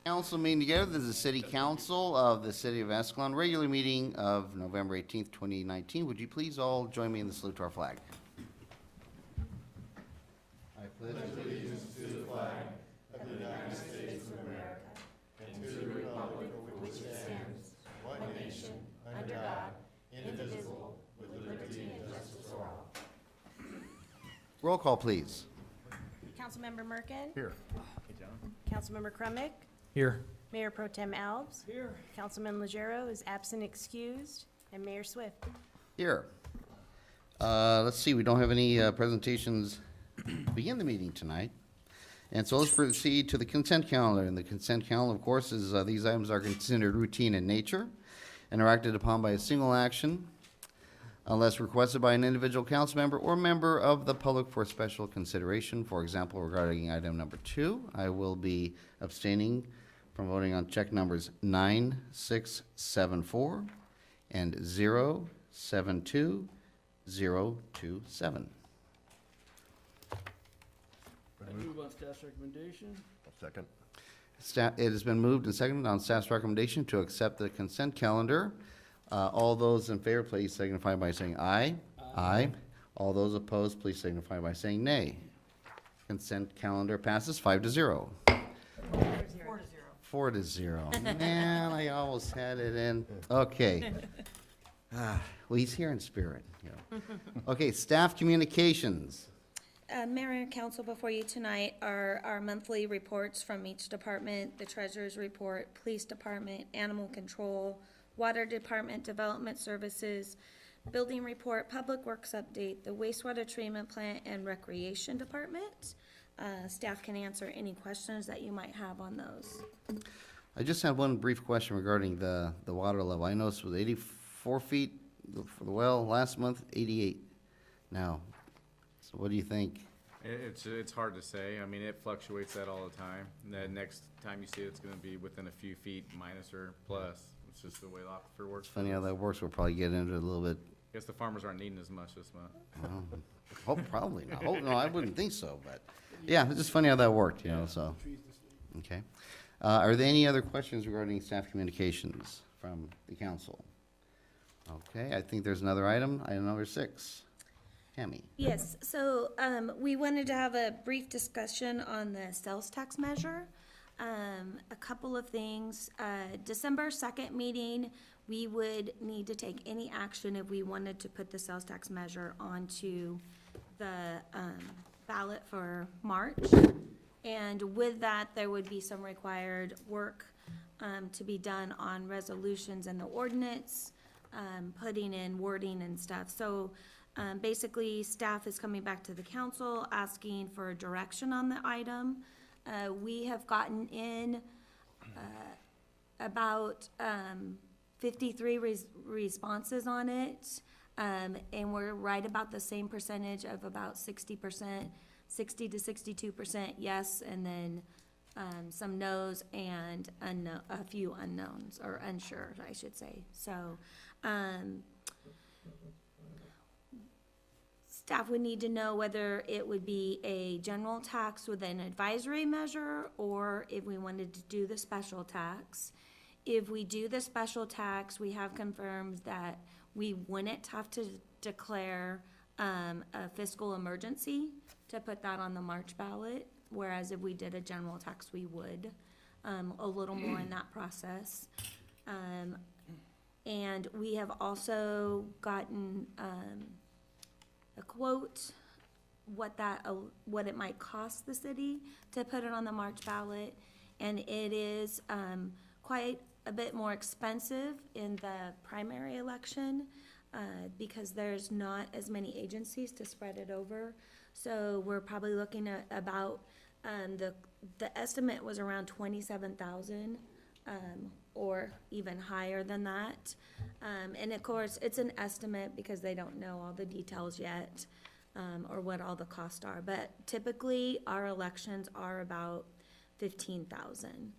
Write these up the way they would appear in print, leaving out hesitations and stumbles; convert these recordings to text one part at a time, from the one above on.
Council meeting together. This is the City Council of the City of Escalon, regular meeting of November 18th, 2019. Would you please all join me in the salute to our flag? I pledge allegiance to the flag of the United States of America and to the republic for which it stands, one nation, under God, indivisible, with liberty and justice for all. Roll call, please. Councilmember Merkin. Here. Councilmember Crumick. Here. Mayor Pro Tem Alves. Here. Councilman Legero is absent excused. And Mayor Swift. Here. Let's see, we don't have any presentations to begin the meeting tonight. And so let's proceed to the consent calendar. And the consent calendar, of course, is these items are considered routine in nature and are acted upon by a single action unless requested by an individual council member or member of the public for special consideration. For example, regarding item number 2, I will be abstaining from voting on check numbers 9674 and 072027. Move on staff's recommendation. Second. It has been moved and seconded on staff's recommendation to accept the consent calendar. All those in favor, please signify by saying aye. Aye. All those opposed, please signify by saying nay. Consent calendar passes 5-0. 4-0. Man, I almost had it in. Okay. Well, he's here in spirit. Yeah. Okay, staff communications. Mayor and Council, before you tonight are our monthly reports from each department, the Treasurer's Report, Police Department, Animal Control, Water Department, Development Services, Building Report, Public Works Update, the Wastewater Treatment Plant, and Recreation Department. Staff can answer any questions that you might have on those. I just had one brief question regarding the water level. I noticed it was 84 feet for the well last month, 88 now. So what do you think? It's hard to say. I mean, it fluctuates that all the time. The next time you see it, it's gonna be within a few feet, minus or plus. It's just the way the aquifer works. Funny how that works. We'll probably get into it a little bit. Guess the farmers aren't needing as much this month. Oh, probably not. Oh, no, I wouldn't think so, but yeah, it's just funny how that worked, you know, so. Okay. Are there any other questions regarding staff communications from the council? Okay, I think there's another item number 6. Tammy. Yes, so we wanted to have a brief discussion on the sales tax measure. A couple of things. December 2nd meeting, we would need to take any action if we wanted to put the sales tax measure onto the ballot for March. And with that, there would be some required work to be done on resolutions and the ordinance, putting in wording and stuff. So basically, staff is coming back to the council asking for direction on the item. We have gotten in about 53 responses on it, and we're right about the same percentage of about 60%, 60 to 62% yes, and then some no's and a few unknowns, or unsure, I should say. So staff would need to know whether it would be a general tax with an advisory measure or if we wanted to do the special tax. If we do the special tax, we have confirmed that we wouldn't have to declare a fiscal emergency to put that on the March ballot, whereas if we did a general tax, we would. A little more in that process. And we have also gotten a quote, what it might cost the city to put it on the March ballot, and it is quite a bit more expensive in the primary election because there's not as many agencies to spread it over. So we're probably looking at about the estimate was around 27,000 or even higher than that. And of course, it's an estimate because they don't know all the details yet, or what all the costs are. But typically, our elections are about 15,000.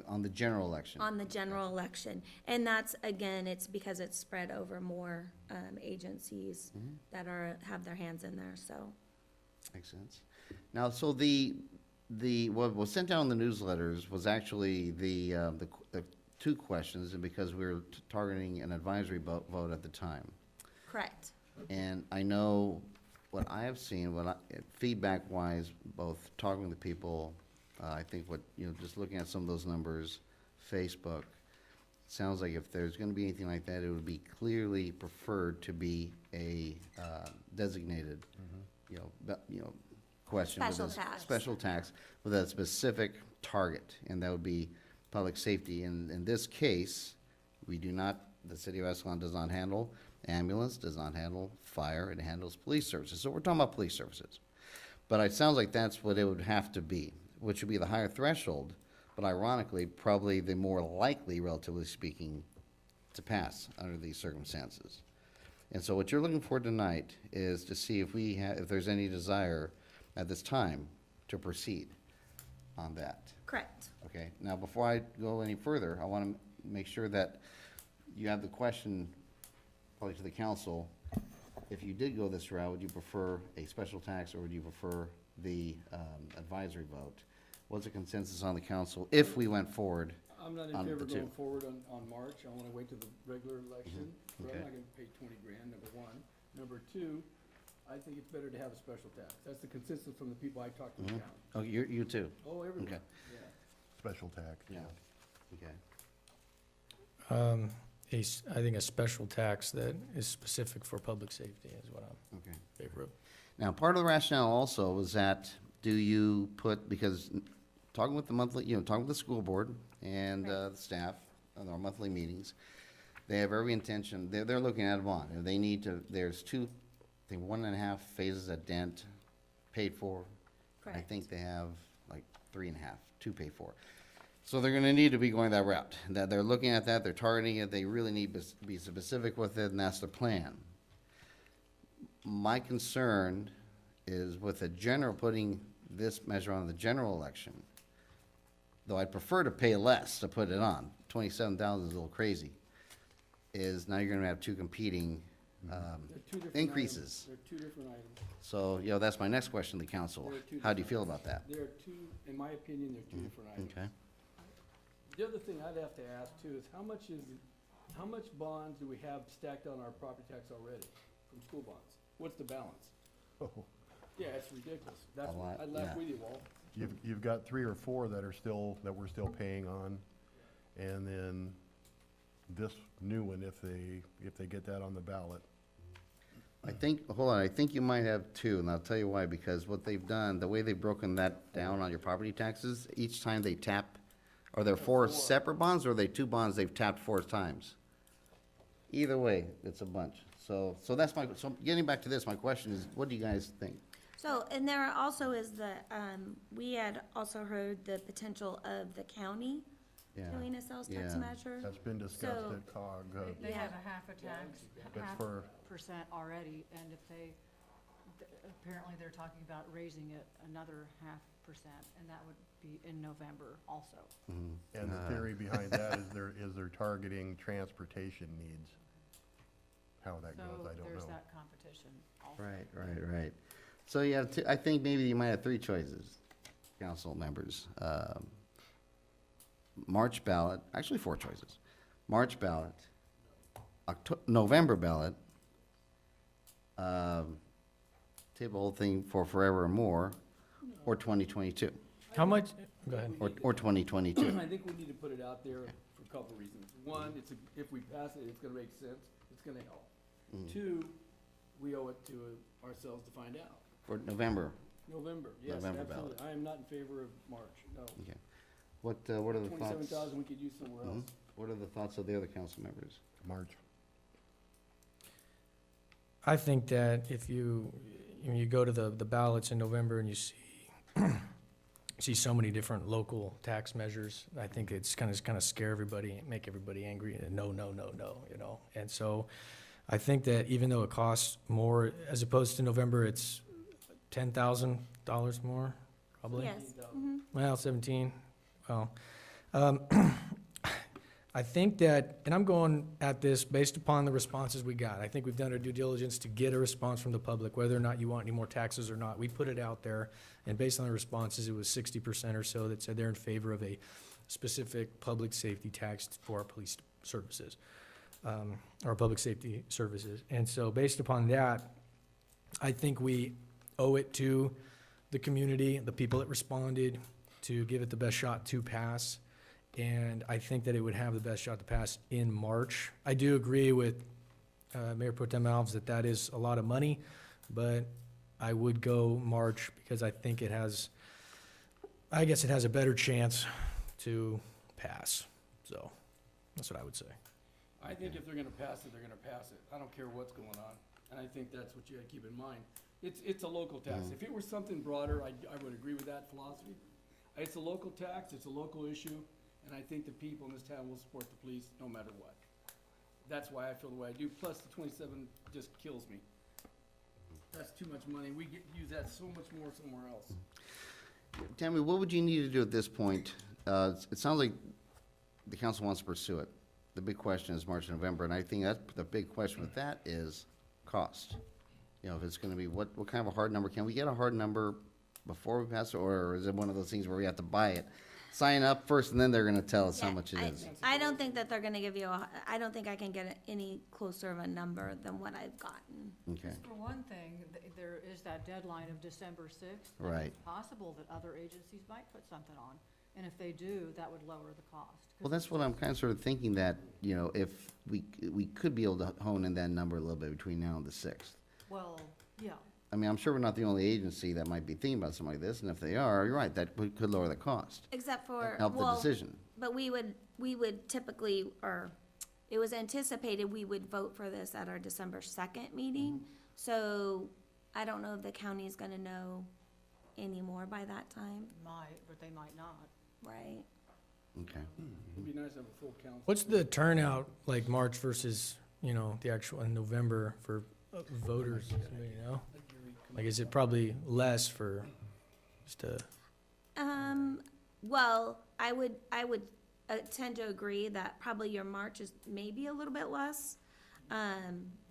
On the general election? On the general election. And that's, again, it's because it's spread over more agencies that have their hands in there, so. Makes sense. Now, so the what was sent out in the newsletters was actually the two questions, and because we were targeting an advisory vote at the time. Correct. And I know what I have seen, feedback-wise, both talking to people, I think just looking at some of those numbers, Facebook, sounds like if there's gonna be anything like that, it would be clearly preferred to be a designated, question. with Special a tax. Special tax with a specific target, and that would be public safety. And in this case, the city of Escalon does not handle ambulance, does not handle fire, it handles police services. So we're talking about police services. But it sounds like that's what it would have to be, which would be the higher threshold, but ironically, probably the more likely, relatively speaking, to pass under these circumstances. And so what you're looking for tonight is to see if there's any desire at this time to proceed on that. Correct. Okay, now before I go any further, I want to make sure that you have the question, probably to the council. If you did go this route, would you prefer a special tax or would you prefer the advisory vote? What's the consensus on the council if we went forward? I'm not in On favor the of two. going forward on March. I wanna wait till the regular election. But Okay. I'm not gonna pay 20 grand, number one. Number two, I think it's better to have a special tax. That's the consensus from the people I talked to in town. Oh, you too? Oh, everyone, Okay. yeah. Special tax. Yeah. Okay. I think a special tax that is specific for public safety is what I'm Okay. in favor of. Now, part of the rationale also was that, because talking with talking with the school board and the staff on our monthly meetings, they have every intention, they're looking at a bond, and they need to, there's I think 1.5 phases at Dent paid for. I Correct. think they have like 3.5, 2 paid for. So they're gonna need to be going that route, that they're looking at that, they're targeting it, they really need to be specific with it, and that's the plan. My concern is with putting this measure on the general election, though I'd prefer to pay less to put it on, 27,000 is a little crazy, is now you're gonna have two competing, They're two different increases. items. They're two different items. So, that's my next question to the council. They're two How do you different feel items. about that? They're two, in my opinion, they're two different items. Okay, The other thing I'd have to ask too is how much bonds do we have stacked on our property tax already from school bonds? What's the balance? Oh, Yeah, it's ridiculous. That's, A lot, I'd laugh yeah. with you, Walt. you've got 3 or 4 that we're still paying on. And then this new one, if they get that on the ballot. I think you might have two, and I'll tell you why, because what they've done, the way they've broken that down on your property taxes, each time they tap, are there 4 separate bonds, or are they 2 bonds they've tapped 4 times? Either way, it's a bunch. So getting back to this, my question is, what do you guys think? So, and there also is we had also heard the potential of the county Yeah. doing a sales tax Yeah. measure. That's been discussed So- at COG. They have Yeah. a half a tax, That's half for- percent already, and if apparently they're talking about raising it another 0.5%, and that would be in November also. And the theory behind that is they're targeting transportation needs. How that goes, So I don't there's know. that competition also. Right. So you have I think maybe you might have 3 choices, council members. March ballot, actually 4 choices. March ballot, November ballot, table the whole thing for forever or more, or 2022, How much, go ahead. or 2022. I think we need to put it out there for a couple reasons. One, if we pass it, it's gonna make sense, it's gonna help. Two, we owe it to ourselves to find out. For November. November, yes, November absolutely. ballot. I am not in favor of March, no. Okay. What are the thoughts? 27,000 we could use somewhere else. What are the thoughts of the other council members? March. I think that if you go to the ballots in November and you see so many different local tax measures, I think it's kind of scare everybody, make everybody angry, and no, And so I think that even though it costs more, as opposed to November, it's $10,000 more, probably. Yes. 17,000. Well, 17, well, I think that, and I'm going at this based upon the responses we got. I think we've done our due diligence to get a response from the public, whether or not you want any more taxes or not. We put it out there, and based on the responses, it was 60% or so that said they're in favor of a specific public safety tax for our police services, our public safety services. And so based upon that, I think we owe it to the community, the people that responded, to give it the best shot to pass. And I think that it would have the best shot to pass in March. I do agree with Mayor Pro Tem Alves that that is a lot of money, but I would go March because I think it has, I guess it has a better chance to pass. So that's what I would say. I think if they're gonna pass it, they're gonna pass it. I don't care what's going on. And I think that's what you gotta keep in mind. It's a local tax. If it were something broader, I would agree with that philosophy. It's a local tax, it's a local issue, and I think the people in this town will support the police no matter what. That's why I feel the way I do. Plus, the 27 just kills me. That's too much money. We use that so much more somewhere else. Tammy, what would you need to do at this point? It sounds like the council wants to pursue it. The big question is March and November, and I think that the big question with that is cost. You know, if it's gonna be, what kind of a hard number? Can we get a hard number before we pass it, or is it one of those things where we have to buy it? Sign up first, and then they're gonna tell us how Yeah, much it is. I don't think that they're gonna give you I don't think I can get any closer of a number than what I've gotten. Okay, For one thing, there is that deadline of December 6th. Right. It's possible that other agencies might put something on, and if they do, that would lower the cost. 'Cause well, that's what I'm kind of sort of thinking that, you know, if we could be able to hone in that number a little bit between now and the 6th. Well, yeah, I mean, I'm sure we're not the only agency that might be thinking about something like this, and if they are, you're right, that could lower the cost. Except for, Help the well, decision. but we would typically, or it was anticipated we would vote for this at our December 2nd meeting. So I don't know if the county is gonna know any more by that time, might, but they might not. right? Okay. It'd be nice to have a full council. What's the turnout like March versus, you know, the actual in November for voters, you know? Like, is it probably less for just a, Well, I would tend to agree that probably your March is maybe a little bit less.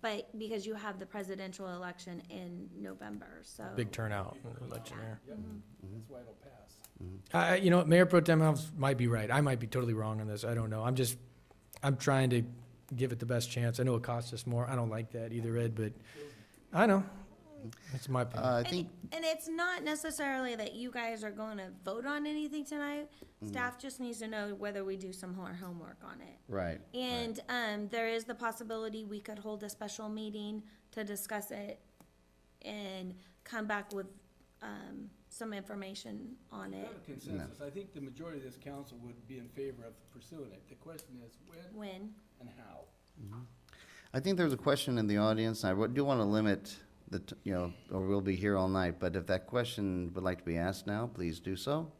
But because you have the presidential election in November, so. big turnout in the election there? Yep, that's why it'll pass. You know, Mayor Pro Tem Alves might be right. I might be totally wrong on this. I don't know. I'm trying to give it the best chance. I know it costs us more. I don't like that either, Ed, but I know. That's my opinion. I think, And it's not necessarily that you guys are going to vote on anything tonight. Staff just needs to know whether we do some more homework on it. right. And, there is the possibility we could hold a special meeting to discuss it and come back with, some information on We it. have a consensus. I think the majority of this council would be in favor of pursuing it. The question is when When? and how. I think there's a question in the audience, and I do want to limit you know, or we'll be here all night, but if that question would like to be asked now, please do so.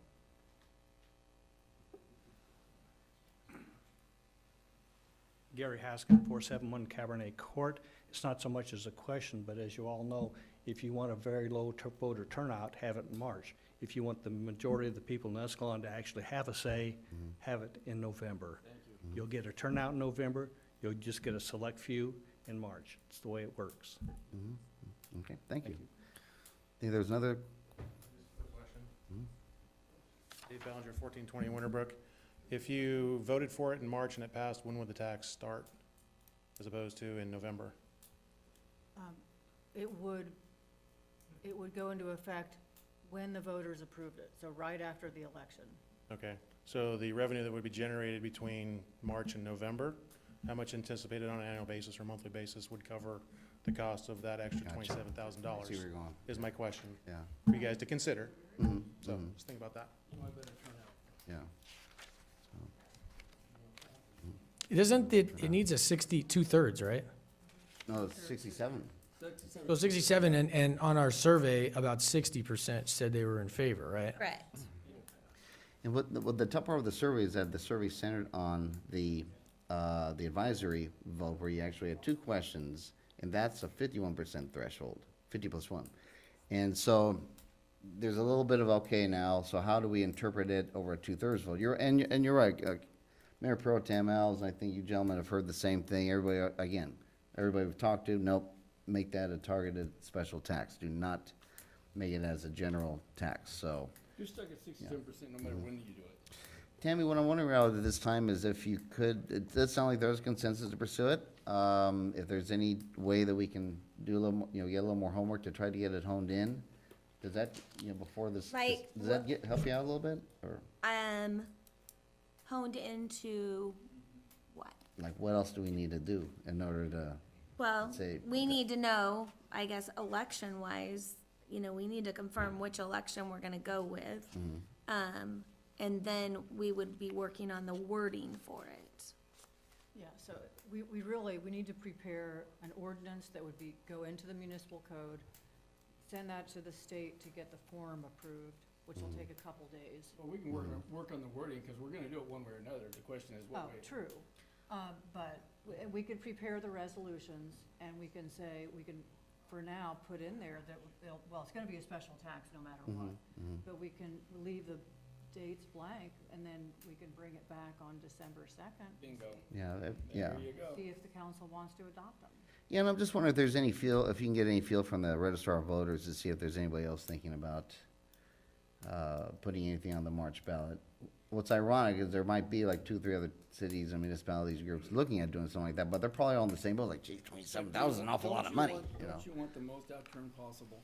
Gary Haskin, 471 Cabernet Court. It's not so much as a question, but as you all know, if you want a very low voter turnout, have it in March. If you want the majority of the people in Escalon to actually have a say, have it in November. You'll get a turnout in November, you'll just get a select few in March. It's the way it works. Okay, thank you. I think there's another, Dave Ballinger, 1420 Winterbrook. If you voted for it in March and it passed, when would the tax start, as opposed to in November? It would go into effect when the voters approved it, so right after the election. Okay, so the revenue that would be generated between March and November, how much anticipated on an annual basis or monthly basis would cover the cost of that extra Gotcha. $27,000? I see where you're going, Is my question yeah. for you guys to consider. Mhm, So mhm, just think about that. You want better turnout. yeah. It needs a 62/3, right? No, it's 67. So 67, and on our survey, about 60% said they were in favor, right? Correct. And what the top part of the survey is that the survey centered on the advisory vote, where you actually had two questions, and that's a 51% threshold, 50 plus 1. And so there's a little bit of, okay, now, so how do we interpret it over a 2/3 vote? You're right, Mayor Pro Tem Alves, I think you gentlemen have heard the same thing. Everybody, again, everybody we've talked to, nope, make that a targeted special tax. Do not make it as a general tax, so. You're stuck at 67% no matter when you do it. Tammy, what I'm wondering about at this time is if you could, it does sound like there's consensus to pursue it. If there's any way that we can do a little, get a little more homework to try to get it honed in, does that, before this, Like, does that help you out a little bit? Or, Honed into what? like, what else do we need to do in order to, Well, Say- we need to know, I guess, election-wise, we need to confirm which election we're gonna go with. And then we would be working on the wording for it. Yeah, so we need to prepare an ordinance that would go into the municipal code, send that to the state to get the form approved, which will take a couple days. Well, we can work on the wording, because we're gonna do it one way or another. The question is what Oh, way. true. But we could prepare the resolutions, and we can say, for now, put in there that, it's gonna be a special tax no matter what. But we can leave the dates blank, and then we can bring it back on December 2nd, Bingo. yeah, There you go. see if the council wants to adopt them. Yeah, and I'm just wondering if there's any feel, if you can get any feel from the registrar of voters to see if there's anybody else thinking about putting anything on the March ballot. What's ironic is there might be like 2, 3 other cities and municipalities groups looking at doing something like that, but they're probably all in the same boat, like, gee, 27,000 is an awful lot of money, Don't you want the most outcome possible?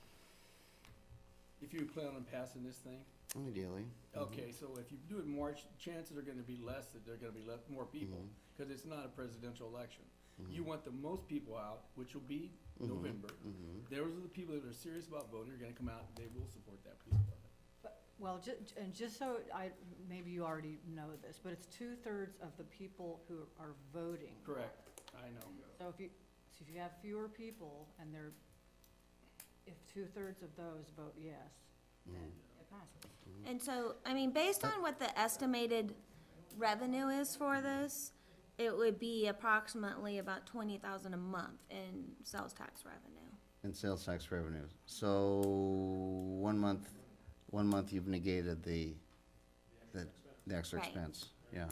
If you plan on passing this thing, Ideally. okay, so if you do it in March, chances are gonna be less that there are gonna be more people, because it's not a presidential election. You want the most people out, which will be November. Those are the people that are serious about voting, are gonna come out, and they will support that police department. Well, and just so maybe you already know this, but it's 2/3 of the people who are voting. Correct, I know. So if you have fewer people and if 2/3 of those vote yes, then it passes. And so, based on what the estimated revenue is for this, it would be approximately about 20,000 a month in sales tax revenue. And sales tax revenues. So, 1 month you've negated the extra Right. expense, yeah.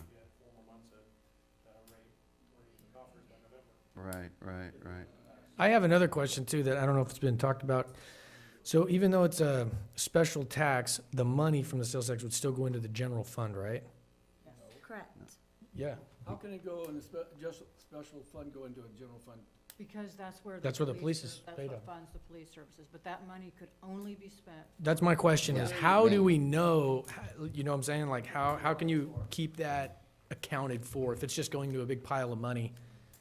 Right. I have another question too that I don't know if it's been talked about. So even though it's a special tax, the money from the sales tax would still go into the general fund, right? Correct. Yeah. How can it go in a special fund, go into a general fund? Because that's where the police is that's paid what on. funds the police services, but that money could only be spent. That's my question is, Yeah. how do we know, you know what I'm saying? Like, how can you keep that accounted for if it's just going to a big pile of money?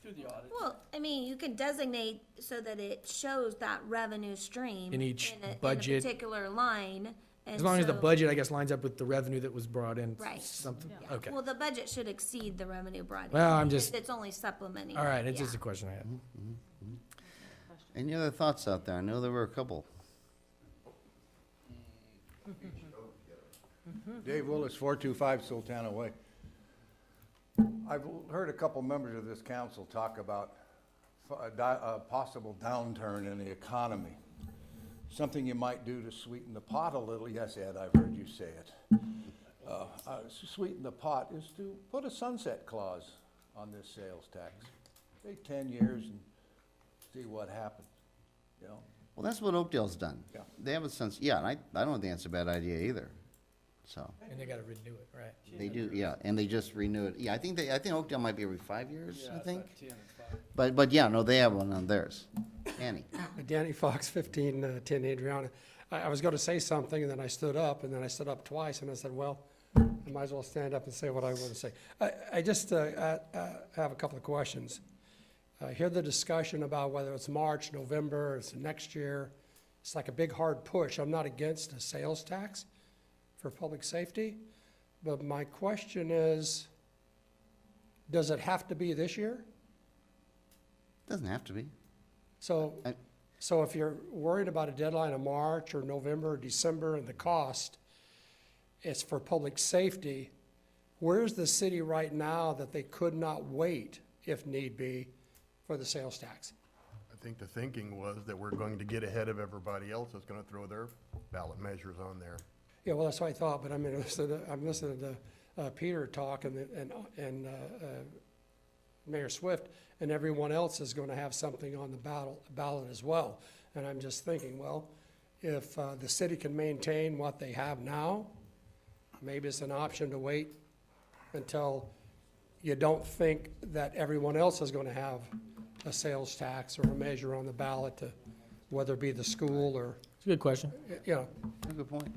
Through the audit. Well, you can designate so that it shows that revenue stream. In each in a budget. particular line. And As long as the so- budget, I guess, lines up with the revenue that was brought in. Right. Something, Yeah. okay. Well, the budget should exceed the revenue brought in. Well, I'm if just- It's only supplementing. All right, it's Yeah. just a question I had. Any other thoughts out there? I know there were a couple. Dave Willis, 425 Sultana Way. I've heard a couple members of this council talk about a possible downturn in the economy. Something you might do to sweeten the pot a little. Yes, Ed, I've heard you say it. Sweeten the pot is to put a sunset clause on this sales tax. Take 10 years and see what happens, you know? Well, that's what Oakdale's done. Yeah. They have a sense, yeah, and I don't think that's a bad idea either, so. And they gotta renew it, right? They do, yeah, and they just renew it. Yeah, I think Oakdale might be every 5 years, Yeah, I it's think. not 10, it's 5. But yeah, no, they have one on theirs. Annie? Danny Fox, 1510 Adriana. I was going to say something, and then I stood up, and then I stood up twice, and I said, well, I might as well stand up and say what I want to say. I just have a couple of questions. I hear the discussion about whether it's March, November, it's next year. It's like a big, hard push. I'm not against a sales tax for public safety, but my question is, does it have to be this year? Doesn't have to be. So, I- so if you're worried about a deadline of March or November or December and the cost, it's for public safety, where's the city right now that they could not wait, if need be, for the sales tax? I think the thinking was that we're going to get ahead of everybody else that's gonna throw their ballot measures on there. Yeah, well, that's what I thought, but I'm listening to Peter talk and Mayor Swift, and everyone else is gonna have something on the ballot as well. And I'm just thinking, well, if the city can maintain what they have now, maybe it's an option to wait until you don't think that everyone else is gonna have a sales tax or a measure on the ballot to, whether it be the school or, It's a good question. you know. Good point.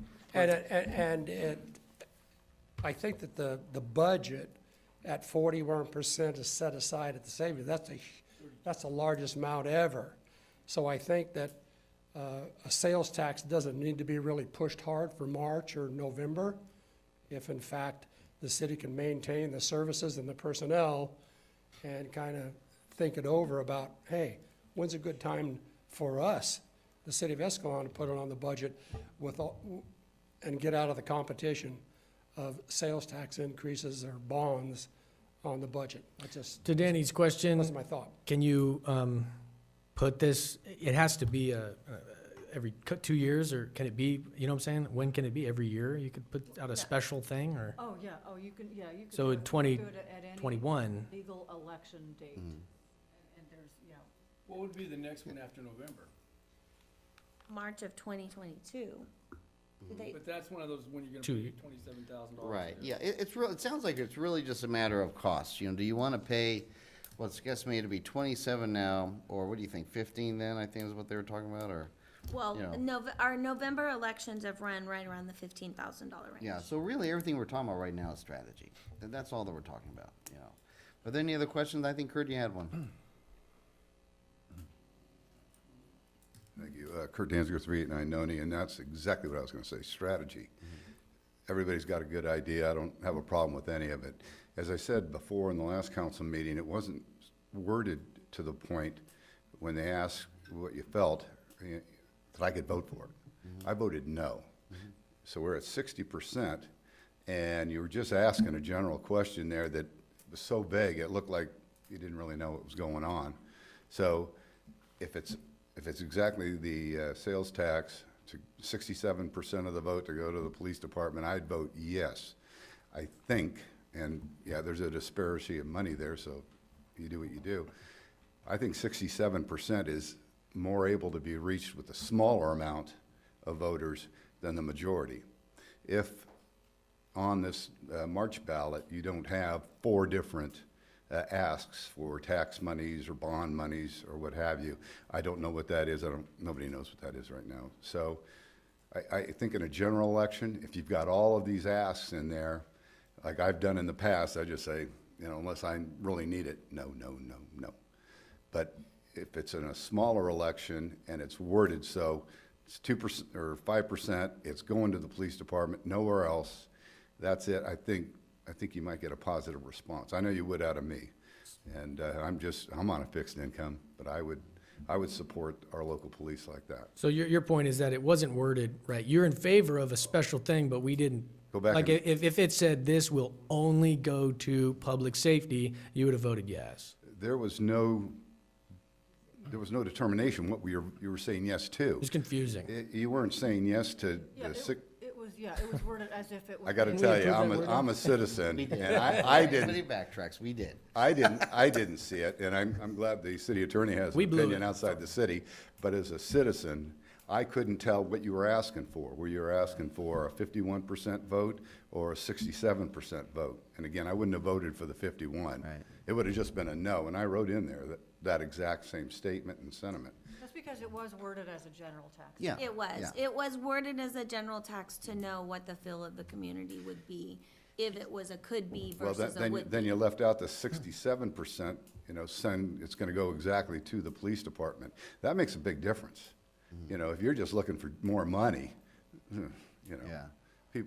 I think that the budget at 41% is set aside at the savings. That's the largest amount ever. So I think that a sales tax doesn't need to be really pushed hard for March or November. If in fact the city can maintain the services and the personnel and kind of think it over about, hey, when's a good time for us, the city of Escalon, to put it on the budget with and get out of the competition of sales tax increases or bonds on the budget. To Danny's question, That's my thought. can you put this, it has to be every 2 years, or can it be, you know what I'm saying? When can it be? Every year? You could put out a special thing, or? Oh, yeah, oh, you can, yeah, you could. So do in it- you could do it at any 2021, Legal election date. And there's, you know, What would be the next one after November? March of 2022. They, But that's one of those when you're gonna 2 pay years. $27,000. Right, yeah, it's real, it sounds like it's really just a matter of cost, you know, do you wanna pay, what's estimated to be 27 now, or what do you think, 15 then, I think is what they were talking about, or? well, Yeah. our November elections have run right around the $15,000 range. Yeah, so really, everything we're talking about right now is strategy, and that's all that we're talking about, you know. Are there any other questions? I think Kurt, you had one. Thank you. Kurt Danziger, 389 Noni, and that's exactly what I was going to say, strategy. Everybody's got a good idea. I don't have a problem with any of it. As I said before in the last council meeting, it wasn't worded to the point when they asked what you felt that I could vote for it. I voted no. So we're at 60%, and you were just asking a general question there that was so vague, it looked like you didn't really know what was going on. So if it's exactly the sales tax, to 67% of the vote to go to the police department, I'd vote yes. I think, and yeah, there's a disparity of money there, so you do what you do. I think 67% is more able to be reached with a smaller amount of voters than the majority. If on this March ballot, you don't have 4 different asks for tax monies or bond monies or what have you. I don't know what that is. Nobody knows what that is right now. So I think in a general election, if you've got all of these asks in there, like I've done in the past, I just say, you know, unless I really need it, no, no, no, no. But if it's in a smaller election and it's worded so it's 2% or 5%, it's going to the police department, nowhere else, that's it. I think you might get a positive response. I know you would out of me. And I'm on a fixed income, but I would support our local police like that. so your point is that it wasn't worded right. You're in favor of a special thing, but we didn't. Go back Like, and- if it said this will only go to public safety, you would have voted yes. There was no determination what you were saying yes to. It's confusing. You weren't saying yes to yeah, the sick. it was worded as if it was. I got to we tell you, approve that wording? I'm a citizen, We did. and I Somebody didn't, backtracks, we did. I didn't see it, and I'm glad the city attorney has an We blew opinion it. outside the city. But as a citizen, I couldn't tell what you were asking for. Were you asking for a 51% vote or a 67% vote? And again, I wouldn't have voted for the 51. Right. It would have just been a no, and I wrote in there that exact same statement and sentiment. That's because it was worded as a general tax. Yeah. It was. yeah. It was worded as a general tax to know what the feel of the community would be if it was a could be Well, versus a then would then be. you left out the 67%, you know, saying it's going to go exactly to the police department. That makes a big difference. You know, if you're just looking for more money, you know, Yeah.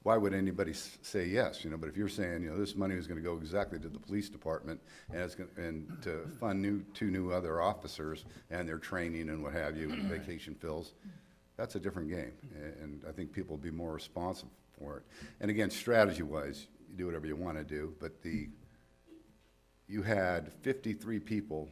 why would anybody say yes? You know, but if you're saying, you know, this money is going to go exactly to the police department and it's going and to fund 2 new other officers and their training and what have you, and vacation fills, that's a different game. And I think people will be more responsive for it. And again, strategy-wise, you do whatever you want to do, but you had 53 people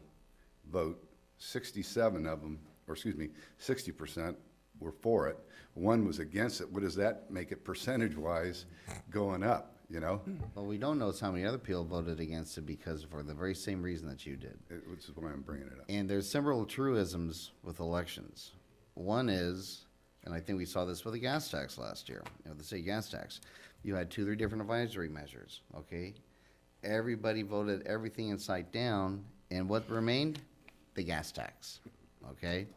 vote, 67 of them, or excuse me, 60% were for it. 1 was against it. What does that make it percentage-wise going up? you know? What we don't know is how many other people voted against it because for the very same reason that you did. Which is why I'm bringing it up. And there's several truisms with elections. One is, and I think we saw this with the gas tax last year, the city gas tax. You had 2 or 3 different advisory measures, okay? Everybody voted everything inside down, and what remained? The gas tax, okay?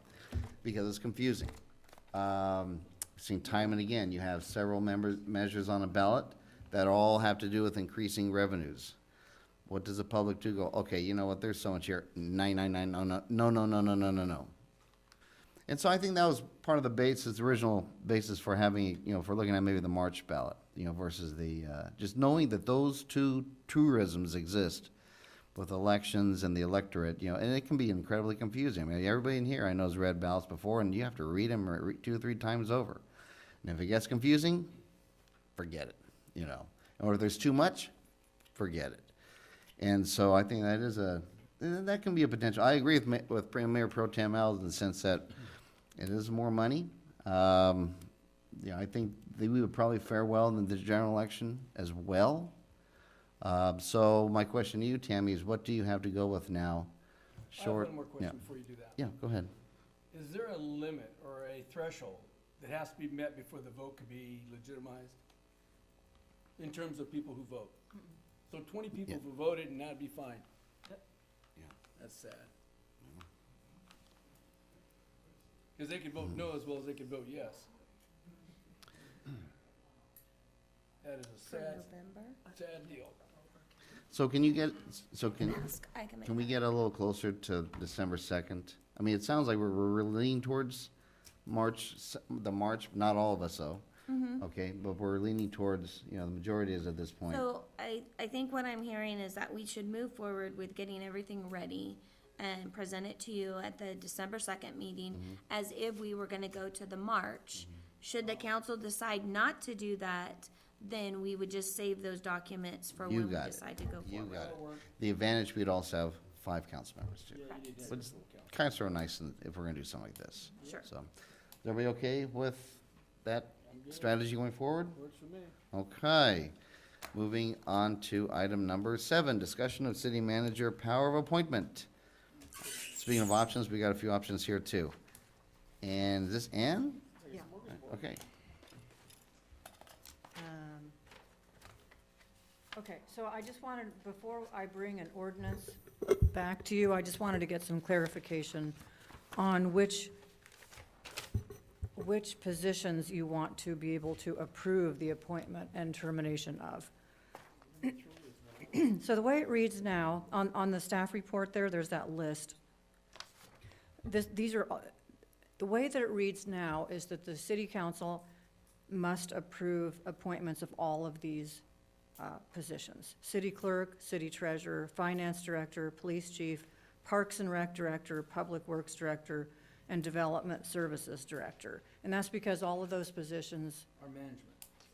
Because it's confusing. Seen time and again, you have several measures on a ballot that all have to do with increasing revenues. What does the public do? Go, okay, you know what, there's so much here, 999, no. And so I think that was part of the basis, the original basis for having, for looking at maybe the March ballot, versus the, just knowing that those 2 truisms exist with elections and the electorate, and it can be incredibly confusing. I mean, everybody in here I know has read ballots before, and you have to read them 2 or 3 times over. And if it gets confusing, forget it, Or if there's too much, forget it. And so I think that can be a potential. I agree with Mayor Pro Tem Alves in the sense that it is more money. I think that we would probably fare well in the general election as well. So my question to you, Tammy, is what do you have to go with now? I have one more question before you do that. Yeah, go ahead. Is there a limit or a threshold that has to be met before the vote could be legitimized? In terms of people who vote? So 20 people who voted and that'd be fine? Yeah. That's sad. Because they could vote no as well as they could vote yes. That is a sad deal. So can we Can get a little closer to December 2nd? I mean, it sounds like we're leaning towards March, not all of us though. Okay, but we're leaning towards, the majority is at this point. So I think what I'm hearing is that we should move forward with getting everything ready and present it to you at the December 2nd meeting as if we were gonna go to the March. Should the council decide not to do that, then we would just save those documents for You when we got it. decide to go You forward. got it. The advantage, we'd also have 5 council members too. Yeah, you did But that. it's kind of sort of nice if we're gonna do something like this. Sure. So, is everybody okay with that strategy going forward? Works for me. Okay. Moving on to item number 7, discussion of city manager power of appointment. Speaking of options, we got a few options here too. And is this Ann? Yeah. Okay. Okay, so I just wanted, before I bring an ordinance back to you, I just wanted to get some clarification on which positions you want to be able to approve the appointment and termination of. So the way it reads now, on the staff report there's that list. These are, the way that it reads now is that the city council must approve appointments of all of these positions. City clerk, city treasurer, finance director, police chief, parks and rec director, public works director, and development services director. And that's because all of those positions, Our management.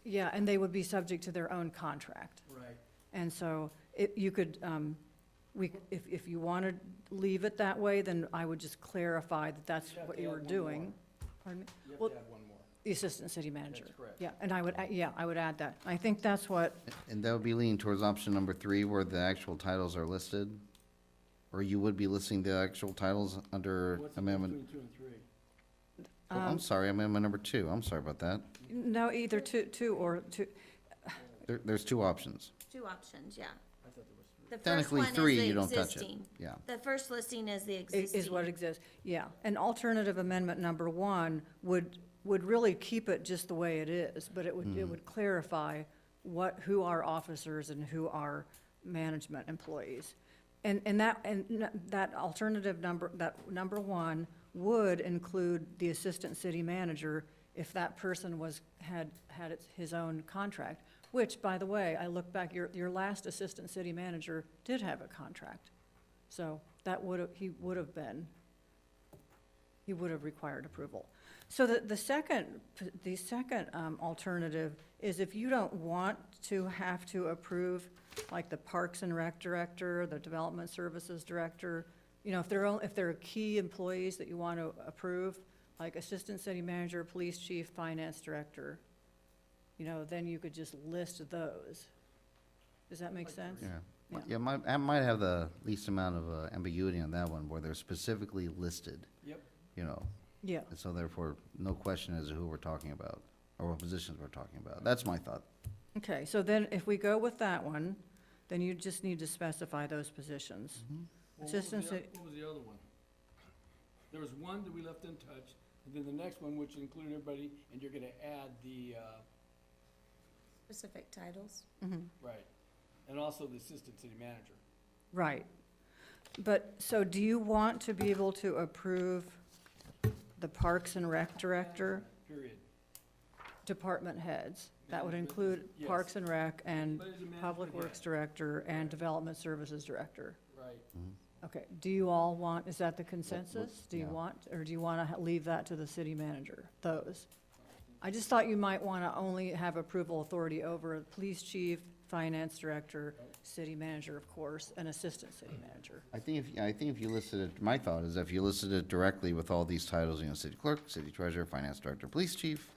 yeah, and they would be subject to their own contract. Right. And so you could, if you want to leave it that way, then I would just clarify that that's You'd have what to you add were one doing. Pardon me? You have Well, to add one more. the assistant city manager. That's correct. Yeah, and I would add that. I think that's what, And that would be leaning towards option number 3, where the actual titles are listed? Or you would be listing the actual titles under What's the difference amendment? between 2 and 3? Oh, I'm sorry, amendment number 2. I'm sorry about that. no, either two or two. There's 2 options. 2 options, yeah. I thought there was 3. The first Technically one is 3, the you don't touch it. existing. Yeah. The first listing is the existing. Is what exists, yeah. And alternative amendment number 1 would really keep it just the way it is, but it would clarify who are officers and who are management employees. And that alternative number, that number 1 would include the assistant city manager if that person had his own contract, which, by the way, I look back, your last assistant city manager did have a contract. So he would have required approval. So the second alternative is if you don't want to have to approve, like the Parks and Rec director, the Development Services director, if there are key employees that you want to approve, like assistant city manager, police chief, finance director, then you could just list those. Does that make sense? Yeah. Yeah. Yeah, I might have the least amount of ambiguity on that one, where they're specifically listed, Yep. you know, Yeah, and so therefore, no question as to who we're talking about, or what positions we're talking about. That's my thought. okay, so then if we go with that one, then you just need to specify those positions. Well, Assistant city, what was the other one? There was one that we left untouched, and then the next one, which included everybody, and you're gonna add the, Specific titles. right, and also the assistant city manager. right. But, so do you want to be able to approve the Parks and Rec director, Period. department heads? That would Management, include yes. Parks and Rec and But as a management Public Works head. director and Development Services director. Right. Okay, do you all want, is that the consensus? Do you yeah. want, or do you want to leave that to the city manager, those? I just thought you might want to only have approval authority over police chief, finance director, city manager, of course, and assistant city manager. I think if you listed it, my thought is if you listed it directly with all these titles, you know, city clerk, city treasurer, finance director, police chief,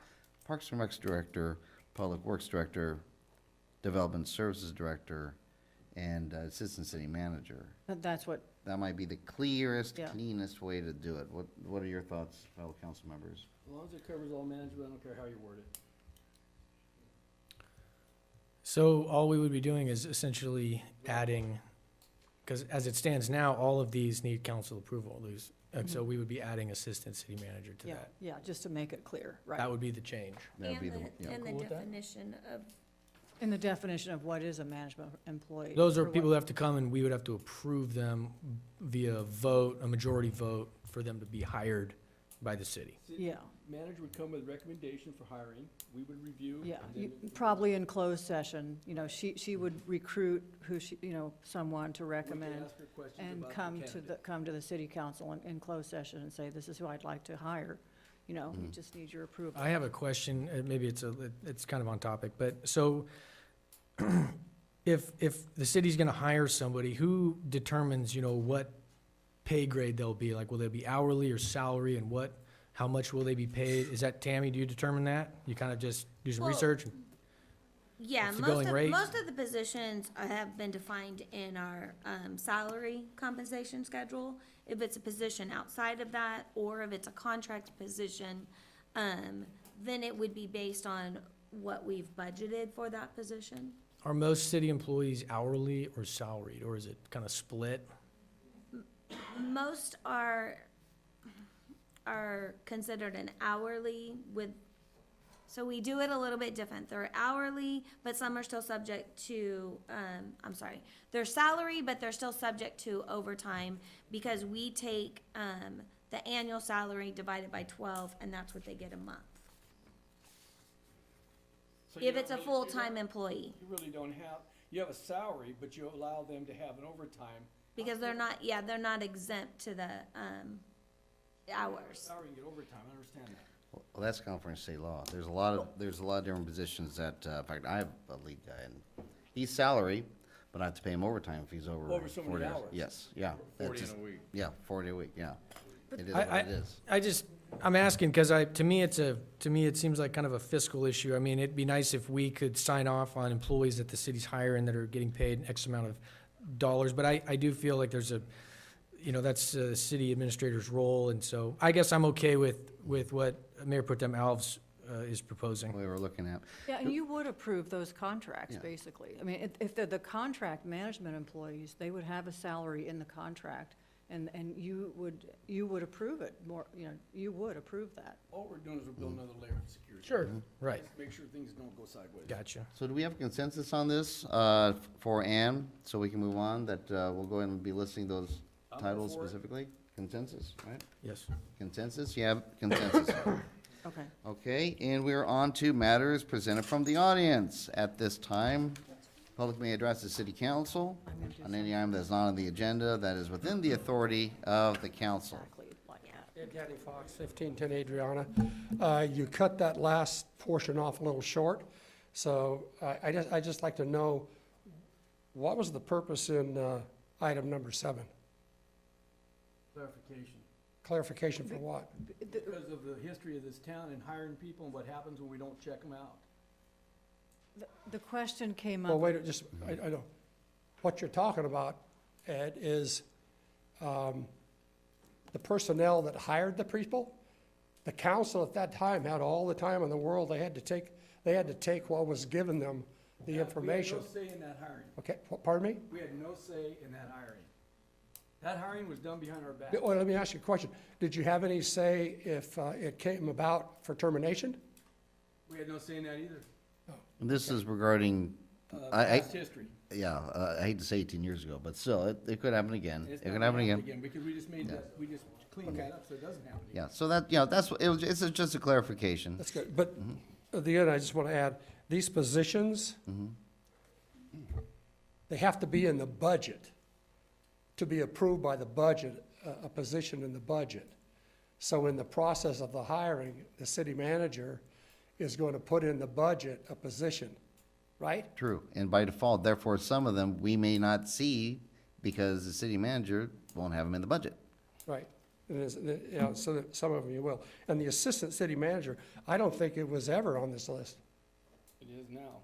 parks and recs director, public works director, development services director, and assistant city manager. That's what, That might be the clearest, Yeah. cleanest way to do it. What are your thoughts, fellow council members? As long as it covers all management, I don't care how you word it. So all we would be doing is essentially adding, because as it stands now, all of these need council approval, and so we would be adding assistant city manager to yeah, that. yeah, just to make it clear, That right? would be the change. That would be the, And yeah. the Cool with that? definition of, In the definition of what is a management employee. Those are or what- people who have to come, and we would have to approve them via vote, a majority vote, for them to be hired by the city. City Yeah, Manager would come with recommendation for hiring, we would review. yeah, and then you- we- probably in closed session, you know, she would recruit who she, you know, someone to we could recommend. ask her questions And about the come to candidate. come to the city council in closed session and say, this is who I'd like to hire. You know, we just need your approval. I have a question, maybe it's kind of on topic, but so if the city's gonna hire somebody, who determines, you know, what pay grade they'll be? Like, will they be hourly or salary, and how much will they be paid? Is that, Tammy, do you determine that? You kind of just do some Well, research? yeah, What's the going rate? most of the positions have been defined in our, salary compensation schedule. If it's a position outside of that, or if it's a contract position, then it would be based on what we've budgeted for that position. Are most city employees hourly or salaried, or is it kind of split? Most are considered an hourly with, so we do it a little bit different. They're hourly, but some are still subject to, they're salary, but they're still subject to overtime because we take, the annual salary divided by 12, and that's what they get a month. So you If don't it's a really- full-time employee, You really don't have, you have a salary, but you allow them to have an overtime. because they're not exempt to the, hours. Salary and get overtime, I understand that. Well, that's conference state law. There's a lot of different positions that, in fact, I have a lead guy, and he's salary, but I have to pay him overtime if he's over Over so many 40 hours. Yes, yeah. That's 40 in just- a week. Yeah, 40 a week, yeah. It is I- what it is. I'm asking, because to me, it seems like kind of a fiscal issue. I mean, it'd be nice if we could sign off on employees that the city's hiring that are getting paid X amount of dollars, but I do feel like there's that's the city administrator's role, and so I guess I'm okay with what Mayor Pro Tem Alves is proposing. We were looking at. Yeah, and you would approve those contracts, Yeah. basically. I mean, if they're the contract management employees, they would have a salary in the contract, and you would approve it more, you know, you would approve that. All we're doing is we're building another layer of security. Sure, right, Just Make sure things don't go sideways. gotcha. So do we have consensus on this for Ann, so we can move on, that we'll go ahead and be listing those I'm all titles for it. specifically? Consensus, right? Yes. Consensus, you have consensus. Okay. Okay, and we're on to matters presented from the audience. At this time, public may address the city council I'm gonna do on any item that's not on the agenda that is within the authority of the council. Exactly like that. Ed Gaddy Fox, 1510 Adriana. You cut that last portion off a little short, so I just like to know, what was the purpose in item number 7? Clarification. Clarification for what? Because of the history of this town and hiring people and what happens when we don't check them out. The question came up. Well, wait, just, I know, what you're talking about, Ed, is the personnel that hired the people. The council at that time had all the time in the world. They had to take what was given them, the information. We had no say in that hiring. Okay, pardon me? We had no say in that hiring. That hiring was done behind our back. Well, let me ask you a question. Did you have any say if it came about for termination? We had no say in that either. And this is regarding, I, Past history. yeah, I hate to say 18 years ago, but still, it could happen again. It's It not could gonna happen again. Because we just made that, we just cleaned that up so it doesn't happen again. Yeah, so that, you know, that's, it's just a clarification. That's good. But at the end, I just want to add, these positions, they have to be in the budget to be approved by the budget, a position in the budget. So in the process of the hiring, the city manager is going to put in the budget a position, right? True, and by default, therefore, some of them we may not see because the city manager won't have them in the budget. Right. And you know, so that some of them you will. And the assistant city manager, I don't think it was ever on this list. It is now.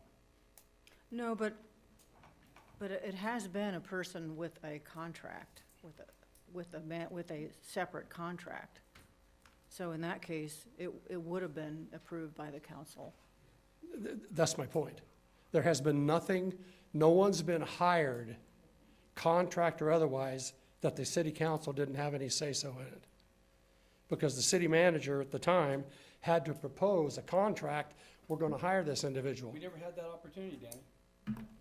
No, but it has been a person with a contract, with a separate contract. So in that case, it would have been approved by the council. That's my point. There has been nothing, no one's been hired, contract or otherwise, that the city council didn't have any say-so in it. Because the city manager at the time had to propose a contract, we're gonna hire this individual. We never had that opportunity, Danny.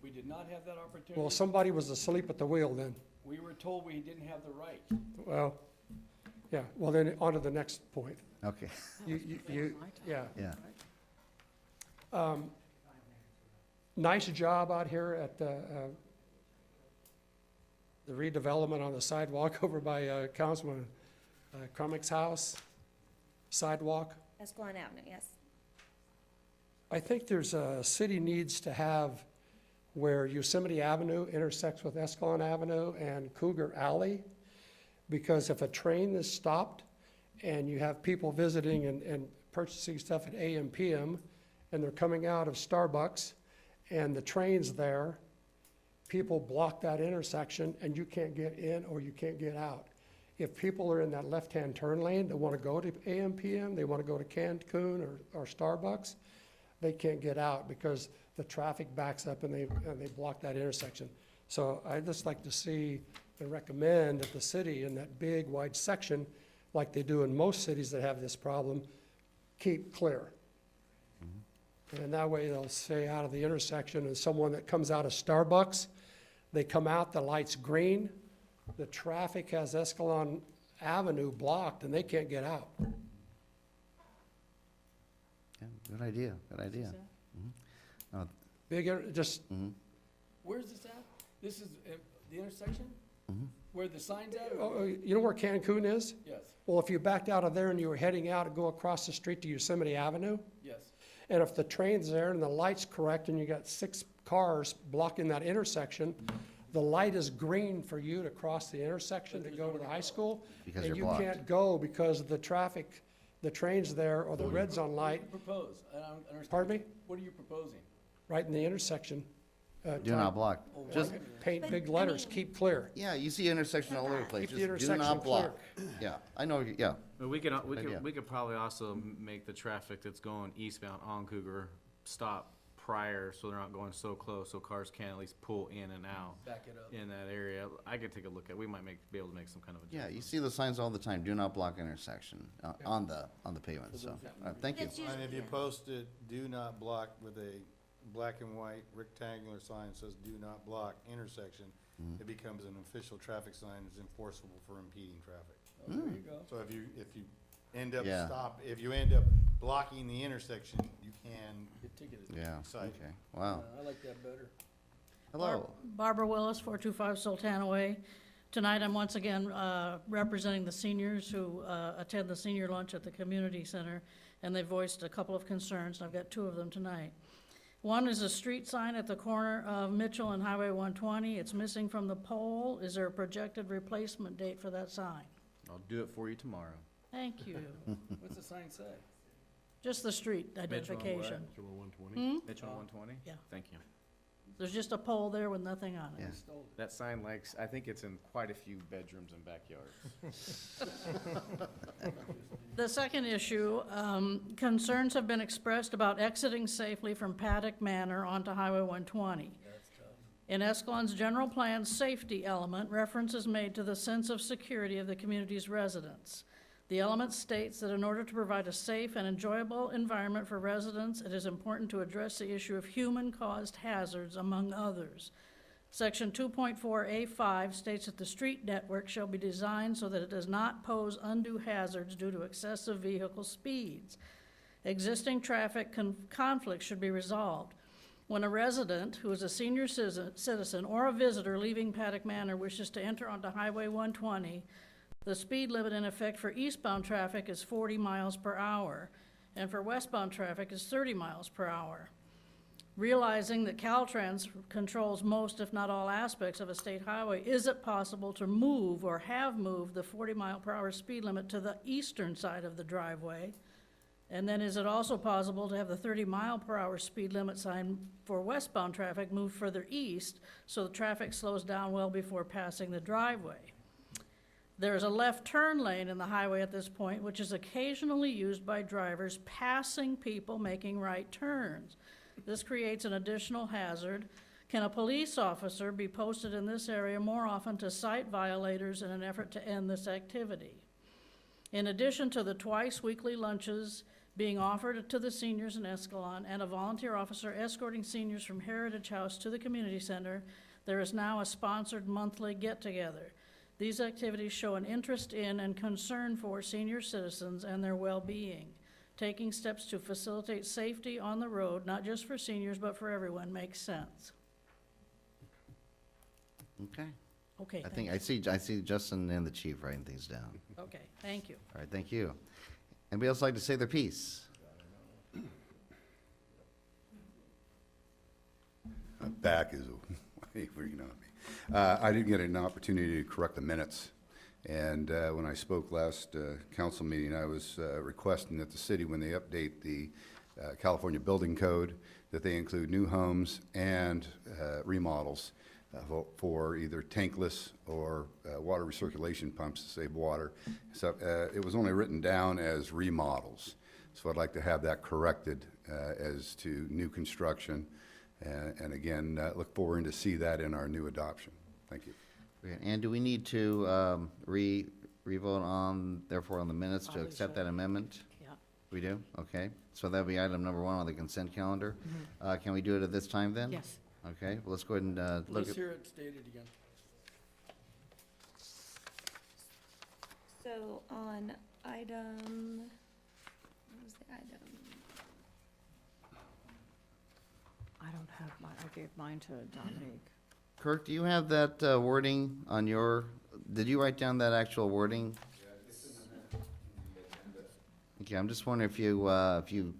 We did not have that opportunity. Well, somebody was asleep at the wheel then. We were told we didn't have the right. Well, yeah, well then, on to the next point. Okay, Yeah. yeah. Nice job out here at the redevelopment on the sidewalk over by Councilman Crumick's house, sidewalk. Escalon Avenue, yes. I think there's a city needs to have where Yosemite Avenue intersects with Escalon Avenue and Cougar Alley, because if a train is stopped and you have people visiting and purchasing stuff at AM, PM, and they're coming out of Starbucks, and the train's there, people block that intersection, and you can't get in or you can't get out. If people are in that left-hand turn lane, they want to go to AM, PM, they want to go to Cancun or Starbucks, they can't get out because the traffic backs up and they block that intersection. So I'd just like to see and recommend that the city in that big wide section, like they do in most cities that have this problem, keep clear. And that way they'll stay out of the intersection, and someone that comes out of Starbucks, they come out, the light's green, the traffic has Escalon Avenue blocked and they can't get out. Yeah, good idea, good idea. Just, Where's this at? This is the intersection? Where the sign's at? oh, you know where Cancun is? Yes, Well, if you backed out of there and you were heading out and go across the street to Yosemite Avenue, yes. and if the train's there and the light's correct and you got 6 cars blocking that intersection, the light is green for you to cross the intersection to go to the high school. Because And you're you blocked. can't go because of the traffic, the train's there or the red's on light, What do you propose? I don't understand. Pardon me? What are you proposing? right in the intersection. Do not block. Just, Paint But, big I letters, mean- keep clear. yeah, you see intersection all over the place. Keep the Just do intersection not block. Yeah, I know, yeah. But idea. we could probably also make the traffic that's going eastbound on Cougar stop prior, so they're not going so close, so cars can at least pull in and out Back it up. in that area. I could take a look at, we might be able to make some kind of Yeah, adjustment. you see the signs all the time, do not block intersection, on the pavement, so, thank you. It's usually- And if you yeah. post it, do not block with a black and white rectangular sign that says do not block intersection, it becomes an official traffic sign that's enforceable for impeding traffic. Oh, there you go. So if you end up Yeah. if you end up blocking the intersection, you can Get ticketed. Yeah, Site. okay, wow. I like that better. Hello. Barbara Willis, 425 Sultana Way. Tonight, I'm once again representing the seniors who attend the senior lunch at the community center, and they voiced a couple of concerns, and I've got 2 of them tonight. One is a street sign at the corner of Mitchell and Highway 120. It's missing from the pole. Is there a projected replacement date for that sign? I'll do it for you tomorrow. Thank you. What's the sign say? Just the street identification. Metro 120? Mitchell 120? Yeah. Thank you. There's just a pole there with nothing on it. Yeah. That sign likes, I think it's in quite a few bedrooms and backyards. The second issue, concerns have been expressed about exiting safely from Paddock Manor onto Highway 120. In Escalon's general plan safety element, reference is made to the sense of security of the community's residents. The element states that in order to provide a safe and enjoyable environment for residents, it is important to address the issue of human-caused hazards, among others. Section 2.4A5 states that the street network shall be designed so that it does not pose undue hazards due to excessive vehicle speeds. Existing traffic conflicts should be resolved. When a resident who is a senior citizen or a visitor leaving Paddock Manor wishes to enter onto Highway 120, the speed limit in effect for eastbound traffic is 40 miles per hour, and for westbound traffic is 30 miles per hour. Realizing that Caltrans controls most, if not all, aspects of a state highway, is it possible to move or have moved the 40 mile per hour speed limit to the eastern side of the driveway? And then is it also possible to have the 30 mile per hour speed limit sign for westbound traffic moved further east so the traffic slows down well before passing the driveway? There is a left turn lane in the highway at this point, which is occasionally used by drivers passing people making right turns. This creates an additional hazard. Can a police officer be posted in this area more often to cite violators in an effort to end this activity? In addition to the twice weekly lunches being offered to the seniors in Escalon and a volunteer officer escorting seniors from Heritage House to the community center, there is now a sponsored monthly get-together. These activities show an interest in and concern for senior citizens and their well-being. Taking steps to facilitate safety on the road, not just for seniors, but for everyone, makes sense. Okay. Okay, I think, I see Justin and the chief writing things down. Okay, thank you. All right, thank you. Anybody else like to say their piece? Back is where you know me. I didn't get an opportunity to correct the minutes. And when I spoke last council meeting, I was requesting that the city, when they update the California Building Code, that they include new homes and remodels for either tankless or water recirculation pumps to save water. So it was only written down as remodels. So I'd like to have that corrected as to new construction. And again, look forward to see that in our new adoption. Thank you. Okay, and do we need to re-vote on, therefore, on the minutes to Probably accept so. that amendment? Yeah. We do? Okay. So that'll be item number 1 on the consent calendar. Can we do it at this time then? Yes. Okay, well, let's go ahead and look Let's at, hear it stated again. So on item, what was the item? I don't have mine, I gave mine to Dominique. Kirk, do you have that wording on your, did you write down that actual wording? Okay, I'm just wondering if you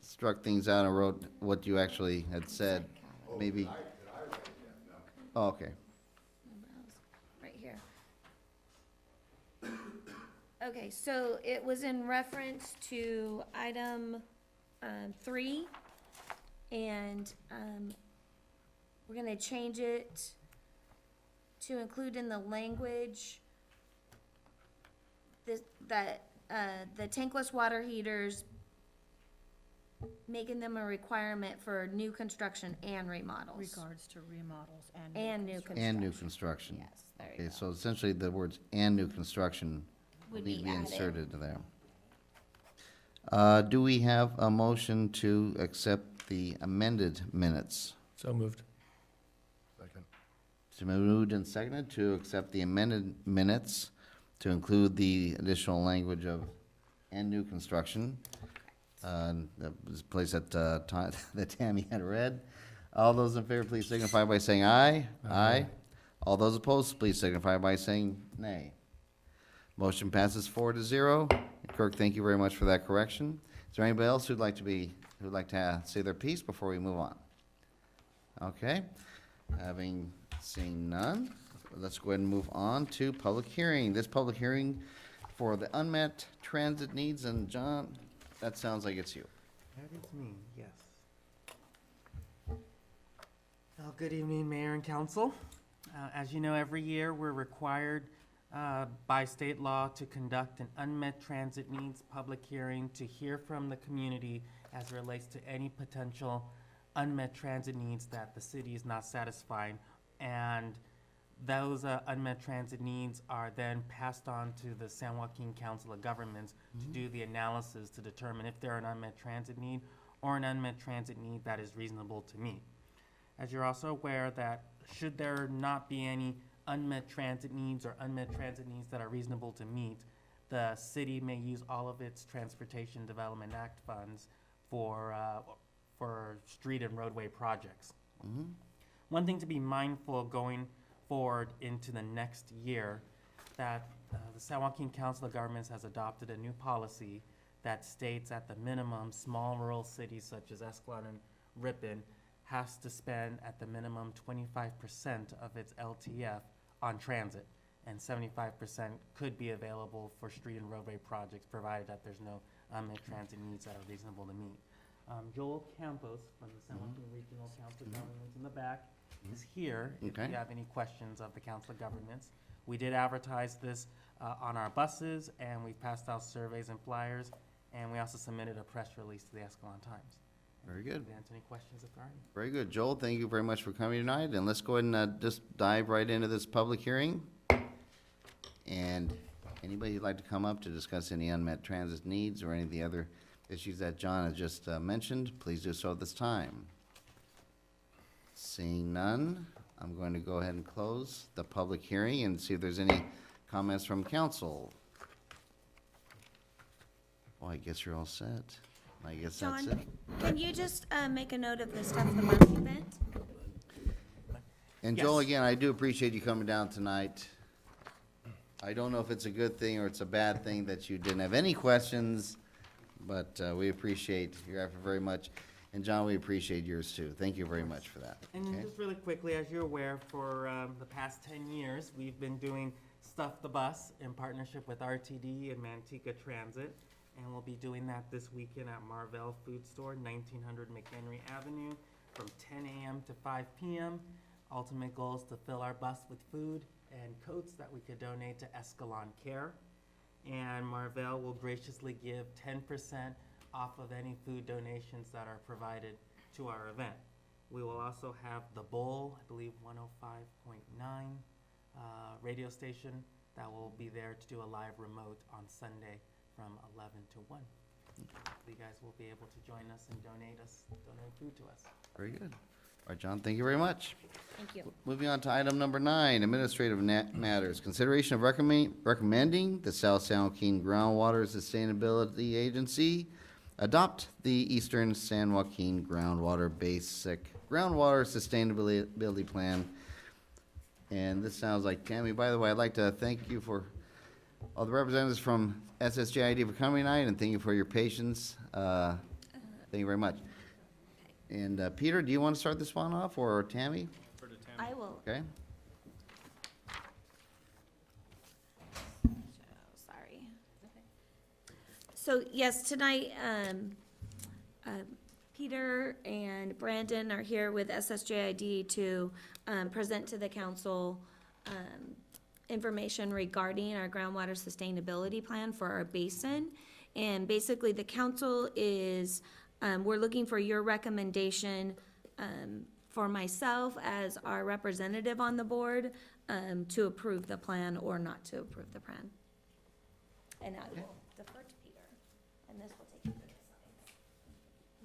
struck things out and wrote what you actually had said, maybe. Oh, okay. Right here. Okay, so it was in reference to item 3, and we're gonna change it to include in the language that the tankless water heaters, making them a requirement for new construction and remodels. Regards to remodels and And new construction. And new construction. Yes, there you Okay, go. so essentially the words "and new construction" Would need to be be added. inserted there. Do we have a motion to accept the amended minutes? So moved. Second. It's been moved and seconded to accept the amended minutes to include the additional language of "and new construction." That was a place that that Tammy had read. All those in favor, please signify by saying aye. Aye. All those opposed, please signify by saying nay. Motion passes 4-0. Kirk, thank you very much for that correction. Is there anybody else who'd like to say their piece before we move on? Okay. Having seen none, let's go ahead and move on to public hearing. This public hearing for the unmet transit needs, and John, that sounds like it's you. That is me, yes. Well, good evening, Mayor and Council. As you know, every year we're required by state law to conduct an unmet transit needs public hearing to hear from the community as it relates to any potential unmet transit needs that the city is not satisfying. And those unmet transit needs are then passed on to the San Joaquin Council of Governments to do the analysis to determine if they're an unmet transit need or an unmet transit need that is reasonable to meet. As you're also aware that should there not be any unmet transit needs or unmet transit needs that are reasonable to meet, the city may use all of its Transportation Development Act funds for street and roadway projects. One thing to be mindful of going forward into the next year, that the San Joaquin Council of Governments has adopted a new policy that states at the minimum, small rural cities such as Escalon and Ripon has to spend at the minimum 25% of its LTF on transit, and 75% could be available for street and roadway projects, provided that there's no unmet transit needs that are reasonable to meet. Joel Campos from the San Joaquin Regional Council of Governments in the back is here if Okay. you have any questions of the Council of Governments. We did advertise this on our buses, and we passed out surveys and flyers, and we also submitted a press release to the Escalon Times. Very good. Can answer any questions if there are any. Very good. Joel, thank you very much for coming tonight, and let's go ahead and just dive right into this public hearing. And anybody who'd like to come up to discuss any unmet transit needs or any of the other issues that John has just mentioned, please do so at this time. Seeing none, I'm going to go ahead and close the public hearing and see if there's any comments from council. Well, I guess you're all set. I guess that's it. John, can you just make a note of the stuff the month event? And Joel, Yes. again, I do appreciate you coming down tonight. I don't know if it's a good thing or it's a bad thing that you didn't have any questions, but we appreciate your effort very much. And John, we appreciate yours too. Thank you very much for that. And Okay? just really quickly, as you're aware, for the past 10 years, we've been doing Stuff the Bus in partnership with RTD and Manteca Transit. And we'll be doing that this weekend at Marvell Food Store, 1900 McHenry Avenue, from 10 a.m. to 5 p.m. Ultimate goal is to fill our bus with food and coats that we could donate to Escalon Care. And Marvell will graciously give 10% off of any food donations that are provided to our event. We will also have The Bowl, I believe 105.9 radio station, that will be there to do a live remote on Sunday from 11 to 1. You guys will be able to join us and donate food to us. Very good. All right, John, thank you very much. Thank you. Moving on to item number 9, administrative matters. Consideration of recommending the South San Joaquin Groundwater Sustainability Agency adopt the Eastern San Joaquin Groundwater Sustainability Plan. And this sounds like Tammy. By the way, I'd like to thank you for all the representatives from SSJID for coming tonight, and thank you for your patience. Thank you very much. And Peter, do you want to start this one off, or Tammy? I will. Okay. Sorry. So, yes, tonight, Peter and Brandon are here with SSJID to present to the council information regarding our groundwater sustainability plan for our basin. And basically, the council is, we're looking for your recommendation for myself as our representative on the board to approve the plan or not to approve the plan. And I will defer to Peter, and this will take you to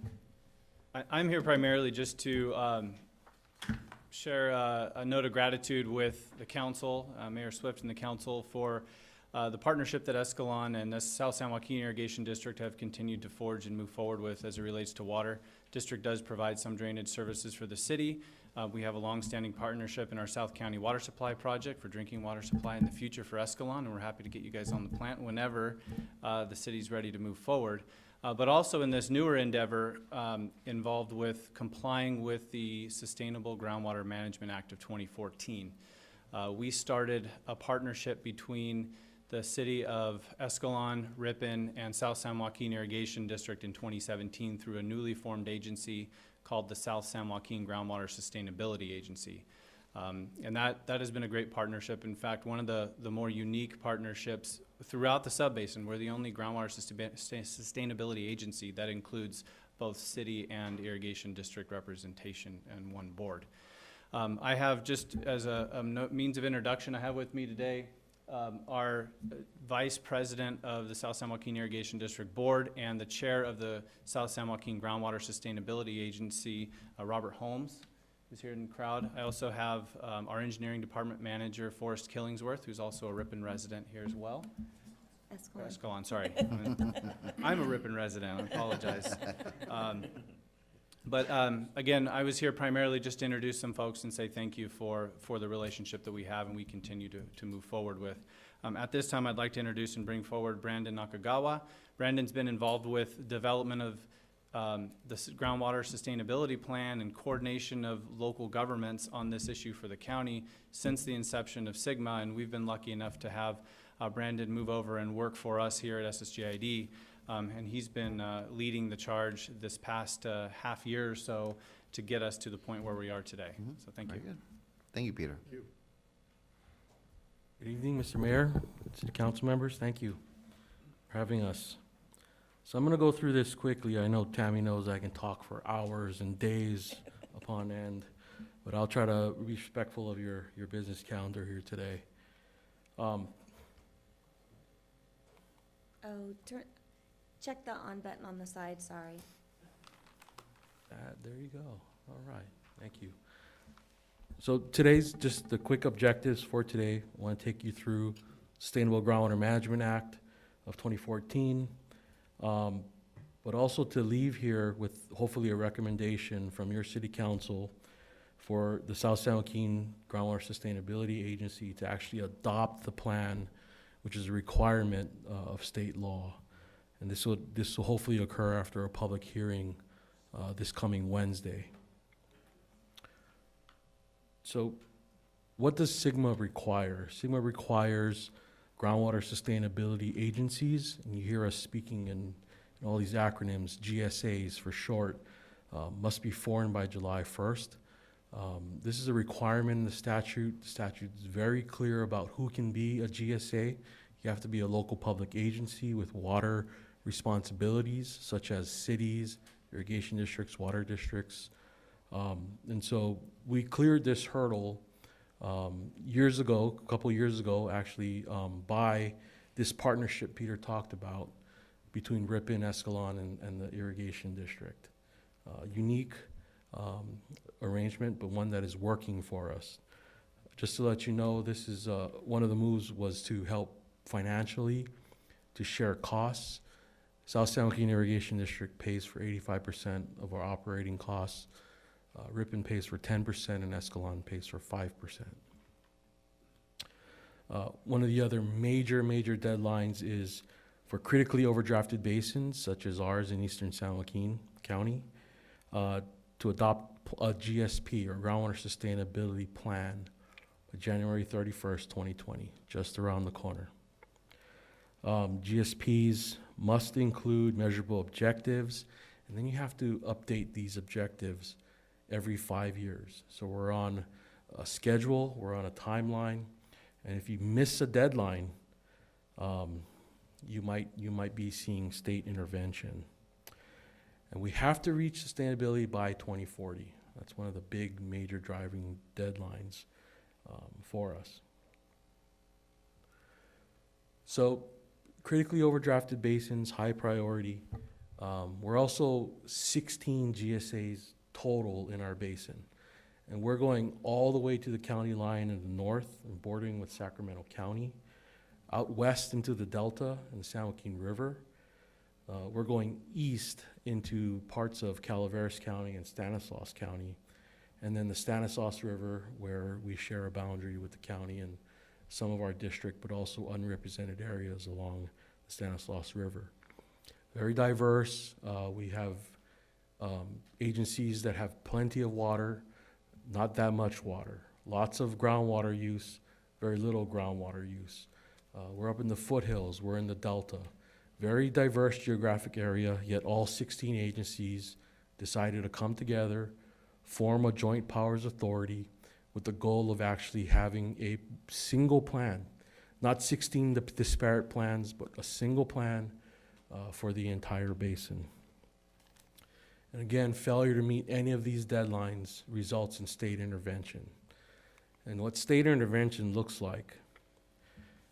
the slides. I'm here primarily just to share a note of gratitude with the council, Mayor Swift and the council, for the partnership that Escalon and the South San Joaquin Irrigation District have continued to forge and move forward with as it relates to water. District does provide some drainage services for the city. We have a long-standing partnership in our South County Water Supply Project for drinking water supply in the future for Escalon, and we're happy to get you guys on the plant whenever the city's ready to move forward. But also in this newer endeavor involved with complying with the Sustainable Groundwater Management Act of 2014. We started a partnership between the city of Escalon, Ripon, and South San Joaquin Irrigation District in 2017 through a newly formed agency called the South San Joaquin Groundwater Sustainability Agency. And that has been a great partnership. In fact, one of the more unique partnerships throughout the subbasin. We're the only groundwater sustainability agency that includes both city and irrigation district representation in one board. I have, just as a means of introduction, I have with me today our Vice President of the South San Joaquin Irrigation District Board and the Chair of the South San Joaquin Groundwater Sustainability Agency, Robert Holmes, who's here in the crowd. I also have our Engineering Department Manager, Forrest Killingsworth, who's also a Ripon resident here as well. Escalon, sorry. I'm a Ripon resident, I apologize. But again, I was here primarily just to introduce some folks and say thank you for the relationship that we have and we continue to move forward with. At this time, I'd like to introduce and bring forward Brandon Nakagawa. Brandon's been involved with development of the groundwater sustainability plan and coordination of local governments on this issue for the county since the inception of SIGMA, and we've been lucky enough to have Brandon move over and work for us here at SSGID. And he's been leading the charge this past half year or so to get us to the point where we are today. So thank you. Very good. Thank you, Peter. Good evening, Mr. Mayor, city council members. Thank you for having us. So I'm going to go through this quickly. I know Tammy knows I can talk for hours and days upon end, but I'll try to be respectful of your business calendar here today. Check the on button on the side, sorry. There you go. All right. Thank you. So today's just the quick objectives for today. I want to take you through Sustainable Groundwater Management Act of 2014, but also to leave here with hopefully a recommendation from your city council for the South San Joaquin Groundwater Sustainability Agency to actually adopt the plan, which is a requirement of state law. And this will hopefully occur after a public hearing this coming Wednesday. So what does SIGMA require? SIGMA requires groundwater sustainability agencies, and you hear us speaking in all these acronyms, GSAs for short, must be formed by July 1st. This is a requirement in the statute. The statute is very clear about who can be a GSA. You have to be a local public agency with water responsibilities, such as cities, irrigation districts, water districts. And so we cleared this hurdle years ago, a couple years ago, actually, by this partnership Peter talked about between Ripon, Escalon, and the irrigation district. Unique arrangement, but one that is working for us. Just to let you know, this is one of the moves was to help financially, to share costs. South San Joaquin Irrigation District pays for 85% of our operating costs. Ripon pays for 10% and Escalon pays for 5%. One of the other major deadlines is for critically overdrafted basins, such as ours in eastern San Joaquin County, to adopt a GSP, or Groundwater Sustainability Plan, by January 31st, 2020, just around the corner. GSPs must include measurable objectives, and then you have to update these objectives every 5 years. So we're on a schedule, we're on a timeline, and if you miss a deadline, you might be seeing state intervention. And we have to reach sustainability by 2040. That's one of the big major driving deadlines for us. So critically overdrafted basins, high priority. We're also 16 GSAs total in our basin. And we're going all the way to the county line in the north and bordering with Sacramento County, out west into the Delta and the San Joaquin River. We're going east into parts of Calaveras County and Stanislaus County, and then the Stanislaus River, where we share a boundary with the county and some of our district, but also unrepresented areas along the Stanislaus River. Very diverse. We have agencies that have plenty of water, not that much water. Lots of groundwater use, very little groundwater use. We're up in the foothills, we're in the Delta. Very diverse geographic area, yet all 16 agencies decided to come together, form a joint powers authority with the goal of actually having a single plan, not 16 disparate plans, but a single plan for the entire basin. And again, failure to meet any of these deadlines results in state intervention. And what state intervention looks like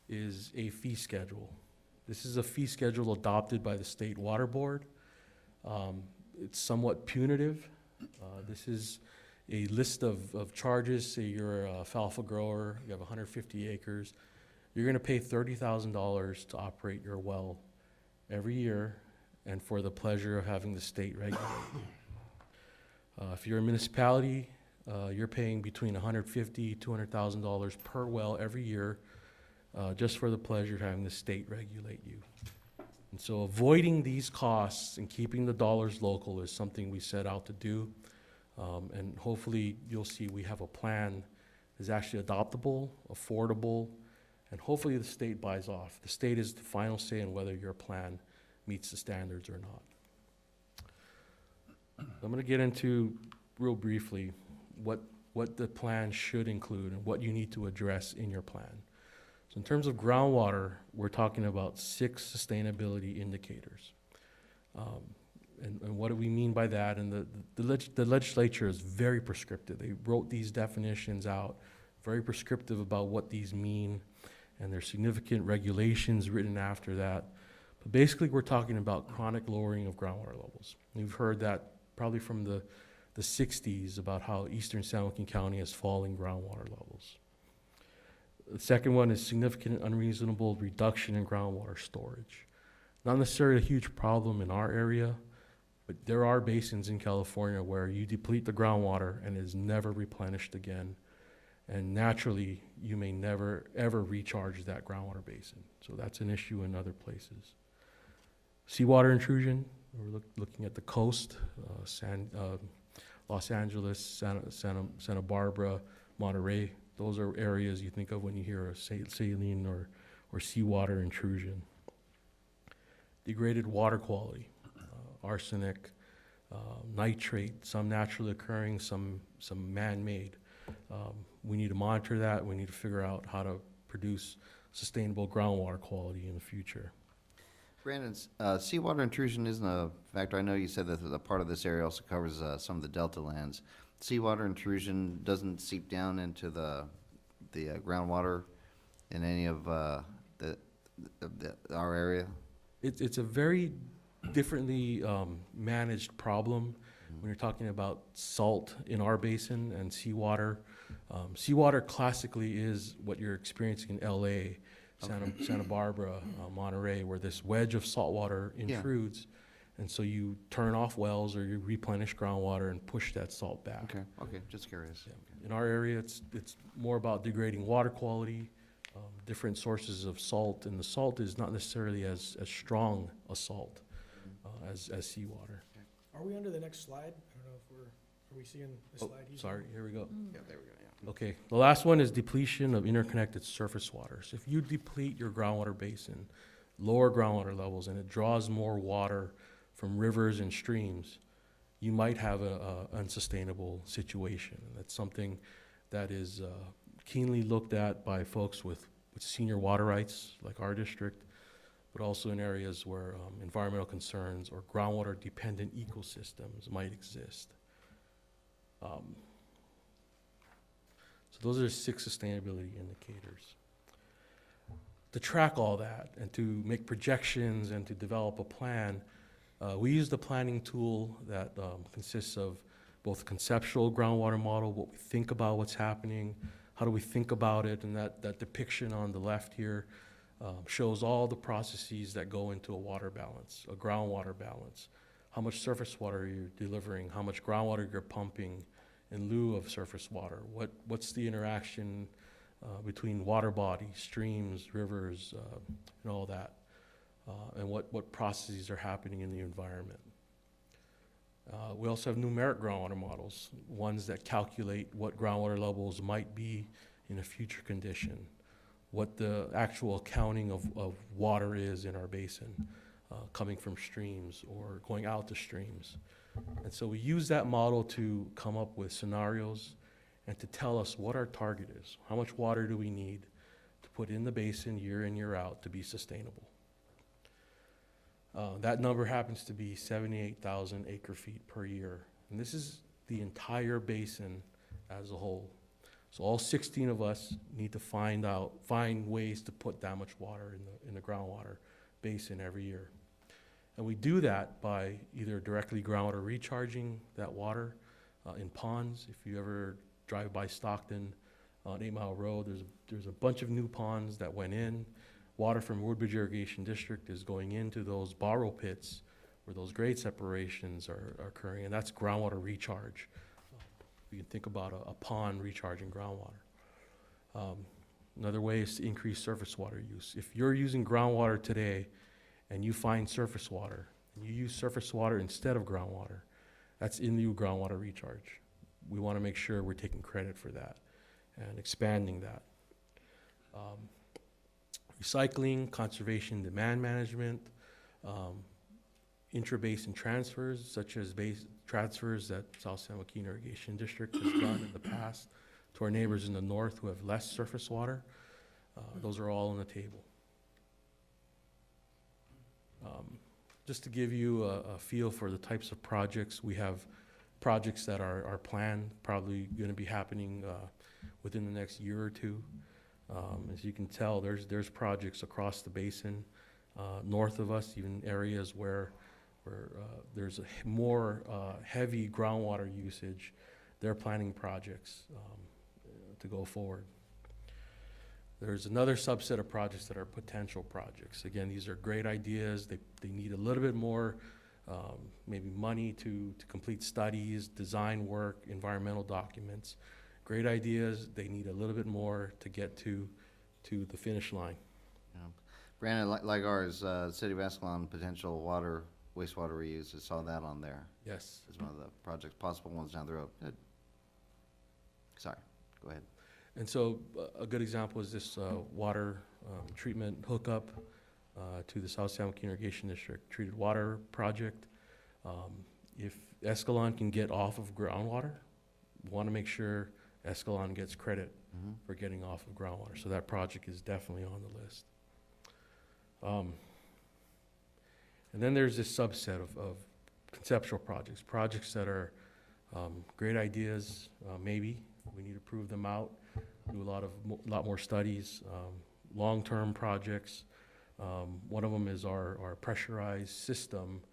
is a fee schedule. This is a fee schedule adopted by the State Water Board. It's somewhat punitive. This is a list of charges. Say you're a alfalfa grower, you have 150 acres. You're gonna pay $30,000 to operate your well every year and for the pleasure of having the state regulate you. If you're a municipality, you're paying between $150,000, $200,000 per well every year just for the pleasure of having the state regulate you. And so avoiding these costs and keeping the dollars local is something we set out to do. And hopefully you'll see we have a plan that's actually adoptable, affordable, and hopefully the state buys off. The state is the final say on whether your plan meets the standards or not. I'm going to get into, real briefly, what the plan should include and what you need to address in your plan. So in terms of groundwater, we're talking about 6 sustainability indicators. And what do we mean by that? And the legislature is very prescriptive. They wrote these definitions out, very prescriptive about what these mean, and there's significant regulations written after that. But basically, we're talking about chronic lowering of groundwater levels. You've heard that probably from the 60s about how eastern San Joaquin County has falling groundwater levels. The second one is significant unreasonable reduction in groundwater storage. Not necessarily a huge problem in our area, but there are basins in California where you deplete the groundwater and it is never replenished again. And naturally, you may never, ever recharge that groundwater basin. So that's an issue in other places. Seawater intrusion, we're looking at the coast, Los Angeles, Santa Barbara, Monterey. Those are areas you think of when you hear a saline or seawater intrusion. Degraded water quality, arsenic, nitrate, some naturally occurring, some man-made. We need to monitor that. We need to figure out how to produce sustainable groundwater quality in the future. Brandon, seawater intrusion isn't a factor. I know you said that a part of this area also covers some of the delta lands. Seawater intrusion doesn't seep down into the groundwater in any of our area? It's a very differently managed problem when you're talking about salt in our basin and seawater. Seawater classically is what you're experiencing in LA, Santa Barbara, Monterey, where this wedge of salt water intrudes. And so you turn off wells or you replenish groundwater and push that salt back. Okay, just curious. Yeah. In our area, it's more about degrading water quality, different sources of salt, and the salt is not necessarily as strong a salt as seawater. Are we under the next slide? I don't know if are we seeing the slide? Sorry, here we go. Yeah, there we go, yeah. Okay, the last one is depletion of interconnected surface waters. If you deplete your groundwater basin, lower groundwater levels, and it draws more water from rivers and streams, you might have a unsustainable situation. And that's something that is keenly looked at by folks with senior water rights, like our district, but also in areas where environmental concerns or groundwater-dependent ecosystems might exist. So those are 6 sustainability indicators. To track all that and to make projections and to develop a plan, we use the planning tool that consists of both conceptual groundwater model, what we think about what's happening, how do we think about it, and that depiction on the left here shows all the processes that go into a water balance, a groundwater balance. How much surface water you're delivering, how much groundwater you're pumping in lieu of surface water, what's the interaction between water bodies, streams, rivers, and all that. And what processes are happening in the environment. We also have numeric groundwater models, ones that calculate what groundwater levels might be in a future condition. what the actual accounting of water is in our basin, coming from streams or going out to streams. And so we use that model to come up with scenarios and to tell us what our target is. How much water do we need to put in the basin year in, year out to be sustainable? That number happens to be 78,000 acre feet per year. And this is the entire basin as a whole. So all 16 of us need to find ways to put that much water in the groundwater basin every year. And we do that by either directly groundwater recharging that water in ponds. If you ever drive by Stockton on 8 Mile Road, there's a bunch of new ponds that went in. Water from Woodbridge Irrigation District is going into those borrow pits where those grade separations are occurring, and that's groundwater recharge. You can think about a pond recharging groundwater. Another way is to increase surface water use. If you're using groundwater today and you find surface water, and you use surface water instead of groundwater, that's in lieu groundwater recharge. We want to make sure we're taking credit for that and expanding that. Recycling, conservation, demand management, intra-basin transfers, such as transfers that South San Joaquin Irrigation District has done in the past to our neighbors in the north who have less surface water. Those are all on the table. Just to give you a feel for the types of projects, we have projects that are planned, probably going to be happening within the next year or two. As you can tell, there's projects across the basin, north of us, even areas where there's a more heavy groundwater usage. They're planning projects to go forward. There's another subset of projects that are potential projects. Again, these are great ideas. They need a little bit more maybe money to complete studies, design work, environmental documents. Great ideas, they need a little bit more to get to the finish line. Yeah. Brandon, like ours, City of Escalon, potential wastewater reuse, I saw that on there. Yes. As one of the projects, possible ones down the road. Good. Sorry, go ahead. And so a good example is this water treatment hookup to the South San Joaquin Irrigation District treated water project. If Escalon can get off of groundwater, we want to make sure Escalon gets credit for getting off of groundwater. So that project is definitely on the list. And then there's this subset of conceptual projects that are great ideas, maybe. We need to prove them out, do a lot more studies, long-term projects. One of them is our pressurized system.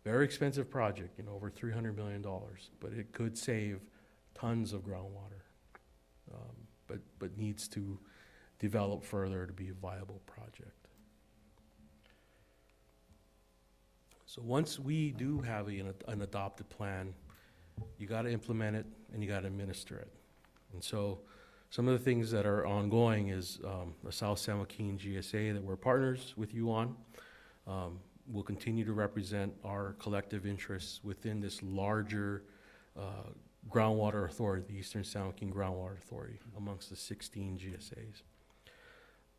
Very expensive project, over $300 million, but it could save tons of groundwater, but needs to develop further to be a viable project. So once we do have an adopted plan, you got to implement it and you got to administer it. And so some of the things that are ongoing is the South San Joaquin GSA that we're partners with you on. We'll continue to represent our collective interests within this larger groundwater authority, the Eastern San Joaquin Groundwater Authority, amongst the 16 GSAs.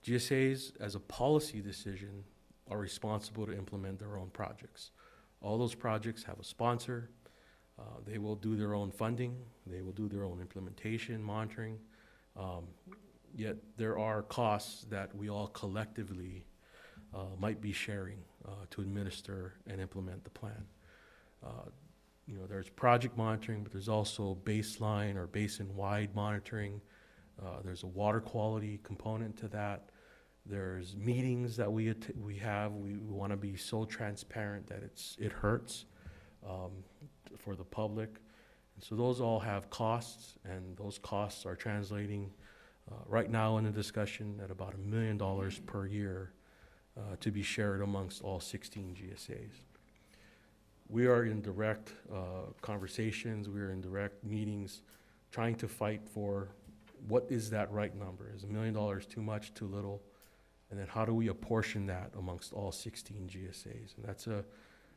GSAs, as a policy decision, are responsible to implement their own projects. All those projects have a sponsor. They will do their own funding. They will do their own implementation, monitoring. Yet there are costs that we all collectively might be sharing to administer and implement the plan. There's project monitoring, but there's also baseline or basin-wide monitoring. There's a water quality component to that. There's meetings that we have. We want to be so transparent that it hurts for the public. And so those all have costs, and those costs are translating right now in the discussion at about $1 million per year to be shared amongst all 16 GSAs. We are in direct conversations, we are in direct meetings, trying to fight for what is that right number? Is $1 million too much, too little? And then how do we apportion that amongst all 16 GSAs? And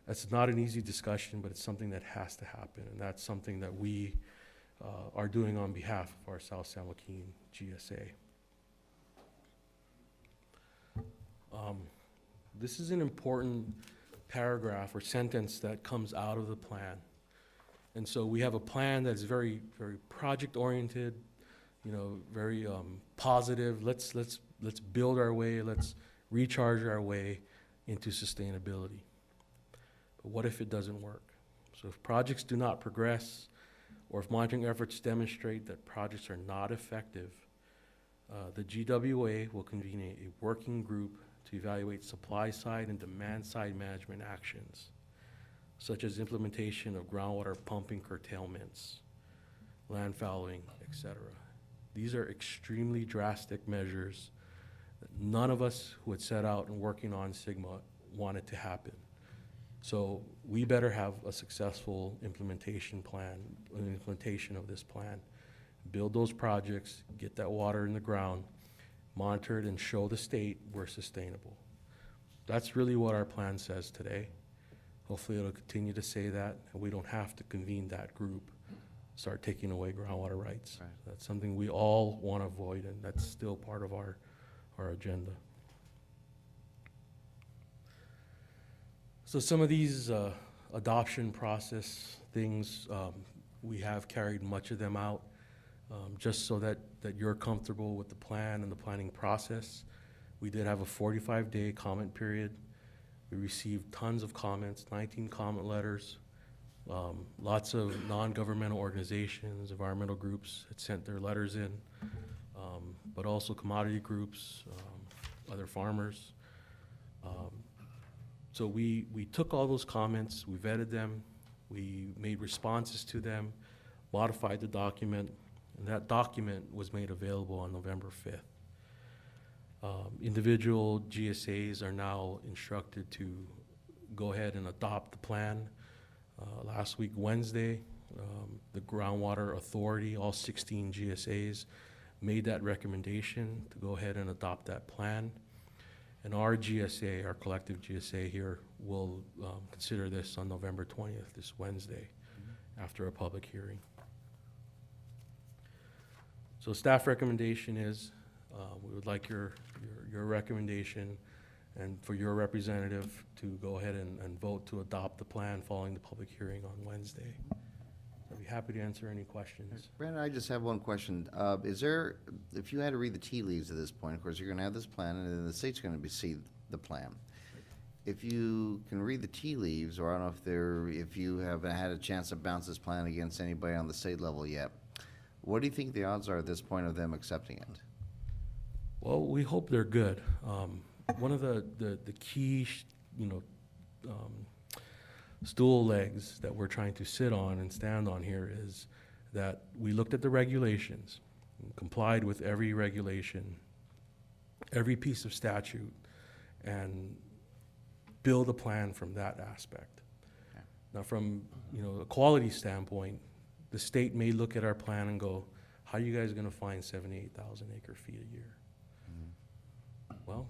that's not an easy discussion, but it's something that has to happen. And that's something that we are doing on behalf of our South San Joaquin GSA. This is an important paragraph or sentence that comes out of the plan. And so we have a plan that's very, very project-oriented, you know, very positive. Let's build our way, let's recharge our way into sustainability. But what if it doesn't work? So if projects do not progress, or if monitoring efforts demonstrate that projects are not effective, the GWA will convene a working group to evaluate supply-side and demand-side management actions, such as implementation of groundwater pumping curtailments, land fallowing, etc. These are extremely drastic measures that none of us who had set out and working on Sigma wanted to happen. So we better have a successful implementation plan, an implementation of this plan. Build those projects, get that water in the ground, monitor it, and show the state we're sustainable. That's really what our plan says today. Hopefully it'll continue to say that, and we don't have to convene that group, start taking away groundwater rights. Right. That's something we all want to avoid, and that's still part of our agenda. So some of these adoption process things, we have carried much of them out, just so that you're comfortable with the plan and the planning process. We did have a 45-day comment period. We received tons of comments, 19 comment letters. Lots of non-governmental organizations, environmental groups had sent their letters in, but also commodity groups, other farmers. So we took all those comments, we vetted them, we made responses to them, modified the document, and that document was made available on November 5th. Individual GSAs are now instructed to go ahead and adopt the plan. Last week, Wednesday, the Groundwater Authority, all 16 GSAs, made that recommendation to go ahead and adopt that plan. And our GSA, our collective GSA here, will consider this on November 20th, this Wednesday, after a public hearing. So staff recommendation is, we would like your recommendation and for your representative to go ahead and vote to adopt the plan following the public hearing on Wednesday. I'd be happy to answer any questions. Brandon, I just have one question. Is there, if you had to read the tea leaves at this point, of course, you're gonna have this plan, and then the state's gonna see the plan. If you can read the tea leaves, or I don't know if you haven't had a chance to bounce this plan against anybody on the state level yet, what do you think the odds are at this point of them accepting it? Well, we hope they're good. One of the key, stool legs that we're trying to sit on and stand on here is that we looked at the regulations, and complied with every regulation, every piece of statute, and build a plan from that aspect. Okay. Now, from a quality standpoint, the state may look at our plan and go, how are you guys going to find 78,000 acre feet a year? Well,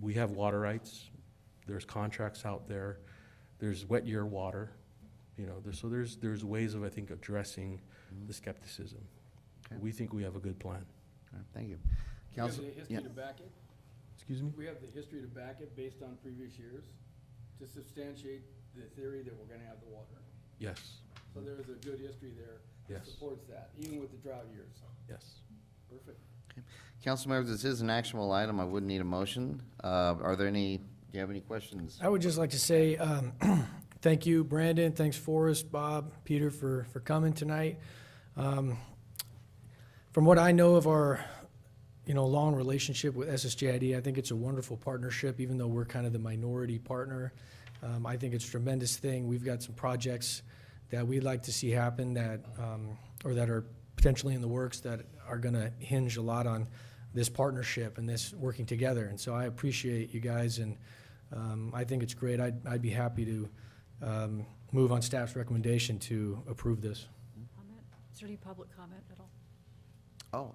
we have water rights. There's contracts out there. There's wet year water. So there's ways of, I think, addressing the skepticism. Okay. We think we have a good plan. All right, thank you. We have Council, the history yeah. to back it. Excuse me? We have the history to back it based on previous years to substantiate the theory that we're gonna have the water. Yes, So there's a good history there that Yes. supports that, even with the drought years. yes. Perfect. Council members, this is an actionable item. I wouldn't need a motion. Do you have any questions? I would just like to say, thank you, Brandon, thanks Forrest, Bob, Peter for coming tonight. From what I know of our, long relationship with SSJID, I think it's a wonderful partnership, even though we're kind of the minority partner. I think it's a tremendous thing. We've got some projects that we'd like to see happen that are potentially in the works that are gonna hinge a lot on this partnership and this working together. And so I appreciate you guys, and I think it's great. I'd be happy to move on staff's recommendation to approve this. Comment? Is there any public comment at all? Oh,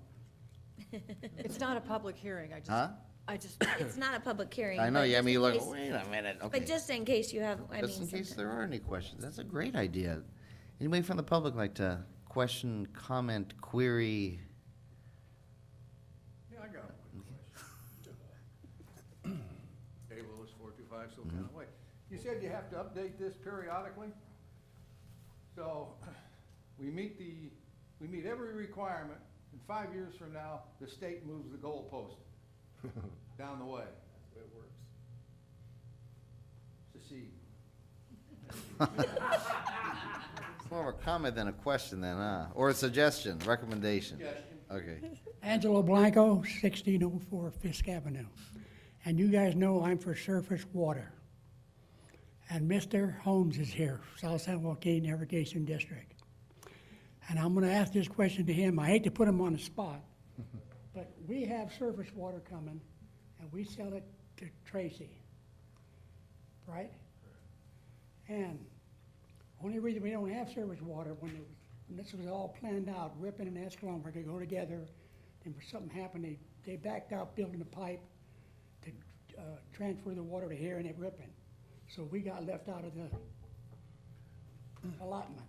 It's not a public hearing, huh? It's not a public hearing. I know, but yeah, I just mean, in you're like, case- wait a minute, okay. But just in case you have, Just in case there are any questions, that's a great idea. Anybody from the public like to question, comment, query? Yeah, I got one question. 225 Sultana Way. You said you have to update this periodically? So, we meet every requirement, and 5 years from now, the state moves the goalpost down the way. That's the way it works. Secede. It's more of a comment than a question then, huh? Or a suggestion, recommendation? Okay. Angelo Blanco, 1604 Fisk Avenue. And you guys know I'm for surface water. And Mr. Holmes is here, South San Joaquin Irrigation District. And I'm gonna ask this question to him. I hate to put him on the spot, but we have surface water coming, and we sell it to Tracy, right? And only reason we don't have surface water, when this was all planned out, Ripon and Escalon were gonna go together, and something happened, they backed out building a pipe to transfer the water to here and at Ripon. So we got left out of the allotment.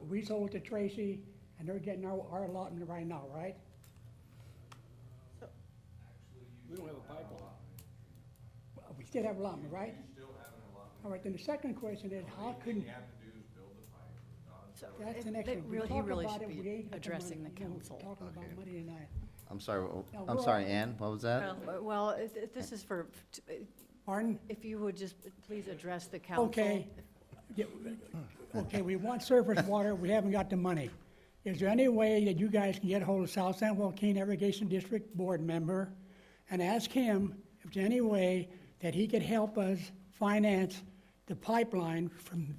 We sold it to Tracy, and they're getting our allotment right now, right? We don't have a pipeline. Well, we still have allotment, right? All right, then the second question is, how can? That's the next one. We He talk really about should it, we be ain't got the addressing money. the council. We're talking about money tonight. I'm sorry, No, I'm we're sorry, all- Ann, what was that? Well, this is for, Pardon? if you would just please address the council. Okay. Yeah, okay, we want surface water, we haven't got the money. Is there any way that you guys can get hold of South San Joaquin Irrigation District Board member and ask him if there's any way that he could help us finance the pipeline from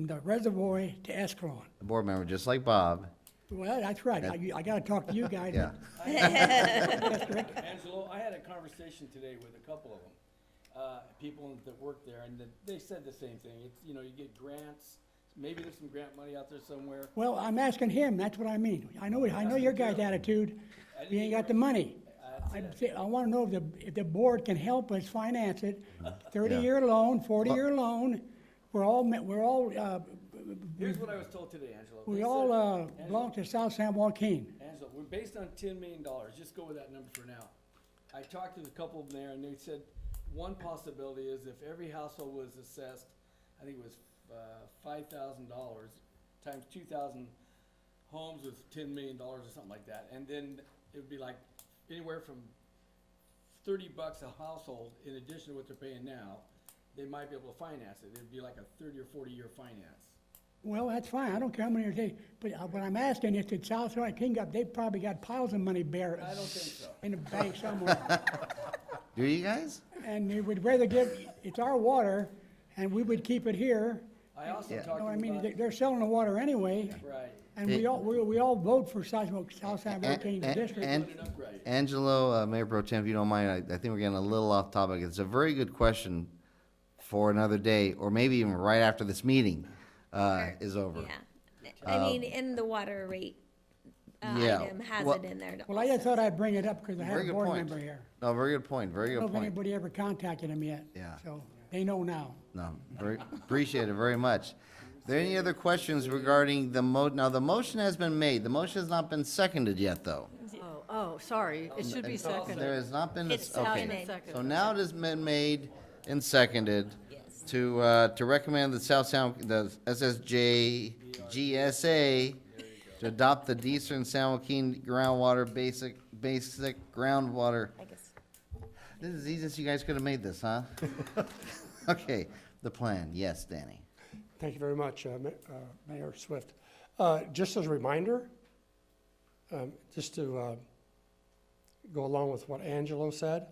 the reservoir to Escalon? The board member, just like Bob. Well, that's right, I gotta talk to you guys. Yeah. Angelo, I had a conversation today with a couple of them, people that work there, and they said the same thing. It's, you get grants, maybe there's some grant money out there somewhere. Well, I'm asking him, that's what I mean. I know your guys' attitude, we ain't got the money. I wanna know if the board can help us finance it, 30-year loan, 40-year loan, we're all, Here's what I was told today, Angelo. we They all, said- belong to South San Joaquin. Angelo, we're based on $10 million, just go with that number for now. I talked to a couple of them there, and they said one possibility is if every household was assessed, I think it was $5,000 times 2,000 homes with $10 million or something like that, and then it would be like anywhere from $30 a household in addition to what they're paying now. They might be able to finance it. It'd be like a 30 or 40-year finance. Well, that's fine, I don't care how many they, but what I'm asking is that South San Joaquin they've probably got piles of money buried I don't think so. in the bank somewhere. Do you guys? And they would rather it's our water, and we would keep it here. I also Yeah. talked No, to I them mean, about, they're selling the water anyway, right, and we all vote for South San Joaquin And- District. and- put it up right. Angelo, Mayor Pro Tem, if you don't mind, I think we're getting a little off topic. It's a very good question for another day, or maybe even right after this meeting is over. Yeah. I mean, in the water rate Yeah, item has well- it in there. Well, I just thought I'd bring it up because I had Very a good board point. member here. No, very good point, very I good don't know if point. anybody ever contacted him yet. Yeah. So they know now. No, very, appreciate it very much. Are there any other questions regarding the now, the motion has been made. The motion has not been seconded yet, though. Oh, sorry, it should be seconded. There has not been, It's okay. seconded. So now it has been made and seconded Yes. to recommend the the SSJ GSA to adopt the Eastern San Joaquin groundwater basic groundwater. I guess. This is the easiest you guys could have made this, huh? Okay, the plan, yes, Danny. Thank you very much, Mayor Swift. Just as a reminder, just to go along with what Angelo said,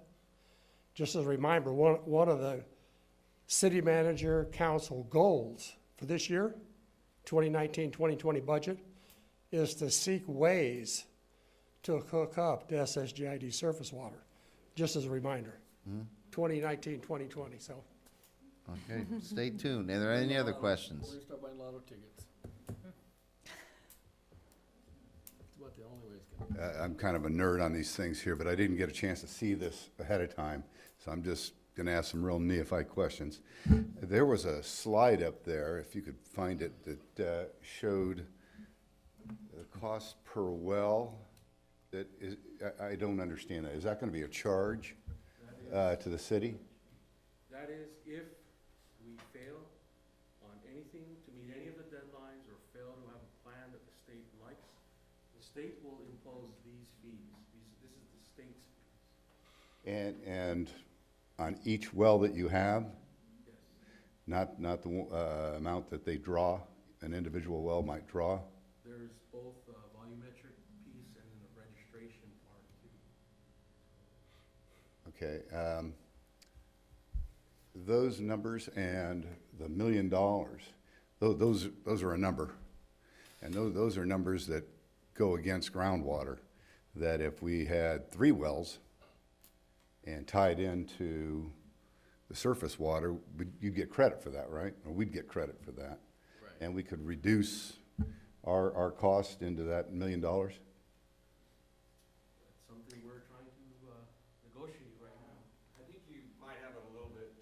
just as a reminder, one of the city manager council goals for this year, 2019-2020 budget, is to seek ways to hook up to SSGID surface water, just as a reminder. 2019-2020, so. Okay, stay tuned. Are there any other questions? We're gonna start buying lotto tickets. It's about the only way it's gonna be. I'm kind of a nerd on these things here, but I didn't get a chance to see this ahead of time, so I'm just going to ask some real neophyte questions. There was a slide up there, if you could find it, that showed the cost per well. That is, I don't understand that. Is that going to be a charge to the city? That is, if we fail on anything to meet any of the deadlines or fail to have a plan that the state likes, the state will impose these fees. This is the state's fees. And on each well that you have, Yes. not the amount that they draw, an individual well might draw? There's both a volumetric piece and then a registration part too. Okay. Those numbers and the $1 million, those are a number. And those are numbers that go against groundwater, that if we had 3 wells and tied into the surface water, you'd get credit for that, right? Or we'd get credit for that. Right. And we could reduce our cost into that $1 million? That's something we're trying to negotiate right now. I think you might have it a little bit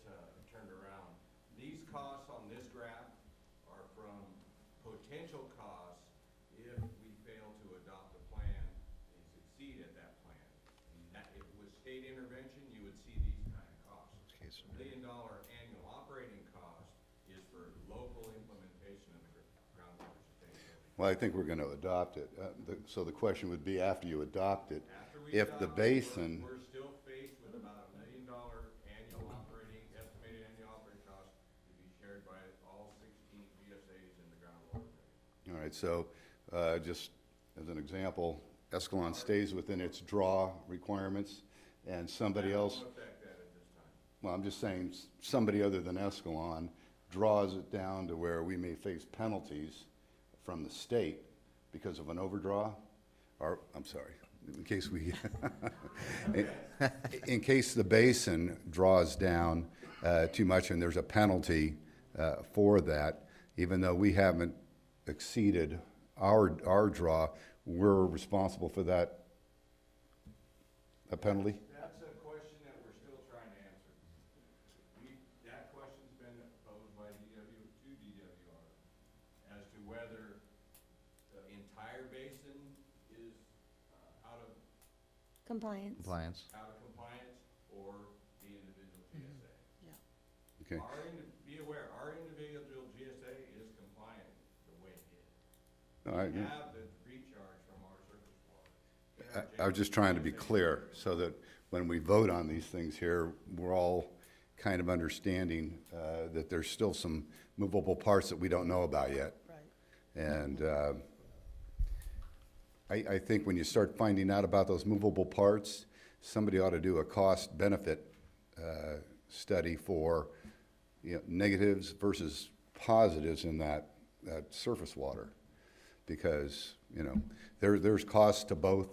turned around. These costs on this graph are from potential costs if we fail to adopt a plan and succeed at that plan. And that, if it was state intervention, you would see these kind of costs. Okay, so- $1 million annual operating cost is for local implementation of the groundwater sustainability. Well, I think we're going to adopt it. So the question would be, after you adopt it, After we if the adopt it, basin, we're still faced with about $1 million annual operating, estimated annual operating cost to be shared by all 16 GSAs in the groundwater area. all right, so just as an example, Escalon stays within its draw requirements, and somebody That else, won't affect that at this time. well, I'm just saying, somebody other than Escalon draws it down to where we may face penalties from the state because of an overdraw, or, I'm sorry, in case we, in case the basin draws down too much and there's a penalty for that, even though we haven't exceeded our draw, we're responsible for that, a penalty? That's a question that we're still trying to answer. That question's been posed by DWR as to whether the entire basin is out of Compliance. Compliance. or the individual GSA. Okay. Be aware, our individual GSA is compliant the way it is. All right, We yeah. have the recharge from our surface water. I was just trying to be clear, so that when we vote on these things here, we're all kind of understanding that there's still some movable parts that we don't know about yet. Right. And I think when you start finding out about those movable parts, somebody ought to do a cost-benefit study for, you know, negatives versus positives in that surface water. Because, you know, there's costs to both,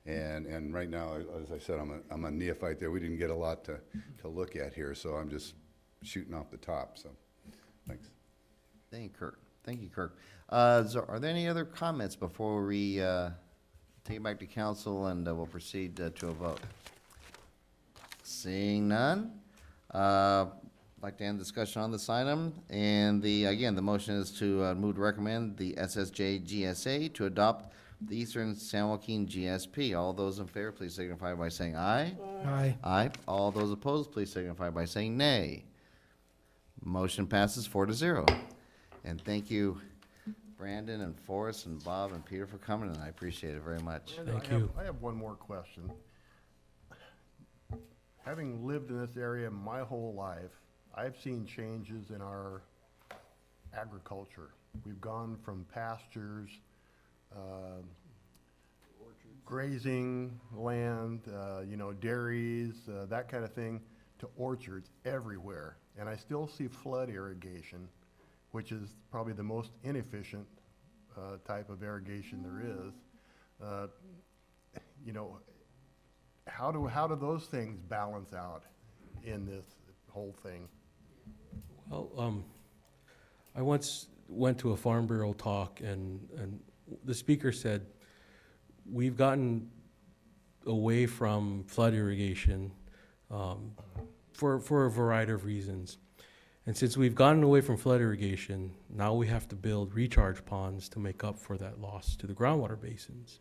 and right now, as I said, I'm a neophyte there. We didn't get a lot to look at here, so I'm just shooting off the top, so, thanks. Thank you, Kirk. Thank you, Kirk. So are there any other comments before we take it back to council and we'll proceed to a vote? Seeing none, I'd like to end discussion on this item. And again, the motion is to move to recommend the SSJ GSA to adopt the Eastern San Joaquin GSP. All those in favor, please signify by saying aye. Aye. Aye. All those opposed, please signify by saying nay. Motion passes 4-0. And thank you, Brandon and Forrest and Bob and Peter for coming, and I appreciate it very much. Thank you. I have one more question. Having lived in this area my whole life, I've seen changes in our agriculture. We've gone from pastures, grazing land, dairies, that kind of thing, to orchards everywhere. And I still see flood irrigation, which is probably the most inefficient type of irrigation there is. How do those things balance out in this whole thing? Well, I once went to a Farm Bureau talk, and the speaker said, we've gotten away from flood irrigation for a variety of reasons. And since we've gotten away from flood irrigation, now we have to build recharge ponds to make up for that loss to the groundwater basins.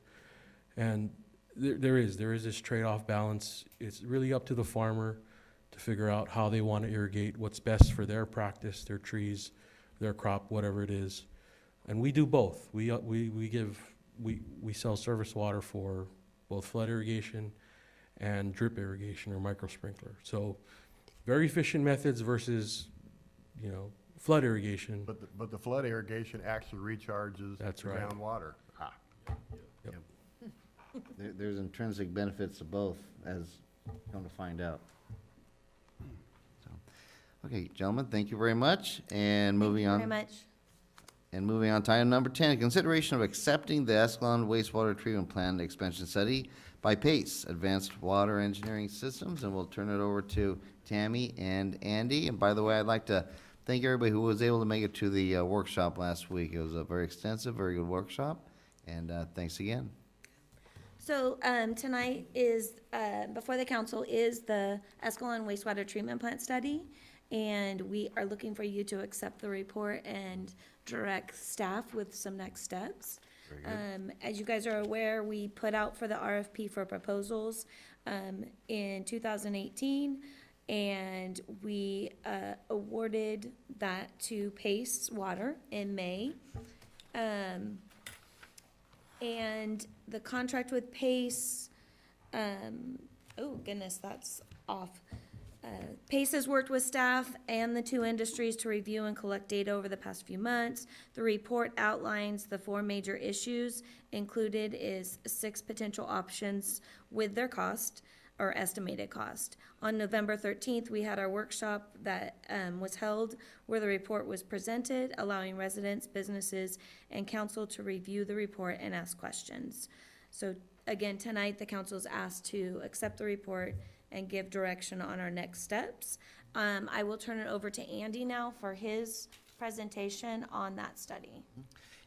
And there is this trade-off balance. It's really up to the farmer to figure out how they want to irrigate, what's best for their practice, their trees, their crop, whatever it is. And we do both. We sell service water for both flood irrigation and drip irrigation or micro sprinkler. So very efficient methods versus, flood irrigation. But the flood irrigation actually recharges the That's right. groundwater. There's intrinsic benefits to both, as come to find out. So, okay, gentlemen, thank you very much, and moving on. Very much. And moving on to item number 10, consideration of accepting the Escalon wastewater treatment plant expansion study by PACE, Advanced Water Engineering Systems, and we'll turn it over to Tammy and Andy. And by the way, I'd like to thank everybody who was able to make it to the workshop last week. It was a very extensive, very good workshop, and thanks again. So tonight is, before the council, is the Escalon wastewater treatment plant study. And we are looking for you to accept the report and direct staff with some next steps. As you guys are aware, we put out for the RFP for proposals in 2018. And we awarded that to Pace Water in May. And the contract with Pace, oh goodness, that's off. Pace has worked with staff and the two industries to review and collect data over the past few months. The report outlines the 4 major issues. Included is 6 potential options with their cost or estimated cost. On November 13th, we had our workshop that was held where the report was presented, allowing residents, businesses, and council to review the report and ask questions. So again, tonight, the council is asked to accept the report and give direction on our next steps. I will turn it over to Andy now for his presentation on that study.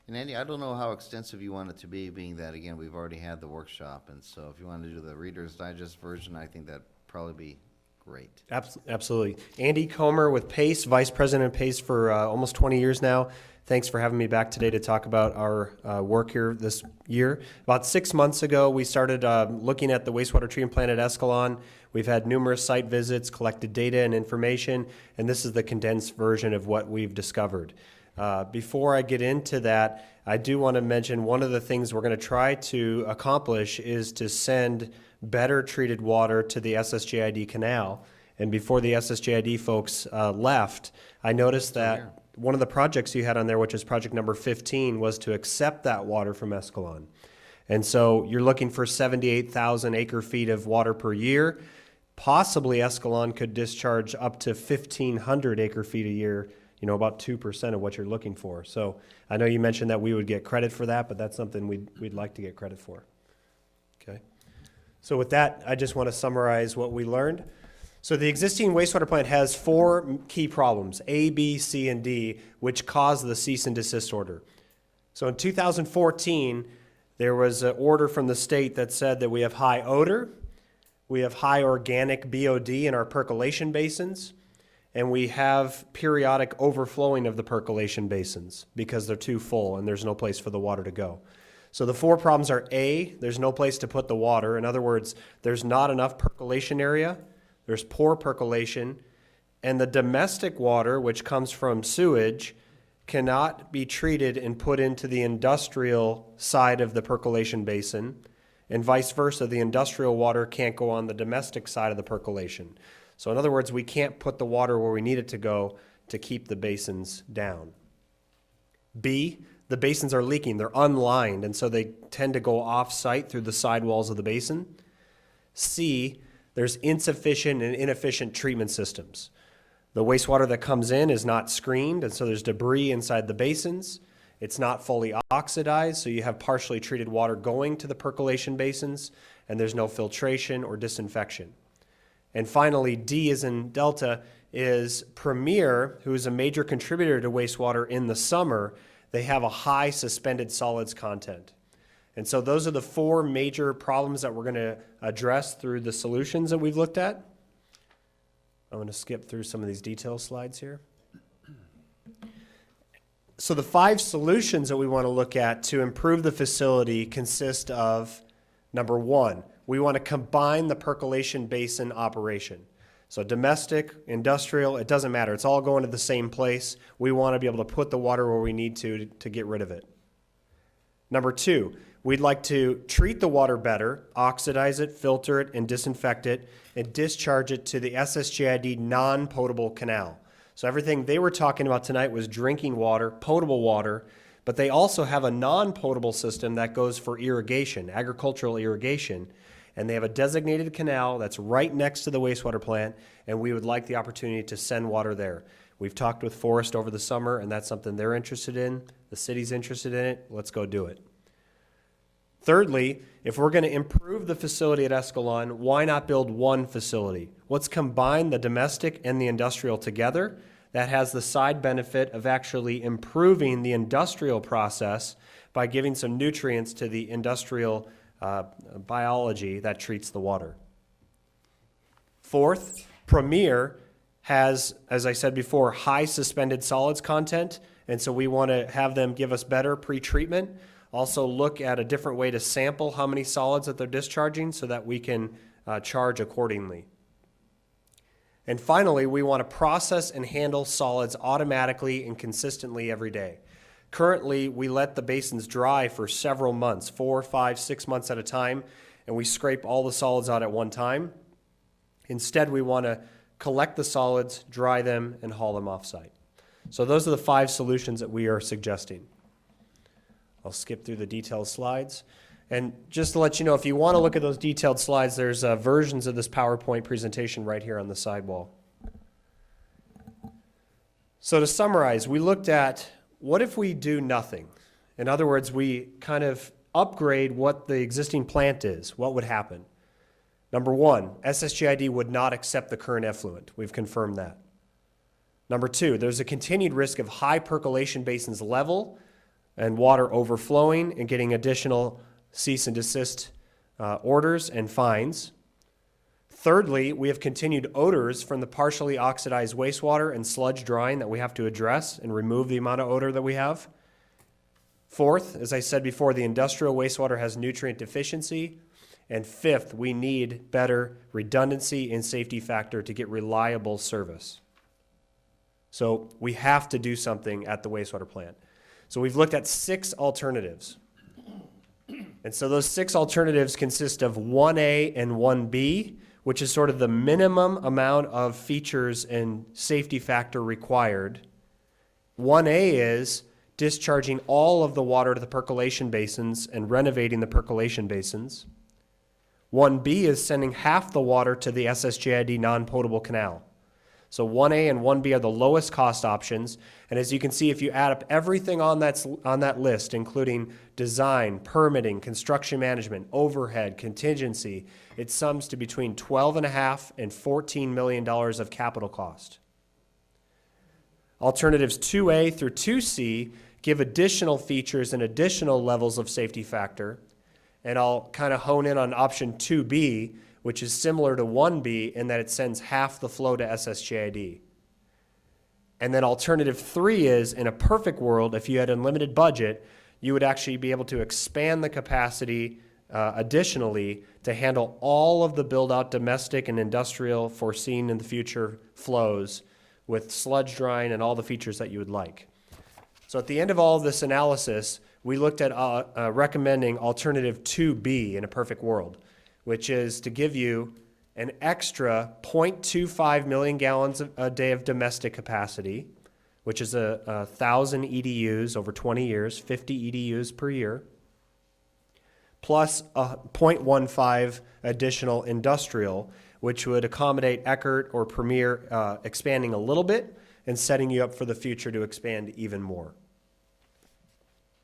And Andy, I don't know how extensive you want it to be, being that, again, we've already had the workshop, and so if you want to do the Reader's Digest version, I think that'd probably be great. Absolutely. Andy Comer with PACE, Vice President of PACE for almost 20 years now. Thanks for having me back today to talk about our work here this year. About 6 months ago, we started looking at the wastewater treatment plant at Escalon. We've had numerous site visits, collected data and information, and this is the condensed version of what we've discovered. Before I get into that, I do want to mention one of the things we're going to try to accomplish is to send better treated water to the SSJID canal. And before the SSJID folks left, I noticed that one of the projects you had on there, which is project number 15, was to accept that water from Escalon. And so you're looking for 78,000 acre feet of water per year. Possibly Escalon could discharge up to 1,500 acre feet a year, about 2% of what you're looking for. So I know you mentioned that we would get credit for that, but that's something we'd like to get credit for. Okay. So with that, I just want to summarize what we learned. So the existing wastewater plant has 4 key problems, A, B, C, and D, which caused the cease and desist order. So in 2014, there was an order from the state that said that we have high odor, we have high organic BOD in our percolation basins, and we have periodic overflowing of the percolation basins because they're too full and there's no place for the water to go. So the 4 problems are A, there's no place to put the water. In other words, there's not enough percolation area, there's poor percolation, and the domestic water, which comes from sewage, cannot be treated and put into the industrial side of the percolation basin, and vice versa, the industrial water can't go on the domestic side of the percolation. So in other words, we can't put the water where we need it to go to keep the basins down. B, the basins are leaking. They're unlined, and so they tend to go off-site through the sidewalls of the basin. C, there's insufficient and inefficient treatment systems. The wastewater that comes in is not screened, and so there's debris inside the basins. It's not fully oxidized, so you have partially treated water going to the percolation basins, and there's no filtration or disinfection. And finally, D as in Delta is Premier, who is a major contributor to wastewater in the summer. They have a high suspended solids content. And so those are the 4 major problems that we're going to address through the solutions that we've looked at. I'm going to skip through some of these detail slides here. So the 5 solutions that we want to look at to improve the facility consist of, number 1, we want to combine the percolation basin operation. So domestic, industrial, it doesn't matter. It's all going to the same place. We want to be able to put the water where we need to get rid of it. Number 2, we'd like to treat the water better, oxidize it, filter it, and disinfect it, and discharge it to the SSJID non-potable canal. So everything they were talking about tonight was drinking water, potable water, but they also have a non-potable system that goes for irrigation, agricultural irrigation. And they have a designated canal that's right next to the wastewater plant, and we would like the opportunity to send water there. We've talked with Forest over the summer, and that's something they're interested in. The city's interested in it. Let's go do it. Thirdly, if we're going to improve the facility at Escalon, why not build one facility? Let's combine the domestic and the industrial together. That has the side benefit of actually improving the industrial process by giving some nutrients to the industrial biology that treats the water. Fourth, Premier has, as I said before, high suspended solids content, and so we want to have them give us better pre-treatment. Also look at a different way to sample how many solids that they're discharging so that we can charge accordingly. And finally, we want to process and handle solids automatically and consistently every day. Currently, we let the basins dry for several months, 4, 5, 6 months at a time, and we scrape all the solids out at one time. Instead, we want to collect the solids, dry them, and haul them off-site. So those are the 5 solutions that we are suggesting. I'll skip through the detailed slides. And just to let you know, if you want to look at those detailed slides, there's versions of this PowerPoint presentation right here on the sidewall. So to summarize, we looked at what if we do nothing? In other words, we kind of upgrade what the existing plant is. What would happen? Number 1, SSJID would not accept the current effluent. We've confirmed that. Number 2, there's a continued risk of high percolation basins level and water overflowing and getting additional cease and desist orders and fines. Thirdly, we have continued odors from the partially oxidized wastewater and sludge drying that we have to address and remove the amount of odor that we have. Fourth, as I said before, the industrial wastewater has nutrient deficiency. And fifth, we need better redundancy and safety factor to get reliable service. So we have to do something at the wastewater plant. So we've looked at 6 alternatives. And so those 6 alternatives consist of 1A and 1B, which is sort of the minimum amount of features and safety factor required. 1A is discharging all of the water to the percolation basins and renovating the percolation basins. 1B is sending half the water to the SSJID non-potable canal. So 1A and 1B are the lowest cost options. And as you can see, if you add up everything on that list, including design, permitting, construction management, overhead, contingency, it sums to between $12.5 and $14 million of capital cost. Alternatives 2A through 2C give additional features and additional levels of safety factor. And I'll kind of hone in on option 2B, which is similar to 1B in that it sends half the flow to SSJID. And then alternative 3 is, in a perfect world, if you had unlimited budget, you would actually be able to expand the capacity additionally to handle all of the build-out domestic and industrial foreseen in the future flows with sludge drying and all the features that you would like. So at the end of all of this analysis, we looked at recommending alternative 2B in a perfect world, which is to give you an extra 0.25 million gallons a day of domestic capacity, which is 1,000 EDUs over 20 years, 50 EDUs per year, plus a 0.15 additional industrial, which would accommodate Eckert or Premier expanding a little bit and setting you up for the future to expand even more.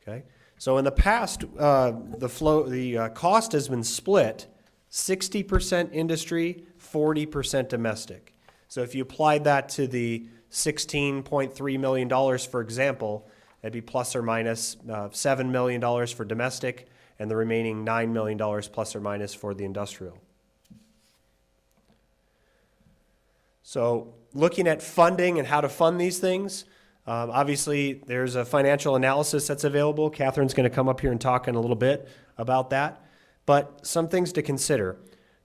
Okay, so in the past, the cost has been split 60% industry, 40% domestic. So if you applied that to the $16.3 million, for example, it'd be plus or minus $7 million for domestic and the remaining $9 million plus or minus for the industrial. So looking at funding and how to fund these things, obviously there's a financial analysis that's available. Catherine's going to come up here and talk in a little bit about that. But some things to consider.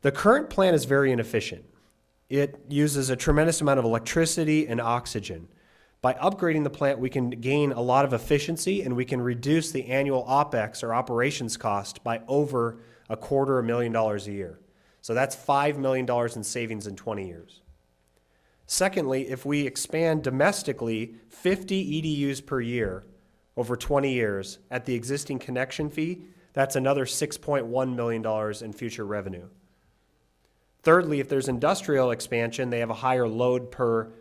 The current plan is very inefficient. it uses a tremendous amount of electricity and oxygen. By upgrading the plant, we can gain a lot of efficiency and we can reduce the annual OPEX or operations cost by over $250,000 a year. So that's $5 million in savings in 20 years. Secondly, if we expand domestically 50 EDUs per year over 20 years at the existing connection fee, that's another $6.1 million in future revenue. Thirdly, if there's industrial expansion, they have a higher load per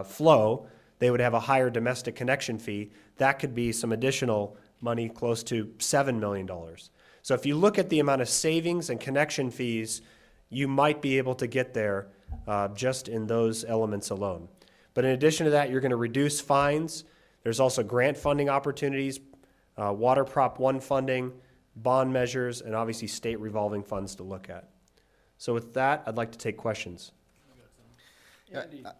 flow. They would have a higher domestic connection fee. That could be some additional money, close to $7 million. So if you look at the amount of savings and connection fees, you might be able to get there just in those elements alone. But in addition to that, you're going to reduce fines. There's also grant funding opportunities, Water Prop 1 funding, bond measures, and obviously state revolving funds to look at. So with that, I'd like to take questions.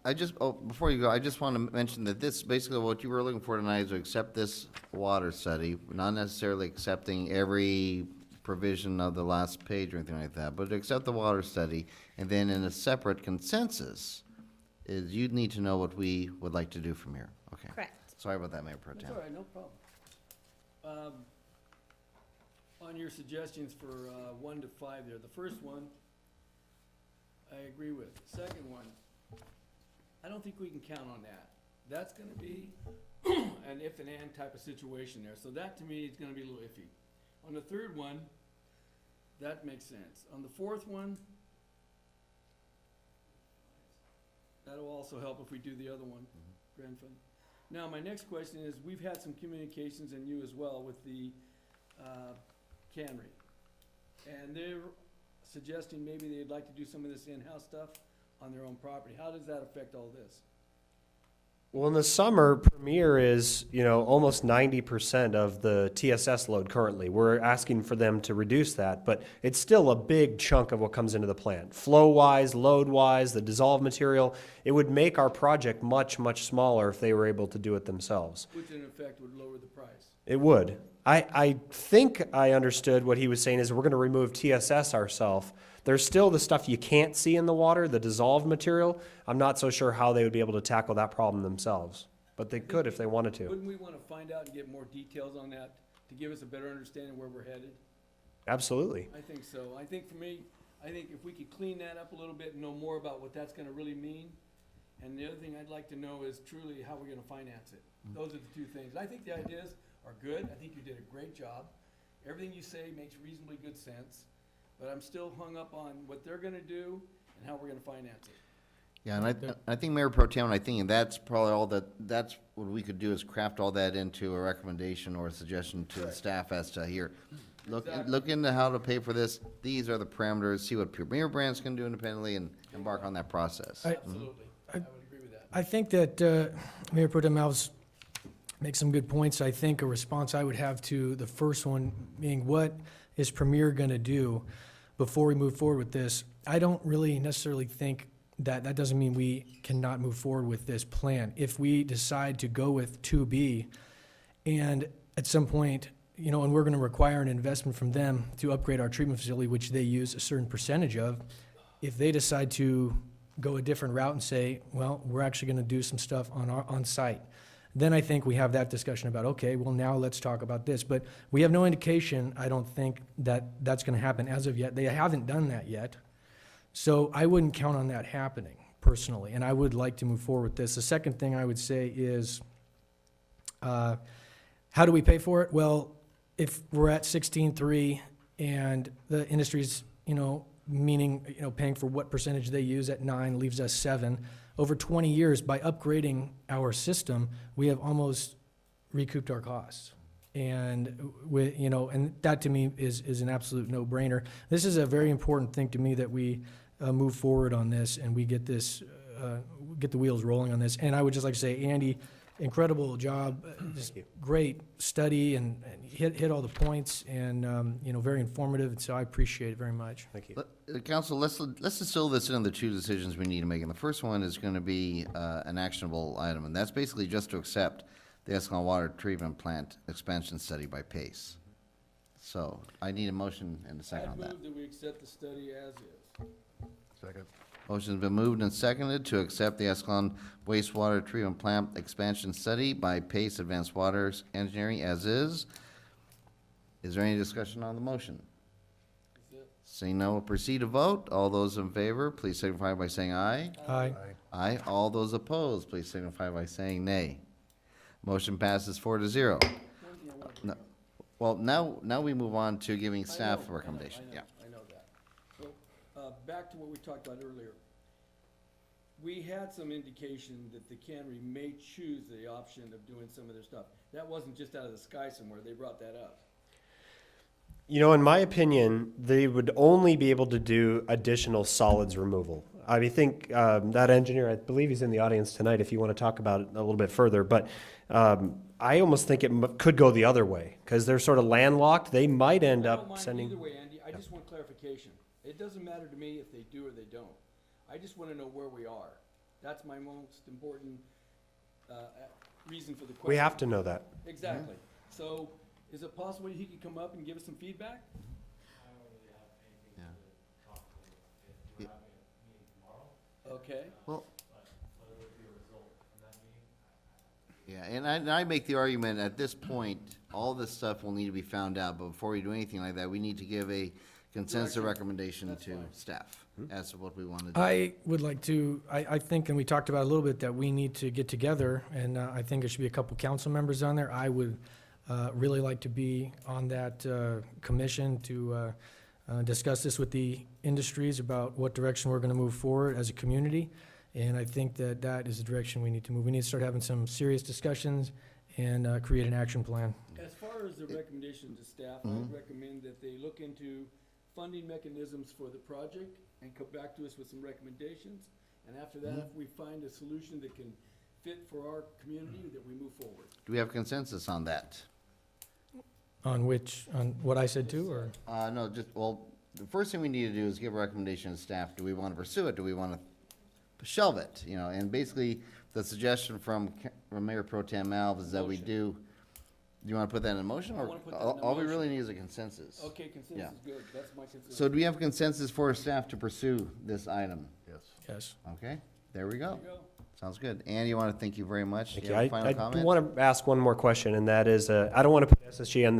I just, before you go, I just want to mention that this, basically what you were looking for tonight is to accept this water study, not necessarily accepting every provision of the last page or anything like that, but to accept the water study, and then in a separate consensus, is you'd need to know what we would like to do from here. Okay. Correct. Sorry about that, Mayor Pro Tem. That's all right, no problem. On your suggestions for 1 to 5 there, the first one, I agree with. The second one, I don't think we can count on that. That's gonna be an if and and type of situation there. So that to me is gonna be a little iffy. On the third one, that makes sense. On the fourth one, that'll also help if we do the other one, grant fund. Now, my next question is, we've had some communications, and you as well, with the cannery. And they're suggesting maybe they'd like to do some of this in-house stuff on their own property. How does that affect all this? Well, in the summer, Premier is, almost 90% of the TSS load currently. We're asking for them to reduce that, but it's still a big chunk of what comes into the plant. Flow-wise, load-wise, the dissolved material, it would make our project much, much smaller if they were able to do it themselves. Which in effect would lower the price. It would. I think I understood what he was saying is we're going to remove TSS ourselves. There's still the stuff you can't see in the water, the dissolved material. I'm not so sure how they would be able to tackle that problem themselves, but they could if they wanted to. Wouldn't we want to find out and get more details on that to give us a better understanding where we're headed? Absolutely. I think so. I think for me, if we could clean that up a little bit and know more about what that's going to really mean. And the other thing I'd like to know is truly how we're going to finance it. Those are the two things. I think the ideas are good. I think you did a great job. Everything you say makes reasonably good sense. But I'm still hung up on what they're gonna do and how we're gonna finance it. Yeah, and I think Mayor Pro Tem, I think that's probably all that's what we could do is craft all that into a recommendation or a suggestion to the staff as to here. Look into how to pay for this. These are the parameters, see what Premier Brands can do independently and embark on that process. Absolutely. I would agree with that. I think that Mayor Pro Tem Alves makes some good points. I think a response I would have to the first one being, what is Premier going to do before we move forward with this? I don't really necessarily think that doesn't mean we cannot move forward with this plan. If we decide to go with 2B and at some point, and we're going to require an investment from them to upgrade our treatment facility, which they use a certain percentage of, if they decide to go a different route and say, well, we're actually going to do some stuff on site, then I think we have that discussion about, okay, well, now let's talk about this. But we have no indication, I don't think, that that's going to happen as of yet. They haven't done that yet. So I wouldn't count on that happening, personally, and I would like to move forward with this. The second thing I would say is, how do we pay for it? Well, if we're at 16.3 and the industry's, meaning, paying for what percentage they use at 9 leaves us 7, over 20 years, by upgrading our system, we have almost recouped our costs. And and that to me is an absolute no-brainer. This is a very important thing to me that we move forward on this and we get this, get the wheels rolling on this. And I would just like to say, Andy, incredible job, just great study and hit all the points and, very informative. And so I appreciate it very much. Thank you. Council, let's distill this into the two decisions we need to make. And the first one is going to be an actionable item, and that's basically just to accept the Escalon Water Treatment Plant expansion study by PACE. So I need a motion and a second on I that. move that we accept the study as is. Second. Motion's been moved and seconded to accept the Escalon wastewater treatment plant expansion study by Pace Advanced Water Engineering as is. Is there any discussion on the motion? Seeing none, we'll proceed to vote. All those in favor, please signify by saying aye. Aye. Aye. All those opposed, please signify by saying nay. Motion passes 4-0. No- Well, now we move on to giving staff a recommendation. Yeah. I know that. So, back to what we talked about earlier. We had some indication that the cannery may choose the option of doing some of their stuff. That wasn't just out of the sky somewhere, they brought that up. You know, in my opinion, they would only be able to do additional solids removal. I think that engineer, I believe he's in the audience tonight if you want to talk about it a little bit further, but I almost think it could go the other way because they're sort of landlocked. They might end I up don't mind sending. either way, Andy, I just want clarification. It doesn't matter to me if they do or they don't. I just wanna know where we are. That's my most important, reason for the question. We have to know that. Exactly. So, is it possible he could come up and give us some feedback? Okay. Well, yeah, and I make the argument at this point, all this stuff will need to be found out, but before we do anything like that, we need to give a consensus Direction. recommendation That's to fine. staff as to what we want to do. I would like to, I think, and we talked about a little bit, that we need to get together, and I think there should be a couple council members on there. I would really like to be on that commission to discuss this with the industries about what direction we're going to move forward as a community. And I think that that is the direction we need to move. We need to start having some serious discussions and create an action plan. As far as the recommendation to staff, I'd recommend that they look into funding mechanisms for the project and come back to us with some recommendations. And after that, if we find a solution that can fit for our community, that we move forward. Do we have consensus on that? On what I said too, or? No, well, the first thing we need to do is give a recommendation to staff. Do we want to pursue it? Do we want to shelve it? You know, and basically, the suggestion from Mayor Pro Tem Alves is that we do you want to put that in motion? I Or wanna put that in a all we really motion. need is a consensus? Okay, consensus Yeah. is good. That's my consensus. So do we have consensus for staff to pursue this item? Yes. Yes. Okay, there we go. There you go. Sounds good. Andy, you want to thank you very much. Thank Do you. you have a final I comment? want to ask one more question, and that is, I don't want to put SSG on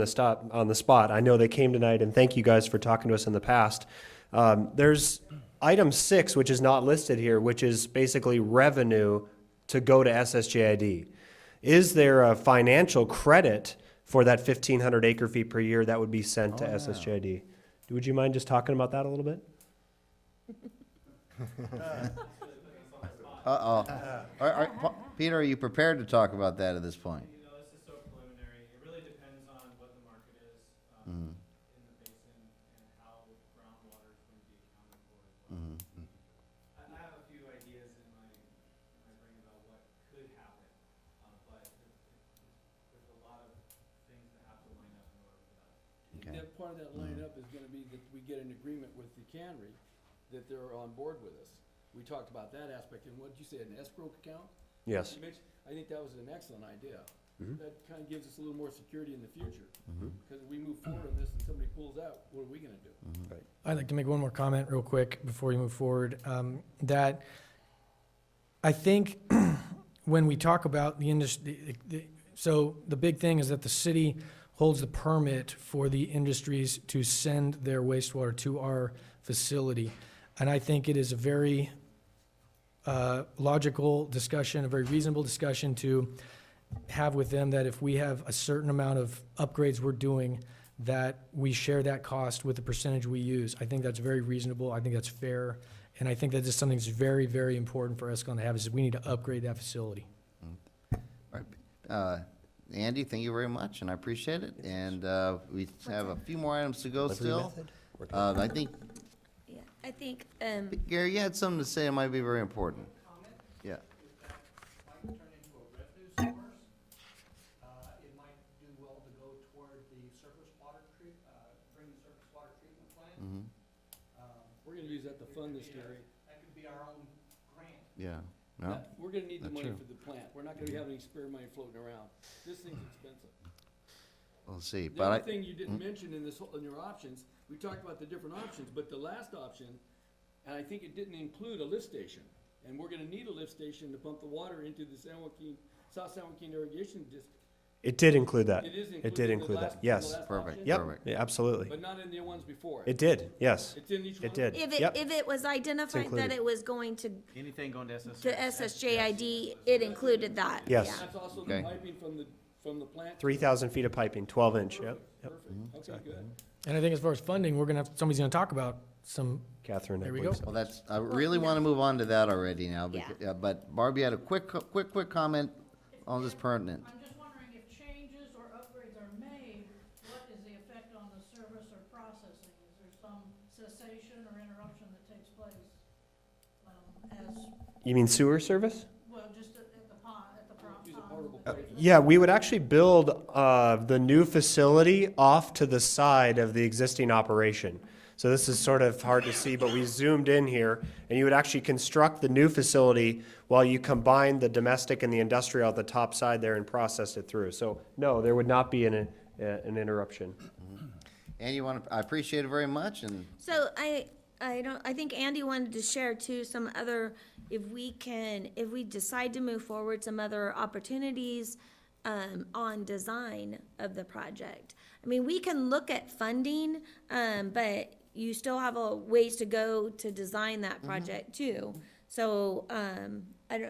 the spot. I know they came tonight, and thank you guys for talking to us in the past. There's item 6, which is not listed here, which is basically revenue to go to SSJID. Is there a financial credit for that 1,500 acre feet per year that would be sent to SSJID? Would you mind just talking about that a little bit? Peter, are you prepared to talk about that at this point? You know, this is so preliminary. It really depends on what the market is in the basin and how groundwater is going to be accounted for as well. I have a few ideas in my brain about what could happen, but there's a lot of things that have to line up in order for that. Okay. That part of that lineup is gonna be that we get an agreement with the cannery, that they're on board with us. We talked about that aspect, and what did you say, an escrow account? Yes. You mentioned- I think that was an excellent idea. That kinda gives us a little more security in the future. Cause if we move forward on this and somebody pulls out, what are we gonna do? I'd like to make one more comment real quick before we move forward. That I think when we talk about the industry, so the big thing is that the city holds the permit for the industries to send their wastewater to our facility. And I think it is a very logical discussion, a very reasonable discussion to have with them, that if we have a certain amount of upgrades we're doing, that we share that cost with the percentage we use. I think that's very reasonable. I think that's fair. And I think that is something that's very, very important for Escalon to have, is we need to upgrade that facility. All right. Andy, thank you very much, and I appreciate it. And we have a few more items to go still. I think, Yeah, I think, Gary, you had something to say that might be very important. Yeah. Might turn into a refuse source. It might do well to go toward the surface water bring the surface water treatment plant. We're gonna use that to fund this, Gary. That could be our own grant. Yeah. No? We're gonna need the That's money true. for the plant. We're not gonna have any spare money floating around. This thing's expensive. We'll see. The But other thing you didn't mention in this, in your options, we talked about the different options, but the last option, And I think it didn't include a lift station. And we're gonna need a lift station to pump the water into the South San Joaquin Irrigation District. It did include that. It is It did included in the include that, last- yes. in the last Perfect, option? Yep, perfect. yeah, absolutely. But not in the ones before It did, yes. It's in each one? It did. If Yep. if it was identified that included. it was going to Anything going to SSJ? SSJID, it included that. Yes. Yeah. That's also Okay. the piping from the plant? 3,000 feet of piping, 12 inch, yep. Yep. Perfect, okay, good. And I think as far as funding, somebody's gonna talk about some, Catherine, I There we believe go. so. Well, that's, I really want to move on to that already now, Yeah. yeah, but Barbie had a quick comment on this pertinent. I'm just wondering if changes or upgrades are made, what is the effect on the service or processing? Is there some cessation or interruption that takes place? As, You mean sewer service? well, just at the pond, at the Use a pond. portable but- pipe. Yeah, we would actually build the new facility off to the side of the existing operation. So this is sort of hard to see, but we zoomed in here, and you would actually construct the new facility while you combine the domestic and the industrial at the top side there and process it through. So no, there would not be an interruption. And I appreciate it very much, and So I think Andy wanted to share too some other, if we decide to move forward, some other opportunities on design of the project. I mean, we can look at funding, but you still have a ways to go to design that project too. So,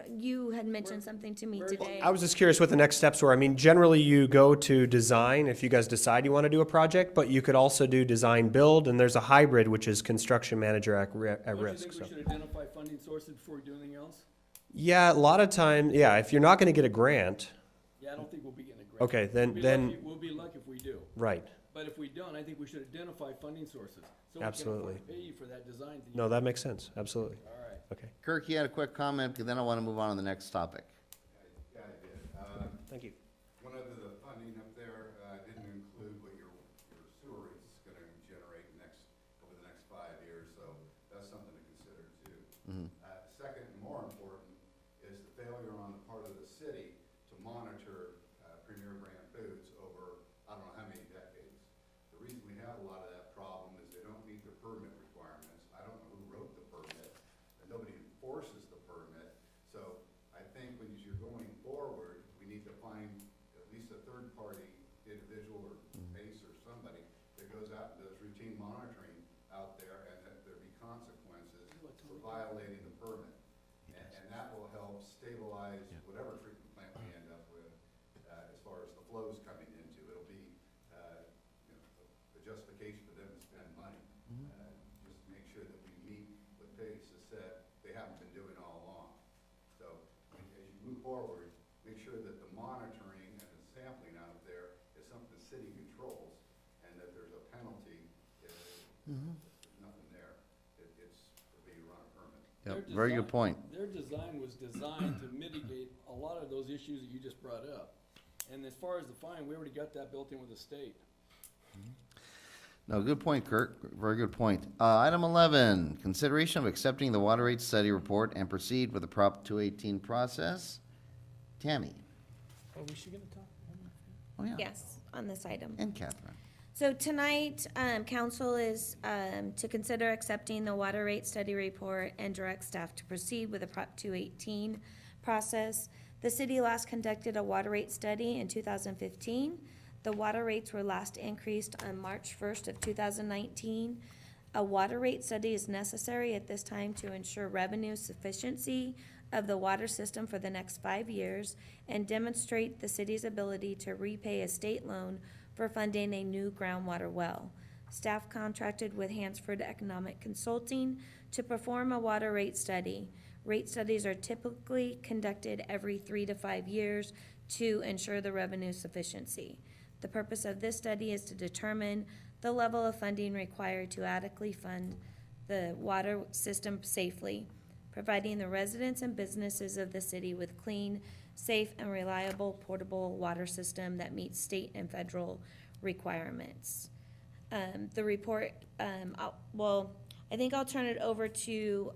you had mentioned something to me today. I was just curious what the next steps were. I mean, generally you go to design if you guys decide you want to do a project, but you could also do design build, and there's a hybrid, which is construction manager at risk. Don't you So. think we should identify funding sources before we do anything else? Yeah, a lot of time, yeah, if you're not going to get a grant, Yeah, I don't think we'll be getting a grant. okay, then, We'll be lucky if we do. right. But if we don't, I think we should identify funding sources. So we Absolutely. can afford to pay you for that design. No, that makes sense, absolutely. All right. Okay, Kirk, you had a quick comment, because then I want to move on to the next topic. Yeah, I did. thank you. One of the funding up there didn't include what your sewer rate is going to generate over the next 5 years, so that's something to consider too. Second, and more important, is the failure on the part of the city to monitor Premier Brand Foods over, I don't know how many decades. The reason we have a lot of that problem is they don't meet their permit requirements. I don't know who wrote the permit, and nobody enforces the permit. So I think when you're going forward, we need to find at least a third-party individual or base or somebody that goes out and does routine monitoring out there, and that there be consequences for violating the permit. And that will help stabilize whatever treatment plant we end up with, as far as the flows coming into. It'll be, a justification for them to spend money. Just to make sure that we meet what Pace has said they haven't been doing all along. So, as you move forward, make sure that the monitoring and the sampling out there is something the city controls, and that there's a penalty if there's nothing there. It's for being run a permit. Yep, very good point. Their design was designed to mitigate a lot of those issues that you just brought up. And as far as the fine, we already got that built in with the state. No, good point, Kirk. Very good point. Item 11, consideration of accepting the water rate study report and proceed with the Prop 218 process. Tammy? oh, we should get a talk. Oh, yeah. Yes, on this item. And Catherine. So tonight, council is to consider accepting the water rate study report and direct staff to proceed with the Prop 218 process. The city last conducted a water rate study in 2015. The water rates were last increased on March 1st of 2019. A water rate study is necessary at this time to ensure revenue sufficiency of the water system for the next 5 years and demonstrate the city's ability to repay a state loan for funding a new groundwater well. Staff contracted with Hansford Economic Consulting to perform a water rate study. Rate studies are typically conducted every 3 to 5 years to ensure the revenue sufficiency. The purpose of this study is to determine the level of funding required to adequately fund the water system safely, providing the residents and businesses of the city with clean, safe, and reliable portable water system that meets state and federal requirements. The report, I think I'll turn it over to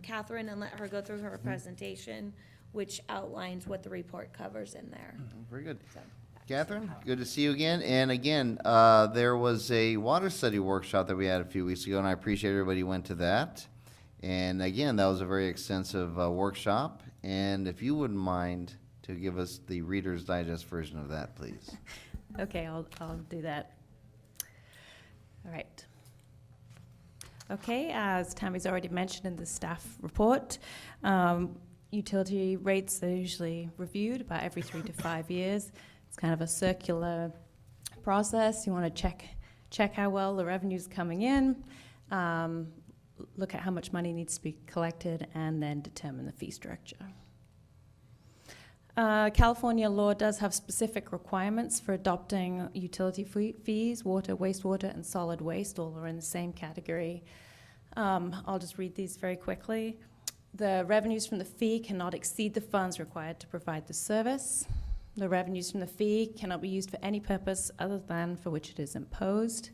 Catherine and let her go through her presentation, which outlines what the report covers in there. Very good. So. Catherine, good to see you again. And again, there was a water study workshop that we had a few weeks ago, and I appreciate everybody who went to that. And again, that was a very extensive workshop. And if you wouldn't mind to give us the Reader's Digest version of that, please. Okay, I'll do that. All right. Okay, as Tammy's already mentioned in the staff report, utility rates are usually reviewed about every 3 to 5 years. It's kind of a circular process. You want to check how well the revenue's coming in, look at how much money needs to be collected, and then determine the fee structure. California law does have specific requirements for adopting utility fees. Water, wastewater, and solid waste all are in the same category. I'll just read these very quickly. The revenues from the fee cannot exceed the funds required to provide the service. The revenues from the fee cannot be used for any purpose other than for which it is imposed.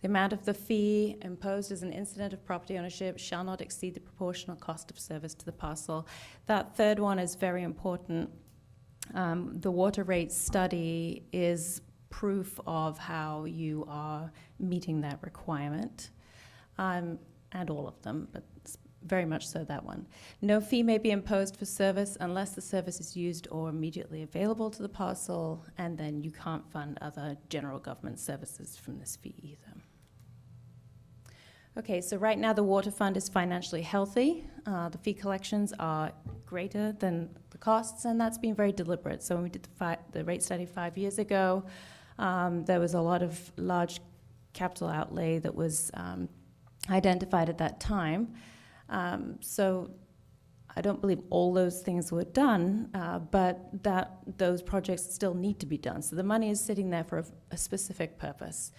The amount of the fee imposed as an incident of property ownership shall not exceed the proportional cost of service to the parcel. That third one is very important. The water rate study is proof of how you are meeting that requirement, and all of them, but very much so that one. No fee may be imposed for service unless the service is used or immediately available to the parcel, and then you can't fund other general government services from this fee either. Okay, so right now the water fund is financially healthy. The fee collections are greater than the costs, and that's been very deliberate. So when we did the rate study 5 years ago, there was a lot of large capital outlay that was identified at that time. So I don't believe all those things were done, but those projects still need to be done. So the money is sitting there for a specific purpose.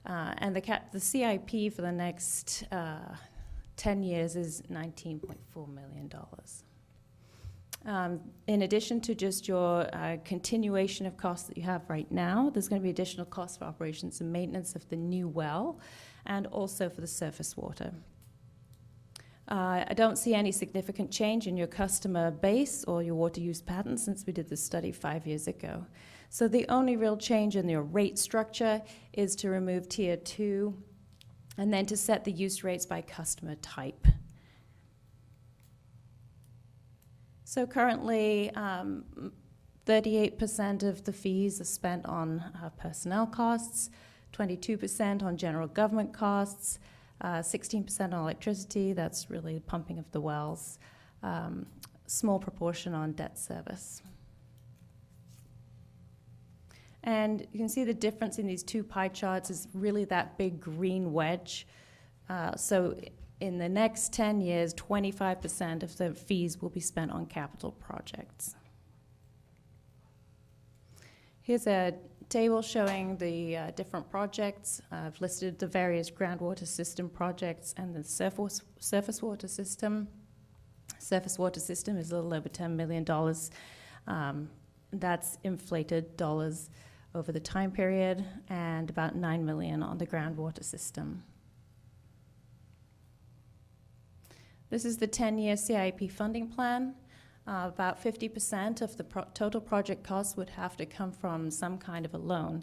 And the CIP for the next 10 years is $19.4 million. In addition to just your continuation of costs that you have right now, there's going to be additional costs for operations and maintenance of the new well, and also for the surface water. I don't see any significant change in your customer base or your water use patterns since we did this study 5 years ago. So the only real change in your rate structure is to remove Tier 2 and then to set the use rates by customer type. So currently, 38% of the fees are spent on personnel costs, 22% on general government costs, 16% on electricity, that's really pumping of the wells, small proportion on debt service. And you can see the difference in these two pie charts is really that big green wedge. So in the next 10 years, 25% of the fees will be spent on capital projects. Here's a table showing the different projects. I've listed the various groundwater system projects and the surface water system. Surface water system is a little over $10 million. That's inflated dollars over the time period, and about $9 million on the groundwater system. This is the 10-year CIP funding plan. About 50% of the total project costs would have to come from some kind of a loan.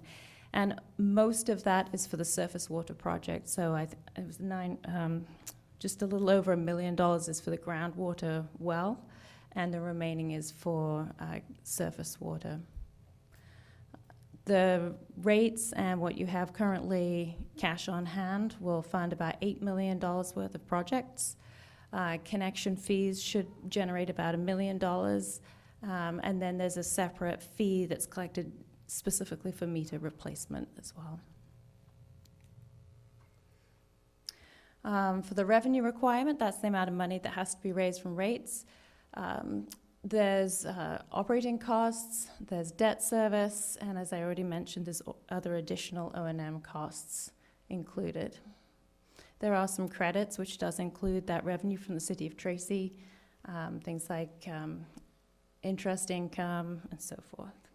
And most of that is for the surface water project. So it was just a little over $1 million is for the groundwater well, and the remaining is for surface water. The rates and what you have currently cash on hand will fund about $8 million worth of projects. Connection fees should generate about $1 million, and then there's a separate fee that's collected specifically for meter replacement as well. For the revenue requirement, that's the amount of money that has to be raised from rates. There's operating costs, there's debt service, and as I already mentioned, there's other additional O&M costs included. There are some credits, which does include that revenue from the City of Tracy, things like interest income and so forth.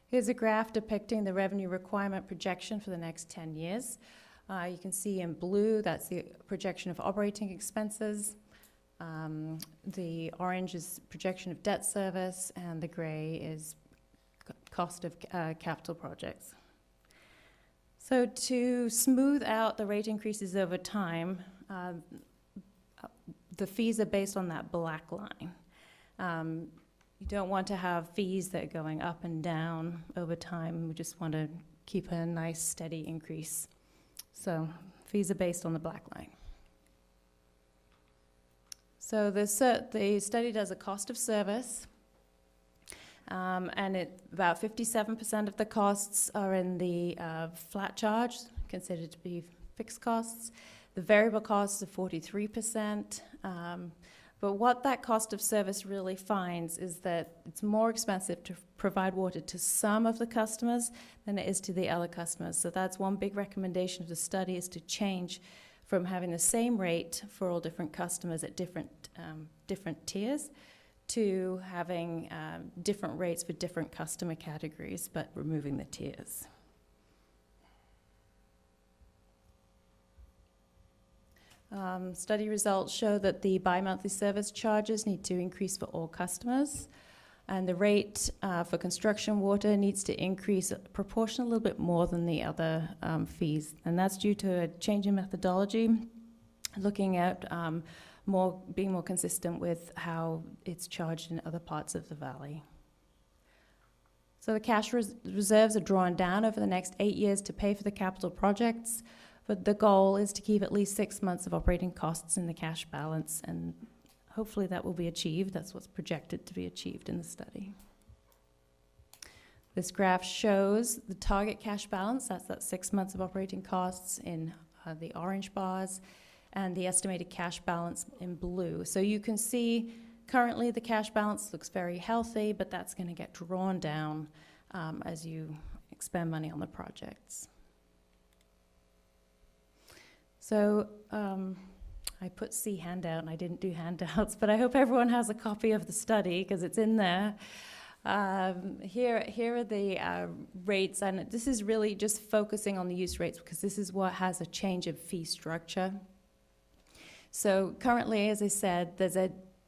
Here's a graph depicting the revenue requirement projection for the next 10 years. You can see in blue, that's the projection of operating expenses. The orange is projection of debt service, and the gray is cost of capital projects. So to smooth out the rate increases over time, the fees are based on that black line. You don't want to have fees that are going up and down over time. We just want to keep a nice steady increase. So fees are based on the black line. So the study does a cost of service, and about 57% of the costs are in the flat charge, considered to be fixed costs. The variable costs are 43%. But what that cost of service really finds is that it's more expensive to provide water to some of the customers than it is to the other customers. So that's one big recommendation of the study, is to change from having the same rate for all different customers at different tiers to having different rates for different customer categories, but removing the tiers. Study results show that the bi-monthly service charges need to increase for all customers, and the rate for construction water needs to increase proportionally a little bit more than the other fees, and that's due to a change in methodology, looking at being more consistent with how it's charged in other parts of the valley. So the cash reserves are drawn down over the next 8 years to pay for the capital projects. But the goal is to keep at least 6 months of operating costs in the cash balance, and hopefully that will be achieved. That's what's projected to be achieved in the study. This graph shows the target cash balance. That's that 6 months of operating costs in the orange bars, and the estimated cash balance in blue. So you can see currently the cash balance looks very healthy, but that's going to get drawn down as you expend money on the projects. So I put C handout, and I didn't do handouts, but I hope everyone has a copy of the study because it's in there. Here are the rates, and this is really just focusing on the use rates because this is what has a change of fee structure. So currently, as I said,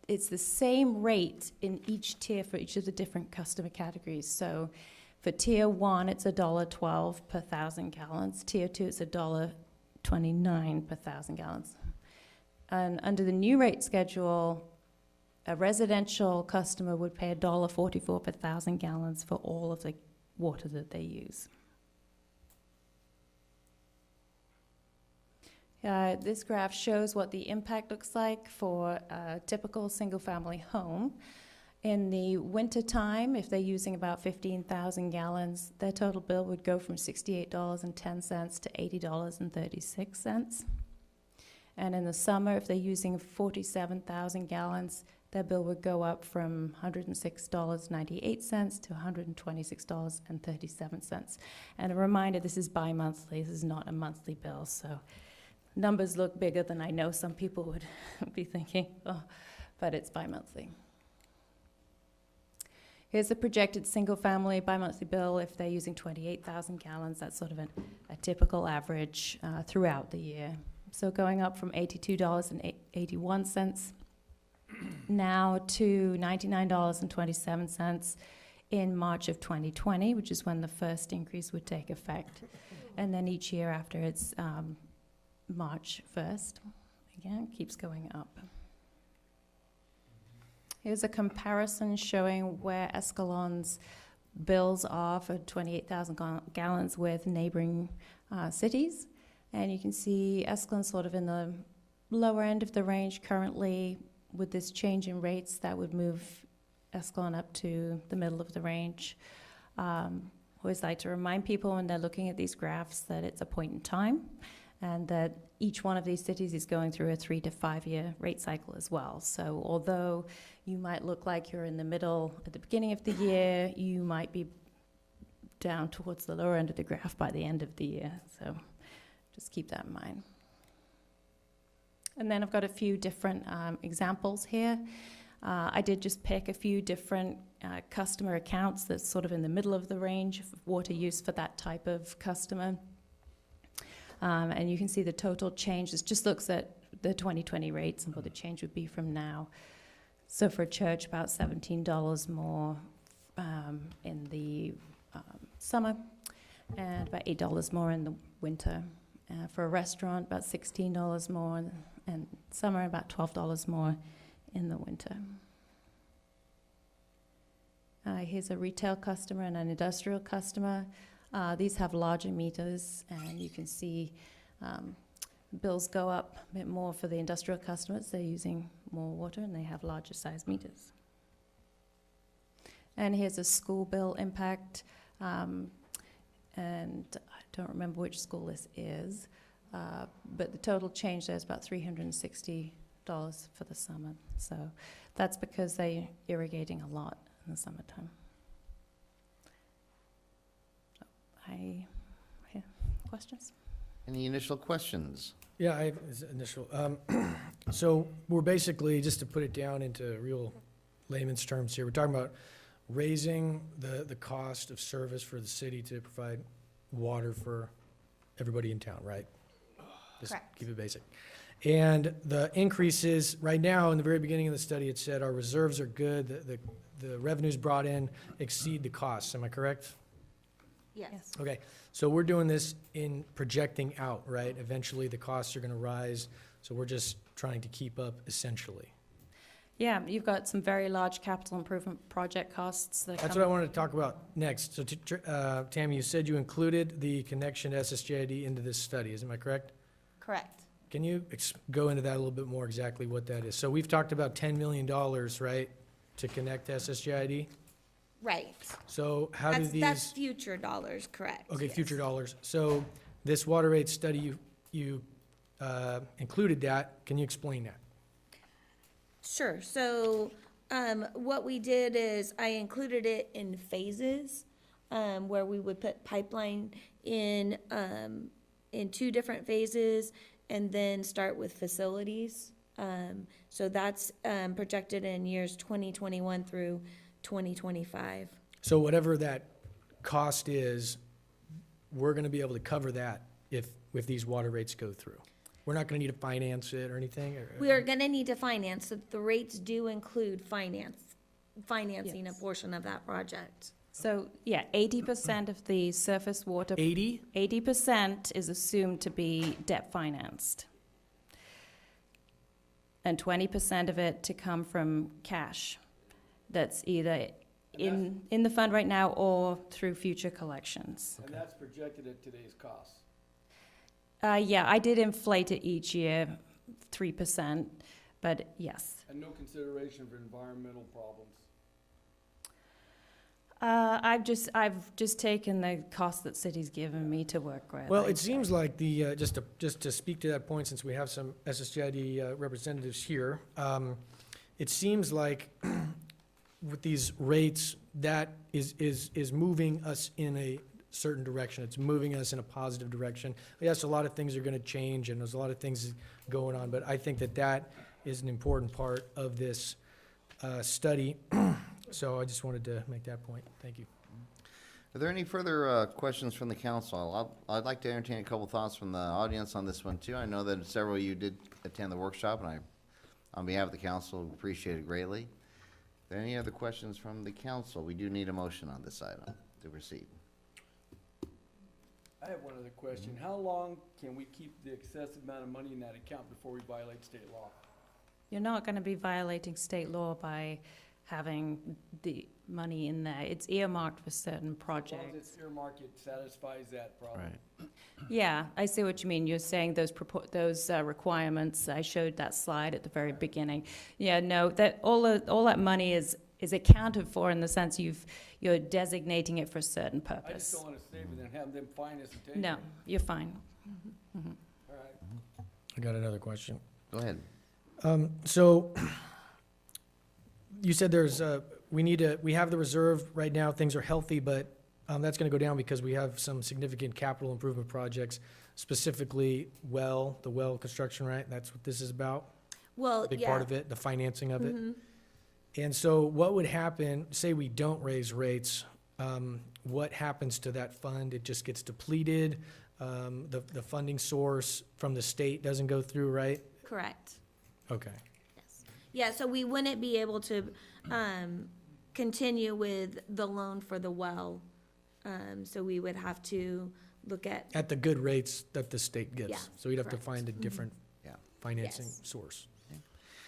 it's the same rate in each tier for each of the different customer categories. So for tier 1, it's $1.12 per 1,000 gallons. Tier 2, it's $1.29 per 1,000 gallons. And under the new rate schedule, a residential customer would pay $1.44 per 1,000 gallons for all of the water that they use. This graph shows what the impact looks like for a typical single-family home. In the wintertime, if they're using about 15,000 gallons, their total bill would go from $68.10 to $80.36. And in the summer, if they're using 47,000 gallons, their bill would go up from $106.98 to $126.37. And a reminder, this is bi-monthly. This is not a monthly bill, so numbers look bigger than I know some people would be thinking, but it's bi-monthly. Here's the projected single-family bi-monthly bill if they're using 28,000 gallons. That's sort of a typical average throughout the year. So going up from $82.81 now to $99.27 in March of 2020, which is when the first increase would take effect. And then each year after it's March 1st, again, keeps going up. Here's a comparison showing where Escalon's bills are for 28,000 gallons with neighboring cities. And you can see Escalon sort of in the lower end of the range currently. With this change in rates, that would move Escalon up to the middle of the range. Always like to remind people when they're looking at these graphs that it's a point in time, and that each one of these cities is going through a 3 to 5 year rate cycle as well. So although you might look like you're in the middle at the beginning of the year, you might be down towards the lower end of the graph by the end of the year. So just keep that in mind. And then I've got a few different examples here. I did just pick a few different customer accounts that's sort of in the middle of the range of water use for that type of customer. And you can see the total change. This just looks at the 2020 rates and what the change would be from now. So for a church, about $17 more in the summer, and about $8 more in the winter. For a restaurant, about $16 more, and summer about $12 more in the winter. Here's a retail customer and an industrial customer. These have larger meters, and you can see bills go up a bit more for the industrial customers. They're using more water, and they have larger size meters. And here's a school bill impact, and I don't remember which school this is, but the total change there is about $360 for the summer. So that's because they're irrigating a lot in the summertime. Questions? Any initial questions? Yeah, I have initial. So we're basically, just to put it down into real layman's terms here, we're talking about raising the cost of service for the city to provide water for everybody in town, right? Just Correct. keep it basic. And the increases, right now, in the very beginning of the study, it said our reserves are good, the revenues brought in exceed the costs. Am I correct? Yes. Okay, so we're doing this in projecting out, right? Eventually, the costs are gonna rise, so we're just trying to keep up essentially. Yeah, you've got some very large capital improvement project costs that That's come. what I wanted to talk about next. So, Tammy, you said you included the connection to SSJID into this study, isn't I correct? Correct. Can you go into that a little bit more, exactly what that is? So we've talked about $10 million, right, to connect to SSJID? Right. So how do That's these, future dollars, correct. okay, yes. future dollars. So this water rate study, you included that. Can you explain that? Sure. So, what we did is I included it in phases, where we would put pipeline in 2 different phases and then start with facilities. So that's, projected in years 2021 through 2025. So whatever that cost is, we're gonna be able to cover that if these water rates go through. We're not gonna need to finance it or anything, or? We are gonna need to finance, so the rates do include financing a Yes. portion of that project. So, yeah, 80% of the surface water. 80? 80% is assumed to be debt financed. And 20% of it to come from cash that's either in the fund right now or through future collections. And that's projected at today's cost. Yeah, I did inflate it each year, 3%, but yes. And no consideration for environmental problems. I've just taken the cost that city's given me to work with. Well, it seems like the, just to speak to that point, since we have some SSJID representatives here, it seems like with these rates, that is moving us in a certain direction. It's moving us in a positive direction. Yes, a lot of things are gonna change, and there's a lot of things going on, but I think that is an important part of this study. So I just wanted to make that point. Thank you. Are there any further questions from the council? I'd like to entertain a couple thoughts from the audience on this one, too. I know that several of you did attend the workshop, and I, on behalf of the council, appreciate it greatly. Are there any other questions from the council? We do need a motion on this item to proceed. I have one other question. How long can we keep the excessive amount of money in that account before we violate state law? You're not gonna be violating state law by having the money in there. It's earmarked for certain As long as projects. it's earmarked, it satisfies that problem. Yeah, I see what you mean. You're saying those requirements. I showed that slide at the very beginning. Yeah, no, that all that money is accounted for in the sense you're designating it for a certain I just purpose. don't wanna save it and have them fine us and take it. No, you're fine. Mhm. All right. I got another question. Go ahead. So you said we have the reserve right now, things are healthy, but that's gonna go down because we have some significant capital improvement projects, specifically the well construction, right? That's what this is about? Well, Big yeah. part of it, the financing of it? Mhm. And so what would happen, say we don't raise rates, what happens to that fund? It just gets depleted? The funding source from the state doesn't go through, right? Correct. Okay. Yes. Yeah, so we wouldn't be able to, continue with the loan for the well. So we would have to look at. At the good rates that the state gives. Yeah, So we'd have to correct. find a different Yeah. financing Yes. source.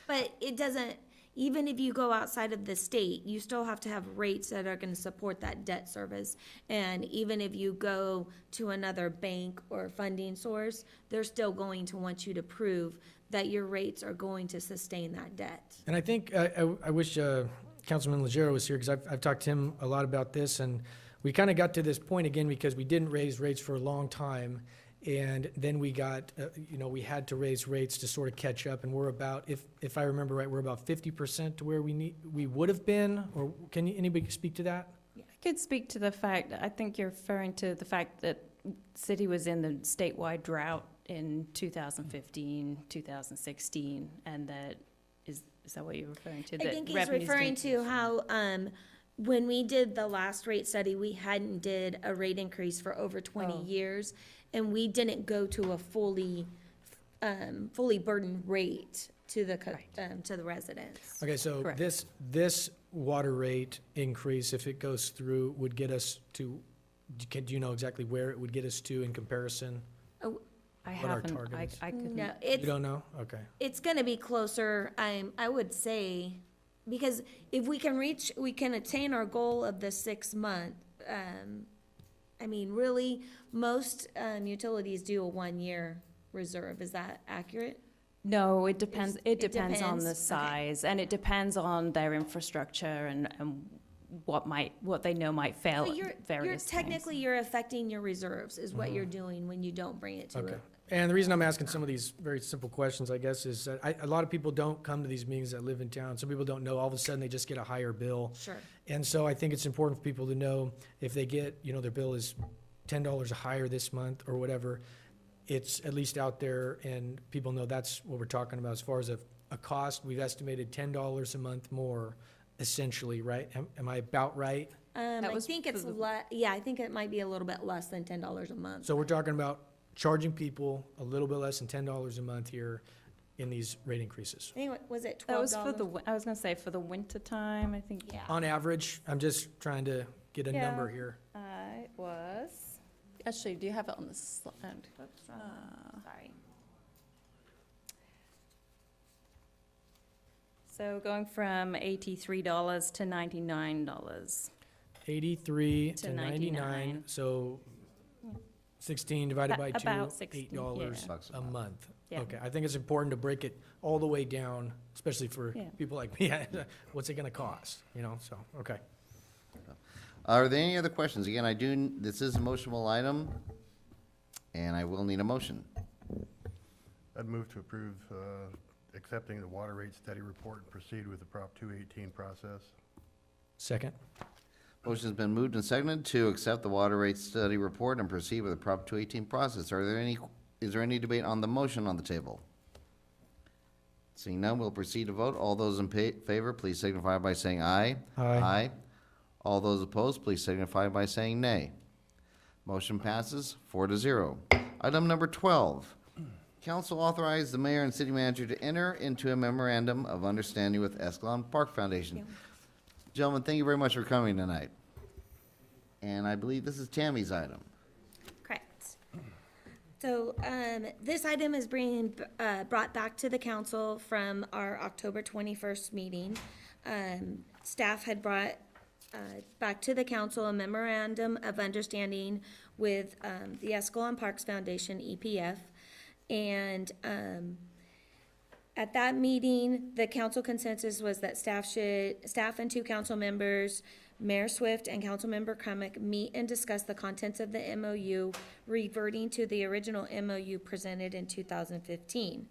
But it doesn't, even if you go outside of the state, you still have to have rates that are gonna support that debt service. And even if you go to another bank or funding source, they're still going to want you to prove that your rates are going to sustain that debt. And I think, I wish Councilman Legero was here, because I've talked to him a lot about this, and we kind of got to this point again because we didn't raise rates for a long time, and then we got, we had to raise rates to sort of catch up, and we're about, if I remember right, we're about 50% to where we would have been, or can anybody speak to that? I could speak to the fact, I think you're referring to the fact that city was in the statewide drought in 2015, 2016, and that, is that what you're referring to? I That think he's revenues referring didn't- to how, when we did the last rate study, we hadn't did a rate increase for over 20 Oh. years, and we didn't go to a fully burdened rate to the, to the residents. Okay, so Correct. this water rate increase, if it goes through, would get us to, do you know exactly where it would get us to in comparison? I What our haven't, target is? I couldn't. No, You it's, don't know? Okay. it's gonna be closer, I would say, because if we can attain our goal of the 6 month, I mean, really, most, utilities do a 1-year reserve, is that accurate? No, it depends, It it depends on depends? the Okay. size, and it depends on their infrastructure and what they know might fail So at you're various technically, you're affecting your reserves, is what you're doing when you don't bring it to Okay. it. And the reason I'm asking some of these very simple questions, I guess, is that a lot of people don't come to these meetings that live in town. Some people don't know, all of a sudden they just get a higher bill. Sure. And so I think it's important for people to know if they get, their bill is $10 higher this month or whatever, it's at least out there and people know that's what we're talking about. As far as a cost, we've estimated $10 a month more, essentially, right? Am I about right? I was think for it's the- yeah, I think it might be a little bit less than $10 a month. So we're talking about charging people a little bit less than $10 a month here in these rate increases. Anyway, was it That was $12? for I was gonna say for the winter time, I think. Yeah. On average, I'm just trying to get a Yeah. number here. It was, actually, do you have it on the slide? Sorry. So going from $83 to $99. 83 To to 99, 99. so 16 divided by 2, About 16, $8 yeah. a month. Yeah. Okay, I think it's important to break it all the way down, especially for Yeah. people like me. What's it gonna cost, so, okay. Are there any other questions? Again, this is a motionable item, and I will need a motion. I'd move to approve accepting the water rate study report and proceed with the Prop 218 process. Second? Motion's been moved and seconded to accept the water rate study report and proceed with the Prop 218 process. Is there any debate on the motion on the table? Seeing none, we'll proceed to vote. All those in favor, please signify by saying aye. Aye. All those opposed, please signify by saying nay. Motion passes 4-0. Item number 12. Council authorized the mayor and city manager to enter into a memorandum of understanding with Escalon Park Foundation. Gentlemen, thank you very much for coming tonight. And I believe this is Tammy's item. Correct. So, this item is brought back to the council from our October 21st meeting. Staff had brought, back to the council a memorandum of understanding with, the Escalon Parks Foundation, EPF. And, at that meeting, the council consensus was that staff and 2 council members, Mayor Swift and Councilmember Crumick, meet and discuss the contents of the MOU, reverting to the original MOU presented in 2015.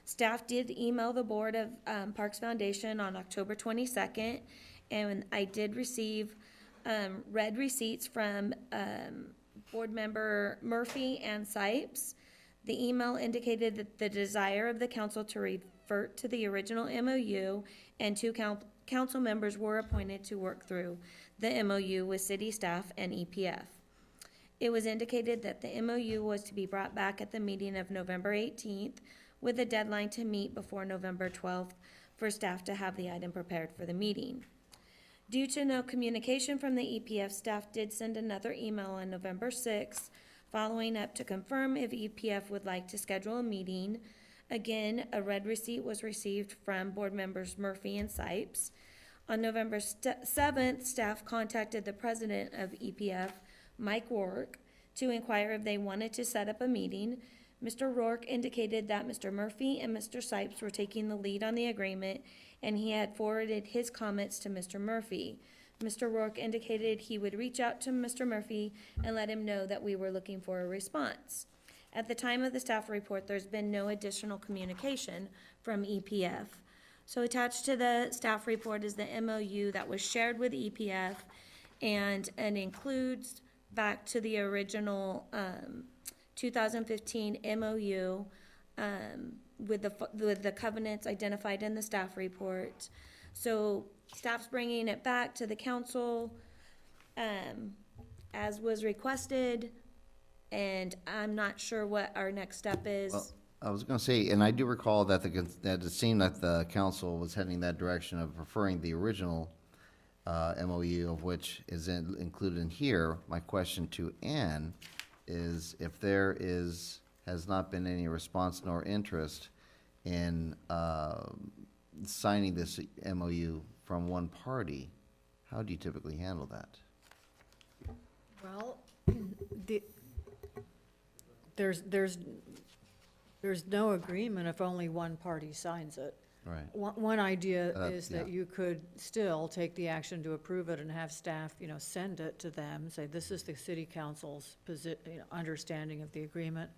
Staff did email the Board of Parks Foundation on October 22nd, and I did receive read receipts from Board Member Murphy and Sipes. The email indicated that the desire of the council to revert to the original MOU, and 2 council members were appointed to work through the MOU with city staff and EPF. It was indicated that the MOU was to be brought back at the meeting of November 18th, with a deadline to meet before November 12th for staff to have the item prepared for the meeting. Due to no communication from the EPF, staff did send another email on November 6th following up to confirm if EPF would like to schedule a meeting. Again, a red receipt was received from board members Murphy and Sipes. On November 7th, staff contacted the president of EPF, Mike Rourke, to inquire if they wanted to set up a meeting. Mr. Rourke indicated that Mr. Murphy and Mr. Sipes were taking the lead on the agreement, and he had forwarded his comments to Mr. Murphy. Mr. Rourke indicated he would reach out to Mr. Murphy and let him know that we were looking for a response. At the time of the staff report, there's been no additional communication from EPF. So attached to the staff report is the MOU that was shared with EPF, and includes back to the original 2015 MOU with the covenants identified in the staff report. So staff's bringing it back to the council as was requested, and I'm not sure what our next step is. Well, I was going to say, and I do recall that that it seemed that the council was heading that direction of preferring the original MOU, of which is included in here. My question to Ann is if there has not been any response nor interest in signing this MOU from one party, how do you typically handle that? Well, there's no agreement if only one party signs it. Right. One idea is that yeah. you could still take the action to approve it and have staff, send it to them, say, this is the city council's understanding of the agreement.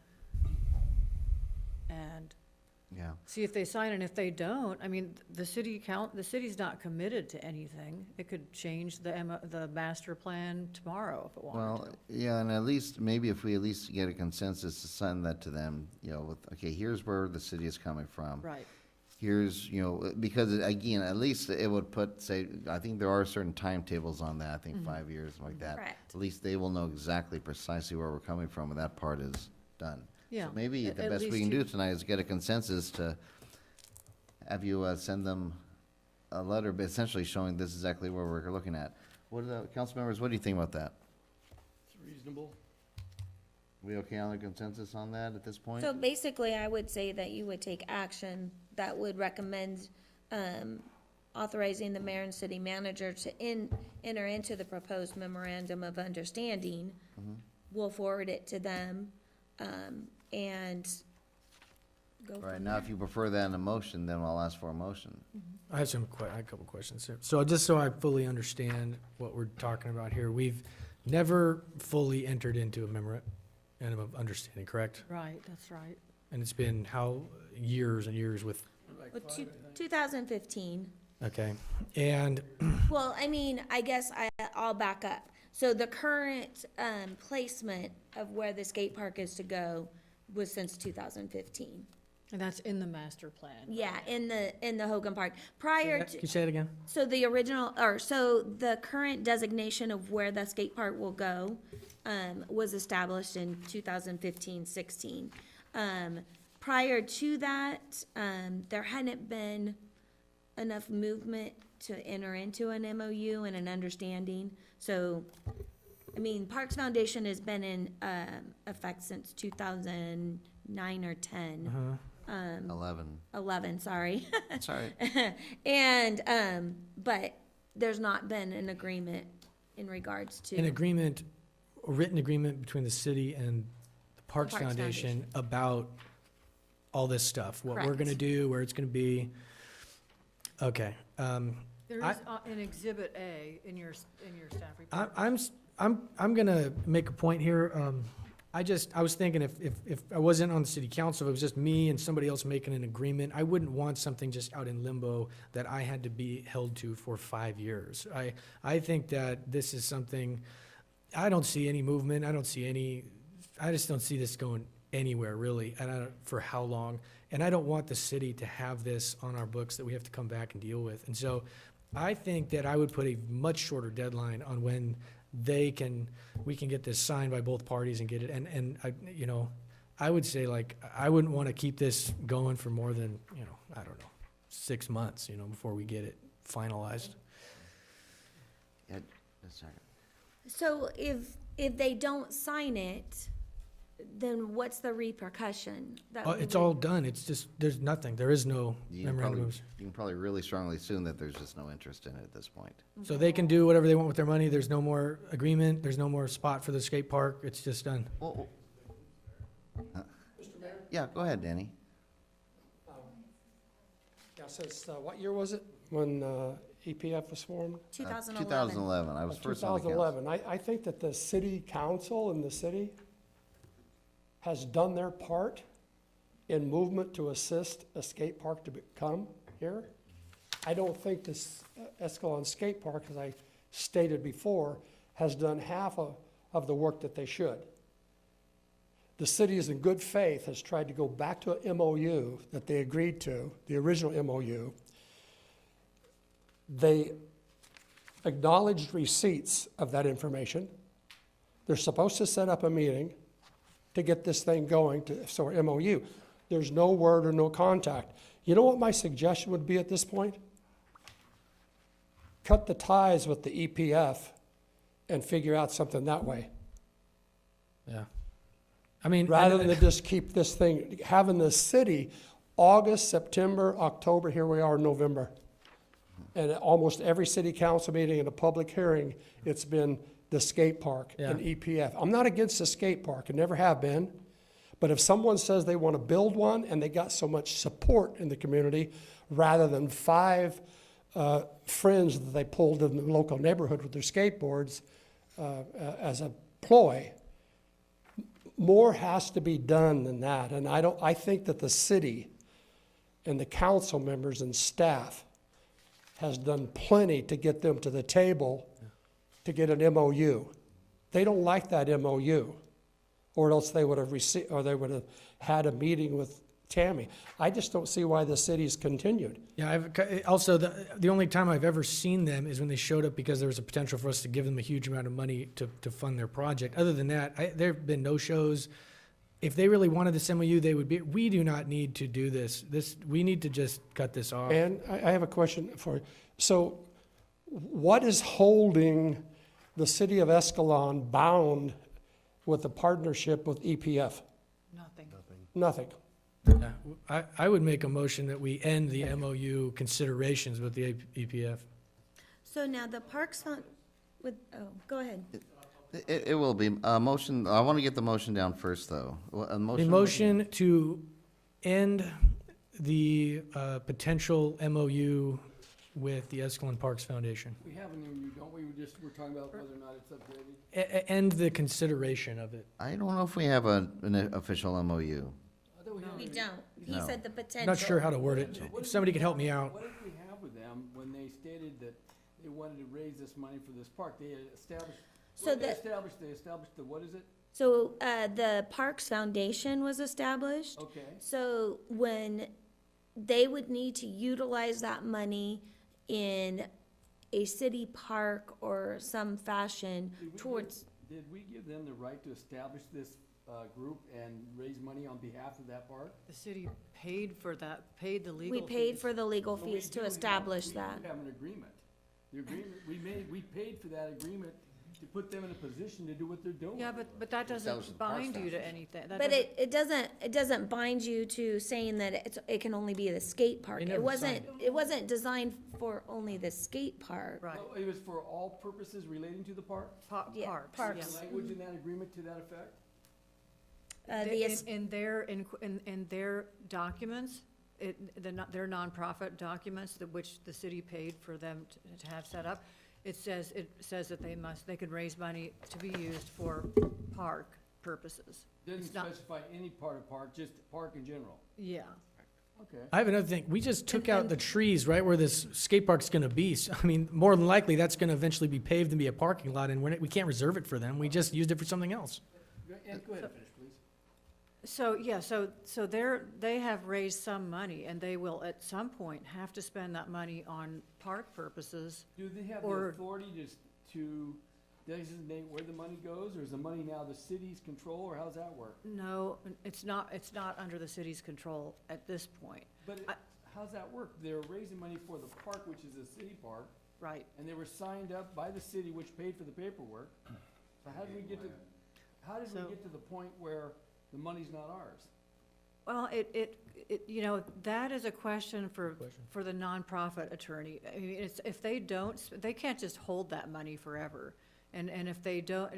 And Yeah. see if they sign it, and if they don't, I mean, the city's not committed to anything. It could change the master plan tomorrow if it wanted Well, to. yeah, and maybe if we at least get a consensus to send that to them, with, okay, here's where the city is coming from. Right. Here's, because again, at least it would I think there are certain timetables on that, I think 5 years, something like that. Correct. At least they will know exactly precisely where we're coming from, and that part is done. Yeah. So maybe At the best we least can do you- tonight is get a consensus to have you send them a letter, but essentially showing this is exactly where we're looking at. What are the council members, what do you think about that? It's reasonable. We okay on the consensus on that at this point? So basically, I would say that you would take action that would recommend authorizing the mayor and city manager to enter into the proposed memorandum of understanding. We'll forward it to them, and go All right, from now there. if you prefer that in a motion, then I'll ask for a motion. I have a couple questions here. So just so I fully understand what we're talking about here, we've never fully entered into a memorandum of understanding, correct? Right, that's right. And it's been how, years and years with, Well, 2015. okay, and, Well, I mean, I guess I'll back up. So the current placement of where the skate park is to go was since 2015. And that's in the master plan. Yeah, in the Hogan Park. Prior can to, you say it again? so the current designation of where the skate park will go was established in 2015-16. Prior to that, there hadn't been enough movement to enter into an MOU and an understanding. So, I mean, Parks Foundation has been in effect since 2009 or 10. 11, sorry. That's all right. And, but there's not been an agreement in regards to. An agreement, a written agreement between the city and the Parks Parks Foundation about all this stuff, what we're Correct. gonna do, where it's gonna be. Okay, There I- is an Exhibit A in your staff report. I'm gonna make a point here. I was thinking if I wasn't on the city council, if it was just me and somebody else making an agreement, I wouldn't want something just out in limbo that I had to be held to for 5 years. I think that this is something, I don't see any movement, I just don't see this going anywhere really, and for how long. And I don't want the city to have this on our books that we have to come back and deal with. And so I think that I would put a much shorter deadline on when we can get this signed by both parties and get it, and I would say, like, I wouldn't want to keep this going for more than, I don't know, 6 months, before we get it finalized. Yeah, a second. So if they don't sign it, then what's the repercussion? That we It's would- all done. It's just, there's nothing. There is no You can memorandum. probably, you can probably really strongly assume that there's just no interest in it at this point. So they can do whatever they want with their money. There's no more agreement. There's no more spot for the skate park. It's just done. Yeah, go ahead, Danny. Yeah, since, what year was it when EPF was formed? 2011. 2011, I was first on the council. 2011. I think that the city council and the city has done their part in movement to assist a skate park to become here. I don't think this Escalon Skate Park, as I stated before, has done half of the work that they should. The city is in good faith, has tried to go back to an MOU that they agreed to, the original MOU. They acknowledged receipts of that information. They're supposed to set up a meeting to get this thing going so our MOU. There's no word or no contact. You know what my suggestion would be at this point? Cut the ties with the EPF and figure out something that way. Yeah. I mean, Rather than just keep this thing, having the city, August, September, October, here we are in November. And at almost every city council meeting and a public hearing, it's been the skate park and EPF. I'm not against the skate park, I never have been. But if someone says they want to build one and they got so much support in the community, rather than 5 friends that they pulled in the local neighborhood with their skateboards as a ploy, more has to be done than that. And I think that the city and the council members and staff has done plenty to get them to the table to get an MOU. They don't like that MOU, or else they would have received, or they would have had a meeting with Tammy. I just don't see why the city's continued. Yeah, also, the only time I've ever seen them is when they showed up because there was a potential for us to give them a huge amount of money to fund their project. Other than that, there have been no shows. If they really wanted this MOU, they would be, we do not need to do this. We need to just cut this off. And I have a question for you. So what is holding the city of Escalon bound with the partnership with EPF? Nothing. Nothing. Yeah, I would make a motion that we end the MOU considerations with the EPF. So now the parks fund, go ahead. It will be a motion. I want to get the motion down first, though. A The motion to end the potential MOU with the Escalon Parks Foundation. We have an MOU, don't we? We're talking about whether or not it's upgraded. End the consideration of it. I don't know if we have an official MOU. We don't. He No. said the potential. Not sure how to word it. If somebody could help me out. What did we have with them when they stated that they wanted to raise this money for this park? They established, they established the, what is it? So, the Parks Foundation was established. Okay. So when they would need to utilize that money in a city park or some fashion towards. Did we give them the right to establish this group and raise money on behalf of that park? The city paid for that, paid the legal We fees. paid for the legal Well, we fees to do establish that. We have an agreement. The agreement, we paid for that agreement to put them in a position to do what they're doing. Yeah, but that Establish the doesn't Parks bind you to Foundation. anything. That But doesn't- it doesn't bind you to saying that it can only be the skate park. They It never wasn't designed for only the skate park. Right. No, it was for all purposes relating to the park? Yeah, Parks, parks. yes. Language in that agreement to that effect? In their documents, their nonprofit documents, which the city paid for them to have set up, it says that they could raise money to be used for park purposes. Didn't It's not- specify any part of park, just park in general. Yeah. Okay. I have another thing. We just took out the trees right where this skate park's gonna be. So, I mean, more than likely, that's gonna eventually be paved and be a parking lot, and we can't reserve it for them. We just used it for something else. Go ahead and finish, please. So, yeah, so they have raised some money, and they will at some point have to spend that money on park purposes. Do they have the Or- authority to designate where the money goes, or is the money now the city's control, or how's that work? No, it's not under the city's control at this point. But how's that work? They're raising money for the park, which is a city park, Right. and they were signed up by the city, which paid for the paperwork. So how did we get to, How did we So- get to the point where the money's not ours? Well, you know, that is a question for the nonprofit attorney. I mean, it's, if they don't, they can't just hold that money forever. And if they don't,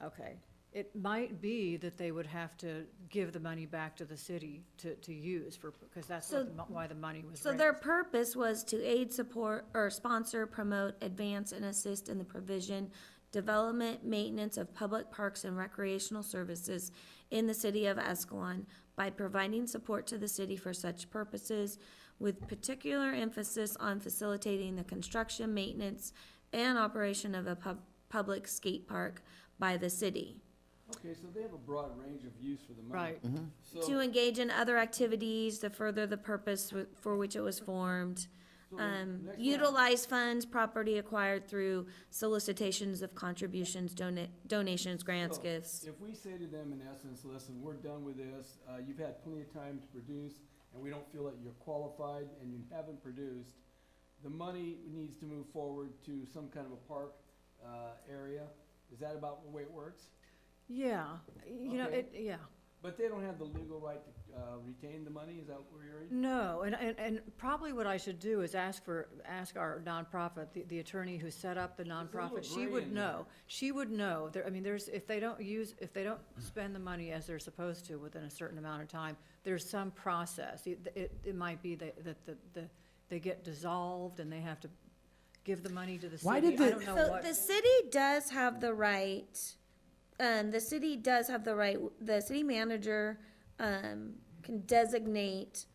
okay. It might be that they would have to give the money back to the city to use for, because that's So- why the money was raised. So their purpose was to aid, support, or sponsor, promote, advance, and assist in the provision, development, maintenance of public parks and recreational services in the city of Escalon by providing support to the city for such purposes, with particular emphasis on facilitating the construction, maintenance, and operation of a public skate park by the city. Okay, so they have a broad range of use for the money. Right. So, To engage in other activities to further the purpose for which it was formed. so the next one- Utilize funds, property acquired through solicitations of contributions, donations, grants, So, gifts. If we say to them in essence, listen, we're done with this, you've had plenty of time to produce, and we don't feel that you're qualified and you haven't produced, the money needs to move forward to some kind of a park, area. Is that about the way it works? Yeah, you know, Okay. yeah. But they don't have the legal right to, retain the money, is that what you're hearing? No, and probably what I should do is ask our nonprofit, the attorney who set up the nonprofit, she gray would in know. She would know, I mean, if they don't spend the money as they're supposed to within a certain amount of time, there's some process. It might be that they get dissolved and they have to give the money to the city. Why did I don't know So what. the city does have the right, the city manager, can designate,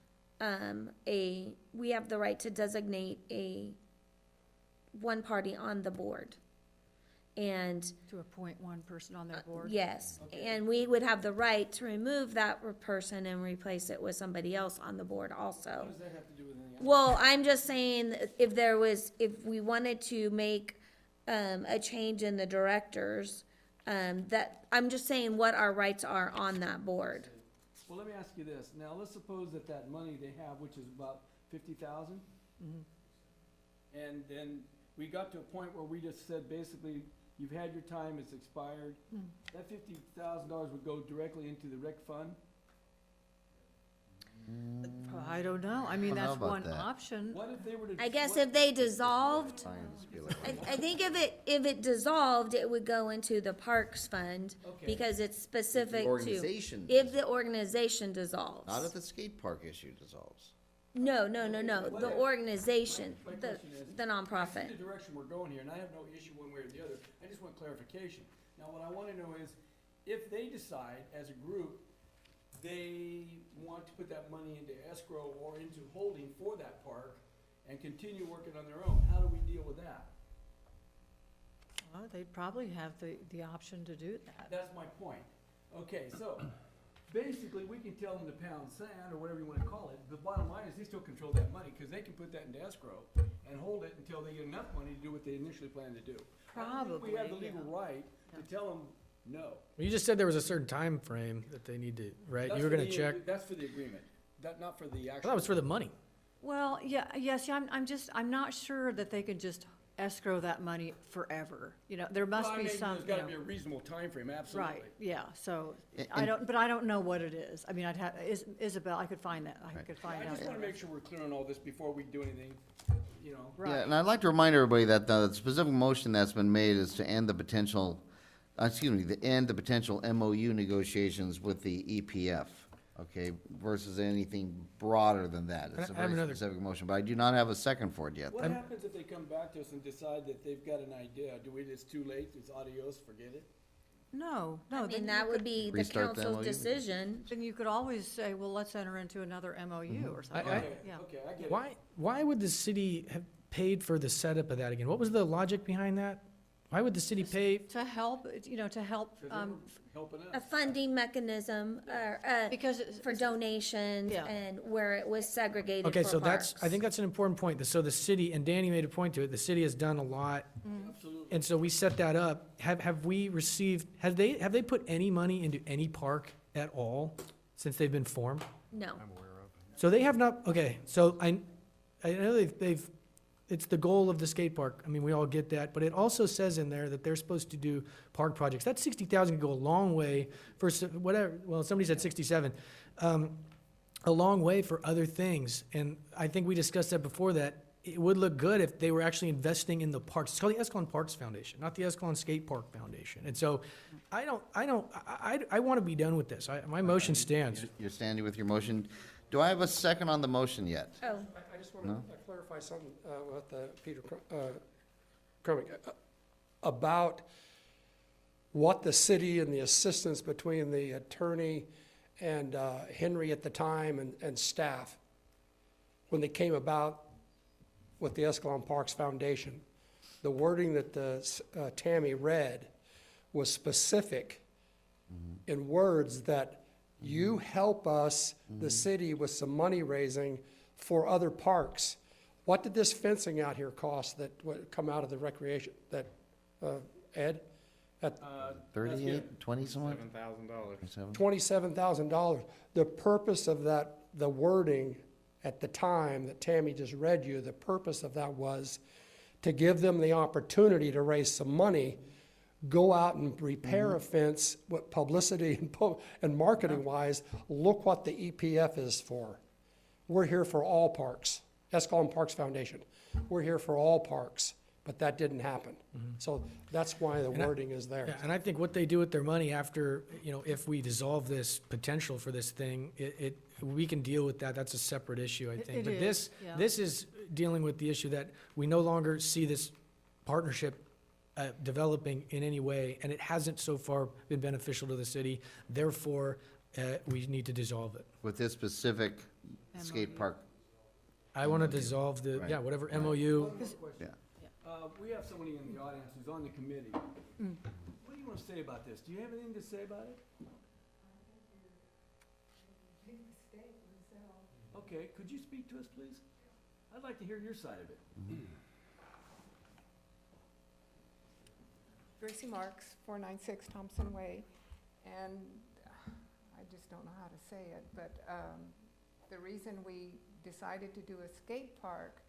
we have the right to designate one party on the board. And, To appoint one person on their board? yes, and we would have the right to remove that person and replace it with somebody else on the board also. What does that have to do with anything else? Well, I'm just saying, if we wanted to make, a change in the directors, I'm just saying what our rights are on that board. Well, let me ask you this. Now, let's suppose that money they have, which is about 50,000, and then we got to a point where we just said, basically, you've had your time, it's expired. That $50,000 would go directly into the rec fund? I don't know. I mean, I don't know that's about one that. option. What if they were to? I guess if they dissolved, Science be like- I think if it dissolved, it would go into the parks fund, Okay. because it's specific to. organization If the organization dissolves. Not if the skate park issue dissolves. No, the organization, My the question is, I nonprofit. see the direction we're going here, and I have no issue one way or the other. I just want clarification. Now, what I want to know is, if they decide as a group, they want to put that money into escrow or into holding for that park and continue working on their own, how do we deal with that? Well, they'd probably have the option to do that. That's my point. Okay, so basically, we can tell them to pound sand or whatever you want to call it. The bottom line is they still control that money because they can put that into escrow and hold it until they get enough money to do what they initially planned to do. I don't think we have the Probably, legal yeah. right to tell them no. You just said there was a certain time frame that they need to, right? That's You were for gonna the- check, That's for the agreement, not for the I actual. thought it was for the money. Well, yes, I'm not sure that they can just escrow that money forever. You know, there must Well, I be mean, some, There's you gotta know. be a reasonable timeframe, absolutely. Right, yeah, so, And- but I don't know what it is. I mean, I'd have, Isabel, I could find that, I could find I out. just wanna what it make is. sure we're clear on all this before we do anything, you know. Yeah, Right. and I'd like to remind everybody that the specific motion that's been made is to end the potential, end the potential MOU negotiations with the EPF, okay, versus anything broader than that. It's a I have very another- specific motion, but I do not have a second for it yet. What happens if they come back to us and decide that they've got an idea? It's too late, it's adios, forget it? No, I then mean, you that would could- be the Restart the council's MOU? decision. Then you could always say, well, let's enter into another MOU or something. Okay, Yeah. okay, I get it. Why would the city have paid for the setup of that again? What was the logic behind that? Why would the city pay? To help, to help, 'Cause they were helping A us. funding mechanism, or, because it's. for donations, Yeah. and where it was segregated for Okay, so I parks. think that's an important point. So the city, and Danny made a point to it, the city has done a lot. Absolutely. And so we set that up. Have we received, have they put any money into any park at all since they've been formed? No. I'm aware of. So they have not, okay, so I know they've it's the goal of the skate park. I mean, we all get that, but it also says in there that they're supposed to do park projects. That 60,000 could go a long way for whatever, well, somebody said 67. A long way for other things. And I think we discussed that before, that it would look good if they were actually investing in the parks. It's called the Escalon Parks Foundation, not the Escalon Skate Park Foundation. And so I want to be done with this. My motion stands. You're standing with your motion. Do I have a second on the motion yet? Oh, I just want No? to clarify something with Peter Crummick about what the city and the assistance between the attorney and Henry at the time and staff, when they came about with the Escalon Parks Foundation. The wording that Tammy read was specific in words that you help us, the city, with some money raising for other parks. What did this fencing out here cost that would come out of the recreation, that, Ed? At 38, 20 somewhat? $7,000. $27,000. The purpose of that, the wording at the time that Tammy just read you, the purpose of that was to give them the opportunity to raise some money, go out and repair a fence, what publicity and marketing wise, look what the EPF is for. We're here for all parks, Escalon Parks Foundation. We're here for all parks, but that didn't happen. So that's why the wording is there. Yeah, and I think what they do with their money after, if we dissolve this potential for this thing, we can deal with that. That's a separate issue, I think. It But is, yeah. this is dealing with the issue that we no longer see this partnership developing in any way, and it hasn't so far been beneficial to the city. Therefore, we need to dissolve it. With this specific skate park? I want to dissolve the, Right. yeah, whatever MOU. Yeah. We have somebody in the audience who's on the committee. What do you want to say about this? Do you have anything to say about it? Okay, could you speak to us, please? I'd like to hear your side of it. Gracie Marks, 496 Thompson Way, and I just don't know how to say it, but the reason we decided to do a skate park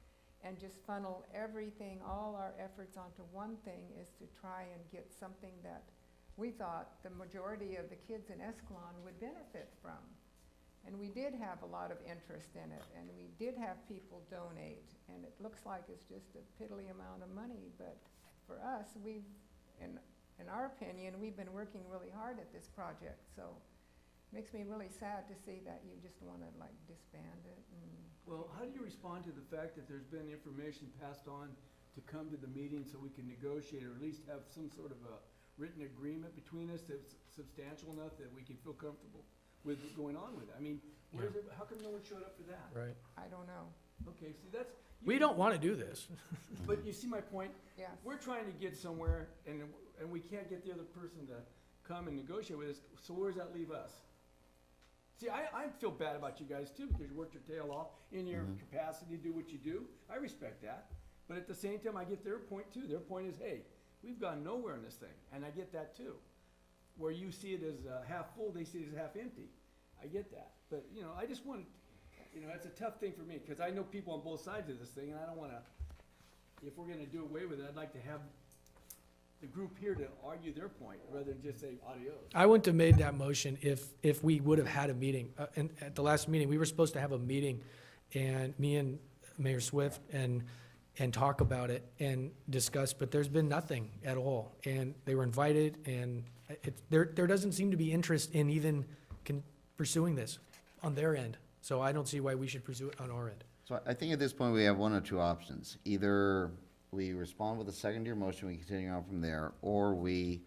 and just funnel everything, all our efforts onto one thing, is to try and get something that we thought the majority of the kids in Escalon would benefit from. And we did have a lot of interest in it, and we did have people donate, and it looks like it's just a piddly amount of money, but for us, in our opinion, we've been working really hard at this project, so it makes me really sad to see that you just want to like disband it. Well, how do you respond to the fact that there's been information passed on to come to the meeting so we can negotiate, or at least have some sort of a written agreement between us that's substantial enough that we can feel comfortable with going on with it? I mean, how come no one showed up for that? Right. I don't know. Okay, see, that's. We don't want to do this. But you see my point? Yes. We're trying to get somewhere, and we can't get the other person to come and negotiate with us, so where does that leave us? See, I feel bad about you guys too, because you worked your tail off in your capacity to do what you do. I respect that. But at the same time, I get their point too. Their point is, hey, we've gone nowhere in this thing, and I get that too. Where you see it as half full, they see it as half empty. I get that. But, I just want to, it's a tough thing for me, because I know people on both sides of this thing, and I don't want to, if we're going to do away with it, I'd like to have the group here to argue their point, rather than just say adios. I wouldn't have made that motion if we would have had a meeting. And at the last meeting, we were supposed to have a meeting, and me and Mayor Swift and talk about it and discuss, but there's been nothing at all. And they were invited, and there doesn't seem to be interest in even pursuing this on their end. So I don't see why we should pursue it on our end. So I think at this point, we have one or two options. Either we respond with a secondary motion, we continue on from there, or we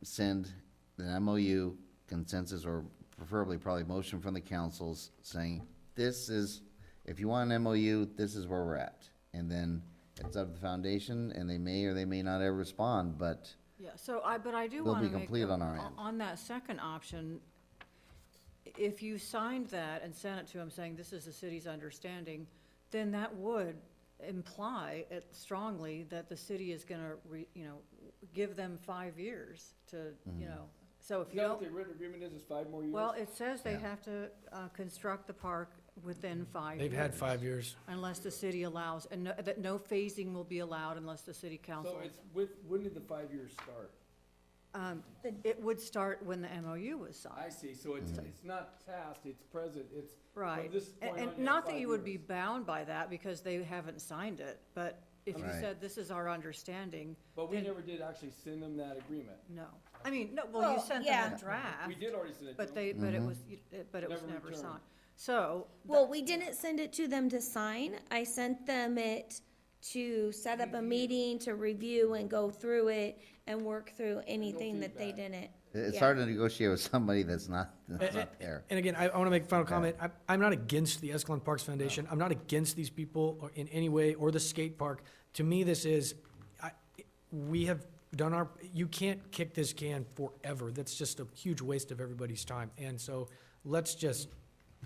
send an MOU consensus, or preferably probably motion from the councils saying, this is, if you want an MOU, this is where we're at. And then it's up to the foundation, and they may or they may not ever respond, but Yeah, so but I do We'll want be to make, complete on our end. on that second option, if you signed that and sent it to them saying this is the city's understanding, then that would imply strongly that the city is going to, give them 5 years to, So if Is you that what don't, the written agreement is 5 more years? well, it says they have to construct the park within 5 years. They've had 5 years. Unless the city allows, and that no phasing will be allowed unless the city council. So it's when did the 5 years start? It would start when the MOU was signed. I see, so it's not past, it's present, it's from Right. this point on. And you have not that 5 you would be years. bound by that because they haven't signed it, but if you Right. said this is our understanding, But we then- never did actually send them that agreement. no. I mean, no, well, you Well, sent yeah. them a draft. We did already send it to But them. but it was, but it was Never never returned. signed. So, Well, we didn't send it to them to sign. I sent them it to set up a meeting to review and go through it and work through anything that they didn't. It's yeah. hard to negotiate with somebody that's not there. And again, I want to make a final comment. I'm not against the Escalon Parks Foundation. I'm not against these people or in any way, or the skate park. To me, this is, we have done our, you can't kick this can forever. That's just a huge waste of everybody's time. And so let's just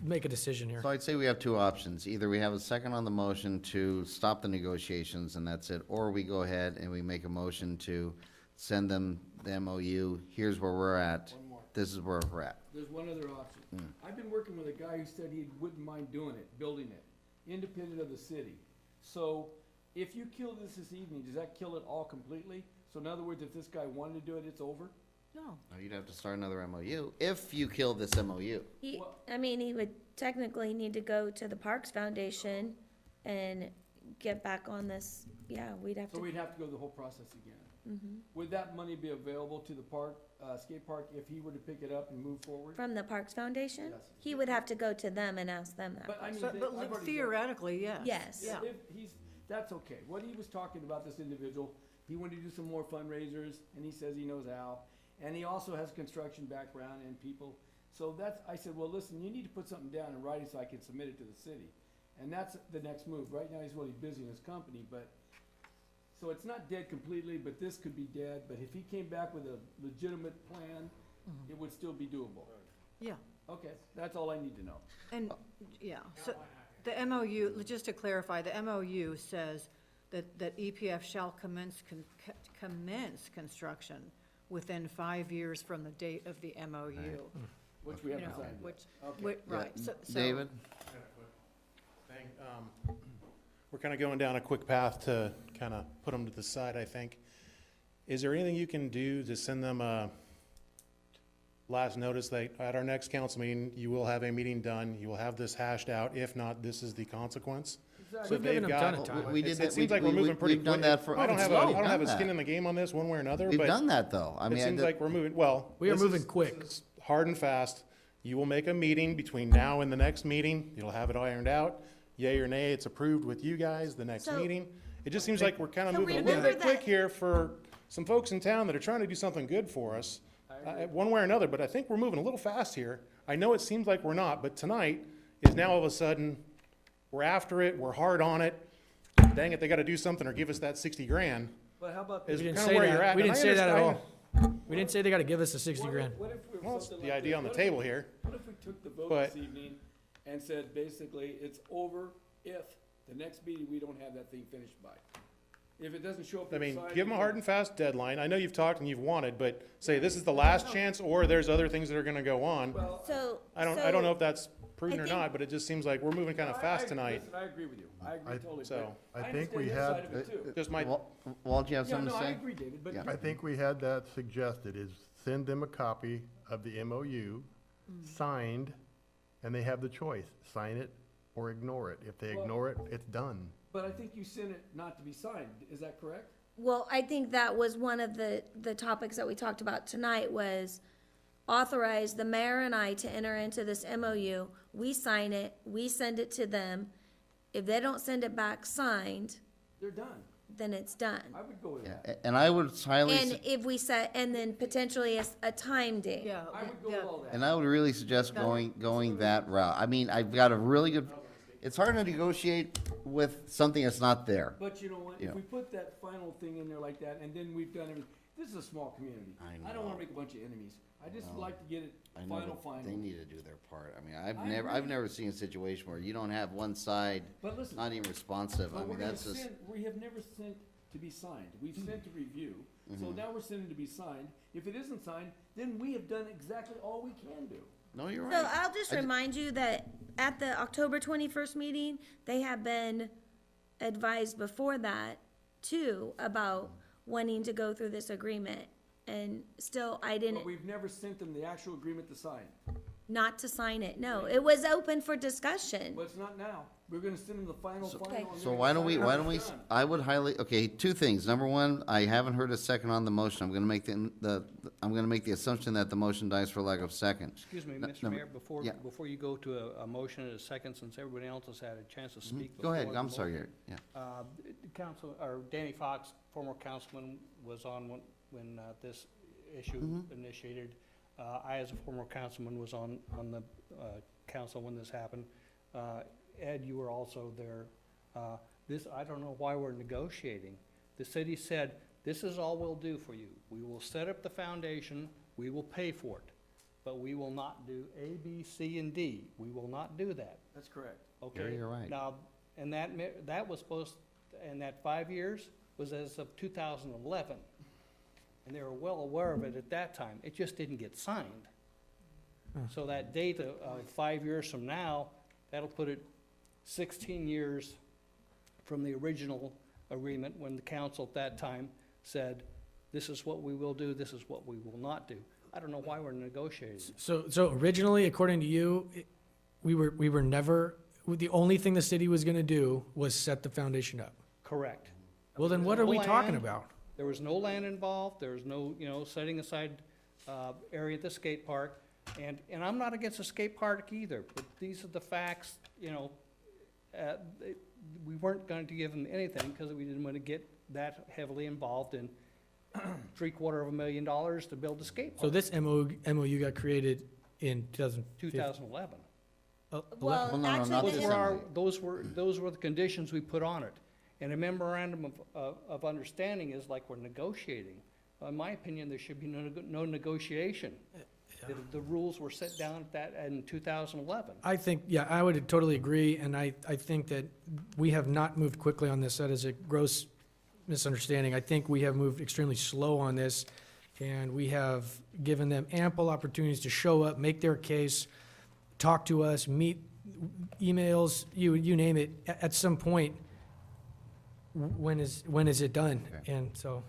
make a decision here. So I'd say we have two options. Either we have a second on the motion to stop the negotiations and that's it, or we go ahead and we make a motion to send them the MOU. Here's where we're at. One more. This is where we're at. There's one other option. I've been working with a guy who said he wouldn't mind doing it, building it, independent of the city. So if you kill this evening, does that kill it all completely? So in other words, if this guy wanted to do it, it's over? no. You'd have to start another MOU if you kill this MOU. He would technically need to go to the Parks Foundation and get back on this. Yeah, we'd have So to. we'd have to go through the whole process again. Would that money be available to the park, skate park, if he were to pick it up and move forward? From the Parks Foundation? Yes. He would have to go to them and ask them that. But I mean, So, I've but already done- theoretically, yes. Yes. Yeah. If he's, that's okay. What he was talking about, this individual, he wanted to do some more fundraisers, and he says he knows how. And he also has a construction background and people. So that's, I said, well, listen, you need to put something down in writing so I can submit it to the city. And that's the next move. Right now, he's really busy in his company, but, so it's not dead completely, but this could be dead. But if he came back with a legitimate plan, it would still be doable. Yeah. Okay, that's all I need to know. And, yeah, so the MOU, just to clarify, the MOU says that EPF shall commence construction within 5 years from the date of the MOU. Which we You haven't know, signed yet. which, Okay. right, so. David? thing. We're kind of going down a quick path to kind of put them to the side, I think. Is there anything you can do to send them a last notice that at our next council meeting, you will have a meeting done, you will have this hashed out, if not, this is the consequence? So We've given they've them a ton got- of time. We did It that- seems like we- we're moving we- pretty we've done quick. that for- I don't it's have slow. I We've don't have a done skin that. in the game on this, one way or another, We've but done that, though. I it mean, seems like we're moving, well. We are this moving is- quick. this is hard and fast. You will make a meeting between now and the next meeting. You'll have it ironed out. Yay or nay, it's approved with you guys the next So- meeting. It just seems like we're kind of So moving a little remember bit quick that- here for some folks in town that are trying to do something good for us, one way or another, but I think we're moving a little fast here. I know it seems like we're not, but tonight is now all of a sudden, we're after it, we're hard on it. Dang it, they gotta do something or give us that 60 grand. But how about Is this? We didn't kind say of where you're that. at. We and didn't I say that at all. understand- We didn't say they got to give us the 60 grand. What if we were Well, it's something the like idea this? on the What table if- here. What if we took the vote But- this evening and said, basically, it's over if the next meeting, we don't have that thing finished by? If it doesn't show up I inside. mean, give them a hard and fast deadline. I know you've talked and you've wanted, but say this is the last chance, or there's other things that are gonna go on. Well, So. I don't know if that's proven I or think- not, but it just seems like we're moving kind of fast tonight. Listen, I agree with you. I agree totally. So- but I think we understand had- this side of it too. Just my, Walt, do you have Yeah, something no, to I say? agree, David, but. Yeah. I think we had that suggested, is send them a copy of the MOU, signed, and they have the choice, sign it or ignore it. If they Well- ignore it, it's done. But I think you sent it not to be signed. Is that correct? Well, I think that was one of the topics that we talked about tonight was authorize the mayor and I to enter into this MOU. We sign it, we send it to them. If they don't send it back signed, They're done. then it's done. I would go with that. A- And I would highly, And if we set, and then potentially a time date. Yeah. I would go yeah. with all that. and I would really suggest going that route. I mean, I've got a really good, it's hard to negotiate with something that's not there. But you know what, Yeah. if we put that final thing in there like that, and then we've done everything, this is a small community. I don't wanna make a bunch of enemies. I just would like to get it I know, final. but they need to do their part. I mean, I've I never agree. seen a situation where you don't have one side But listen, not even responsive. I but we're mean, gonna that's just, send, we have never sent to be signed. We've sent to review. So now we're sending to be signed. If it isn't signed, then then we have done exactly all we can do. No, you're So right. I'll just remind you that at the October 21st meeting, they have been advised before that too about wanting to go through this agreement. And still, I But didn't, we've never sent them the actual agreement to sign. not to sign it, no. It was open for discussion. But it's not now. We're gonna send them the final. Okay. and So they're why gonna don't we, sign it why when don't we, it's done. I would highly, okay, two things. Number one, I haven't heard a second on the motion. I'm gonna make I'm gonna make the assumption that the motion dies for lack of second. Excuse me, No, Mr. no, Mayor, before, yeah. before you go to a motion in a second, since everybody else has had a chance to speak. Go ahead, before I'm the sorry, motion. yeah. Council, or Danny Fox, former councilman, was on when this issue initiated. I, as a former councilman, was on the council when this happened. Ed, you were also there. I don't know why we're negotiating. The city said, this is all we'll do for you. We will set up the foundation, we will pay for it, but we will not do A, B, C, and D. We will not do that. That's correct. Okay? Gary, you're right. Now, and that was supposed, and that 5 years was as of 2011. And they were well aware of it at that time. It just didn't get signed. So that date of 5 years from now, that'll put it 16 years from the original agreement when the council at that time said, this is what we will do, this is what we will not do. I don't know why we're negotiating. So originally, according to you, we were never, the only thing the city was gonna do was set the foundation up. Correct. Well, then what No are we talking land. about? There was no land involved, there was no, setting aside area at the skate park. And I'm not against a skate park either, but these are the facts, we weren't going to give them anything because we didn't want to get that heavily involved in $750,000 to build a skate park. So this MOU got created in 2011. Well, no, actually, not Those this were MOU. those were the conditions we put on it. And a memorandum of understanding is like we're negotiating. In my opinion, there should be no negotiation. The rules were set down in 2011. I think, yeah, I would totally agree, and I think that we have not moved quickly on this. That is a gross misunderstanding. I think we have moved extremely slow on this, and we have given them ample opportunities to show up, make their case, talk to us, meet, emails, you name it. At some point, when is it done? Okay. And so,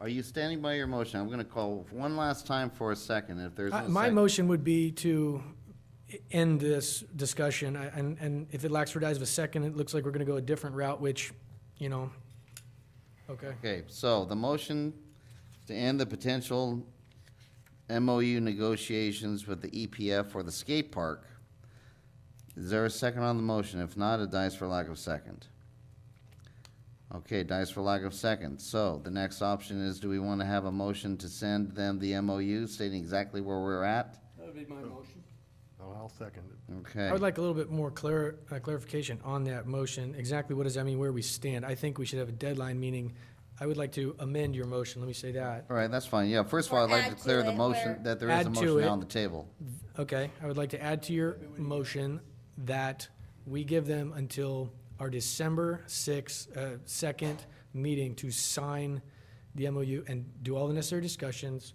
Are you standing by your motion? I'm gonna call one last time for a second. If there's no my sec- motion would be to end this discussion, and if it lacks for dies of a second, it looks like we're gonna go a different route, which, okay. Okay, so the motion to end the potential MOU negotiations with the EPF for the skate park. Is there a second on the motion? If not, it dies for lack of second. Okay, dies for lack of second. So the next option is, do we want to have a motion to send them the MOU stating exactly where we're at? That would be my motion. Oh, I'll second it. Okay. I would like a little bit more clarification on that motion. Exactly what does that mean, where we stand? I think we should have a deadline, meaning I would like to amend your motion, let me say that. All right, that's fine. Yeah, first of all, I'd like to add to clear the it, motion, where- that there is a Add to motion it. now on the table. Okay, I would like to add to your motion that we give them until our December 2nd meeting to sign the MOU and do all the necessary discussions,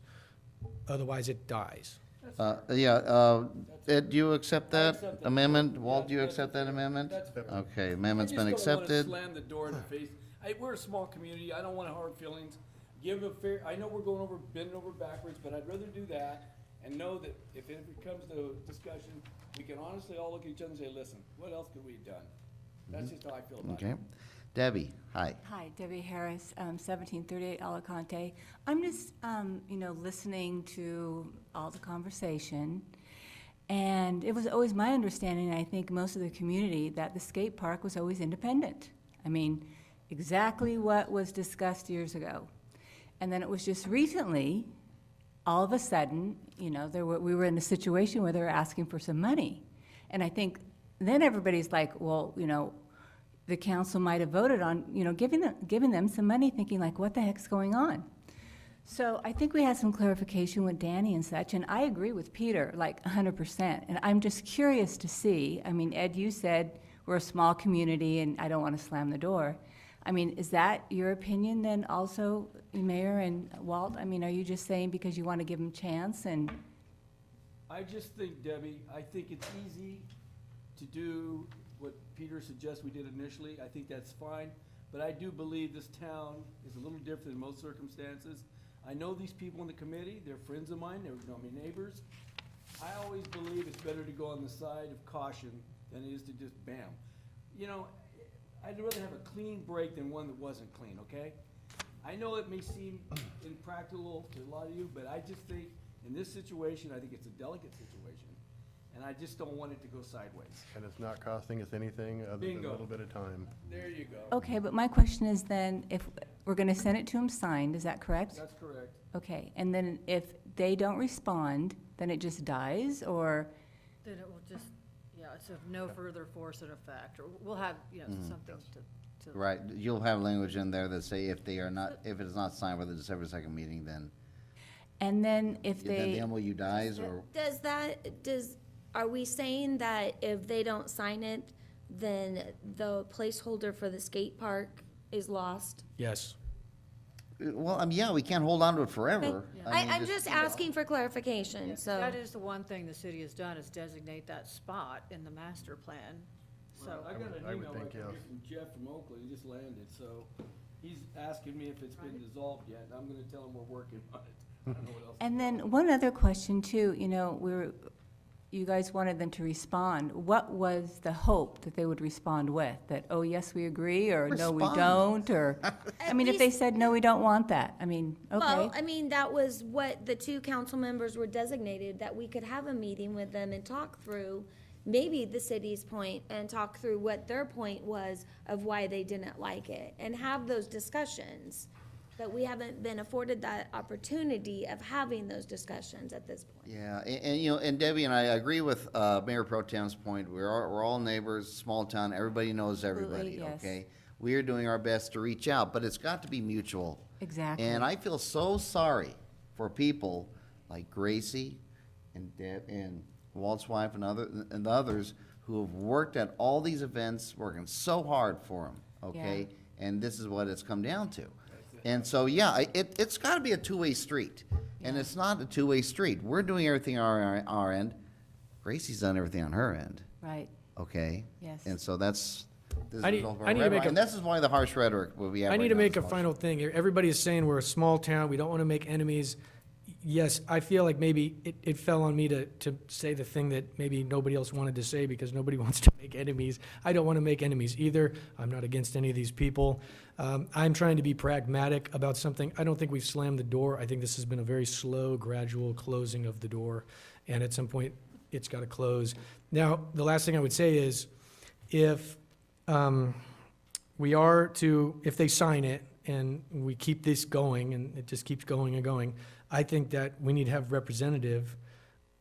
otherwise it dies. Ed, do you accept that accept that. amendment? Walt, Yeah, do you that's- accept that amendment? that's fair. Okay, amendment's been I just don't accepted. wanna slam the door in the face. We're a small community, I don't want hard feelings. Give a fair, I know we're bending over backwards, but I'd rather do that and know that if it comes to discussion, we can honestly all look at each other and say, listen, what else could we have done? That's just how I feel about it. Okay. Debbie, hi. Hi, Debbie Harris, 1738 Alicante. I'm just, listening to all the conversation. And it was always my understanding, and I think most of the community, that the skate park was always independent. I mean, exactly what was discussed years ago. And then it was just recently, all of a sudden, we were in a situation where they were asking for some money. And I think then everybody's like, well, the council might have voted on, giving them some money, thinking like, what the heck's going on? So I think we had some clarification with Danny and such, and I agree with Peter, like 100%. And I'm just curious to see, Ed, you said we're a small community and I don't want to slam the door. I mean, is that your opinion then also, Mayor and Walt? I mean, are you just saying because you want to give them chance and? I just think, Debbie, I think it's easy to do what Peter suggests we did initially. I think that's fine. But I do believe this town is a little different in most circumstances. I know these people in the committee, they're friends of mine, they're my neighbors. I always believe it's better to go on the side of caution than it is to just bam. You know, I'd rather have a clean break than one that wasn't clean, okay? I know it may seem impractical to a lot of you, but I just think in this situation, I think it's a delicate situation, and I just don't want it to go sideways. And it's not costing us anything other than a Bingo. little bit of time. There you go. Okay, but my question is then, if we're going to send it to them signed, is that correct? That's correct. Okay, and then if they don't respond, then it just dies, or? Then it will just, yeah, it's of no further force and effect, or we'll have, you know, something to. Right, you'll have language in there that say if they are not, if it is not signed by the December 2nd meeting, then And then if then they, the MOU dies, or, Are we saying that if they don't sign it, then the placeholder for the skate park is lost? Yes. well, yeah, we can't hold on to it forever. Okay. I mean, I'm just asking for clarification, so. That is the one thing the city has done, is designate that spot in the master plan, so. I got I an would email think, right here yes. from Jeff from Oakland, he just landed, so he's asking me if it's been dissolved yet, and I'm gonna tell him we're working on it. I don't know what else. and then one other question too, you know, you guys wanted them to respond. What was the hope that they would respond with? That, oh, yes, we agree, or no, we Respond. don't, or? I mean, if they said, no, we don't want that, I mean, Well, okay. I mean, that was what the two council members were designated, that we could have a meeting with them and talk through maybe the city's point and talk through what their point was of why they didn't like it and have those discussions. But we haven't been afforded that opportunity of having those discussions at this point. Yeah, and you know, and Debbie and I agree with Mayor Pro Tem's point. We're all neighbors, small town, everybody knows everybody, Absolutely, yes. okay? We are doing our best to reach out, but it's got to be mutual. Exactly. And I feel so sorry for people like Gracie and Deb and Walt's wife and the others who have worked at all these events, working so hard for them, okay? And this is what it's come down to. And so, yeah, it's got to be a two-way street, and it's not a two-way street. We're doing everything on our end. Gracie's done everything on her end, Right, okay? yes. And so this I need- is all I need to make a- and this is why the harsh rhetoric will be. I need to make a final thing here. Everybody is saying we're a small town, we don't want to make enemies. Yes, I feel like maybe it fell on me to say the thing that maybe nobody else wanted to say because nobody wants to make enemies. I don't want to make enemies either. I'm not against any of these people. I'm trying to be pragmatic about something. I don't think we've slammed the door. I think this has been a very slow, gradual closing of the door, and at some point, it's got to close. Now, the last thing I would say is, if if they sign it and we keep this going and it just keeps going and going, I think that we need to have representative.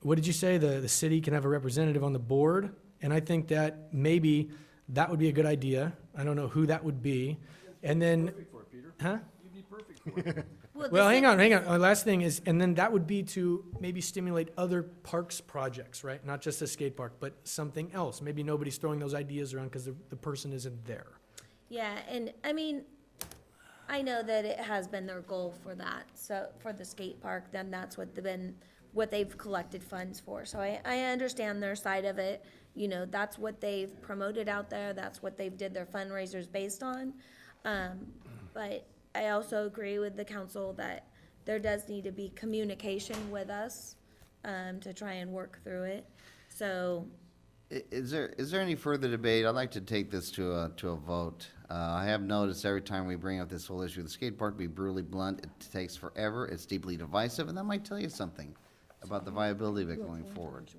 What did you say? The city can have a representative on the board? And I think that maybe that would be a good idea. I don't know who that would be. And then, Perfect for it, Peter. huh? You'd be perfect for it. Well, hang on. Last thing is, and then that would be to maybe stimulate other parks projects, right? Not just a skate park, but something else. Maybe nobody's throwing those ideas around because the person isn't there. Yeah, and I mean, I know that it has been their goal for that, so for the skate park, then that's what they've collected funds for. So I understand their side of it, you know, that's what they've promoted out there, that's what they've did their fundraisers based on. But I also agree with the council that there does need to be communication with us, to try and work through it, so. Is there any further debate? I'd like to take this to a vote. I have noticed every time we bring up this whole issue of the skate park, to be brutally blunt, it takes forever, it's deeply divisive, and that might tell you something about the viability of it going forward.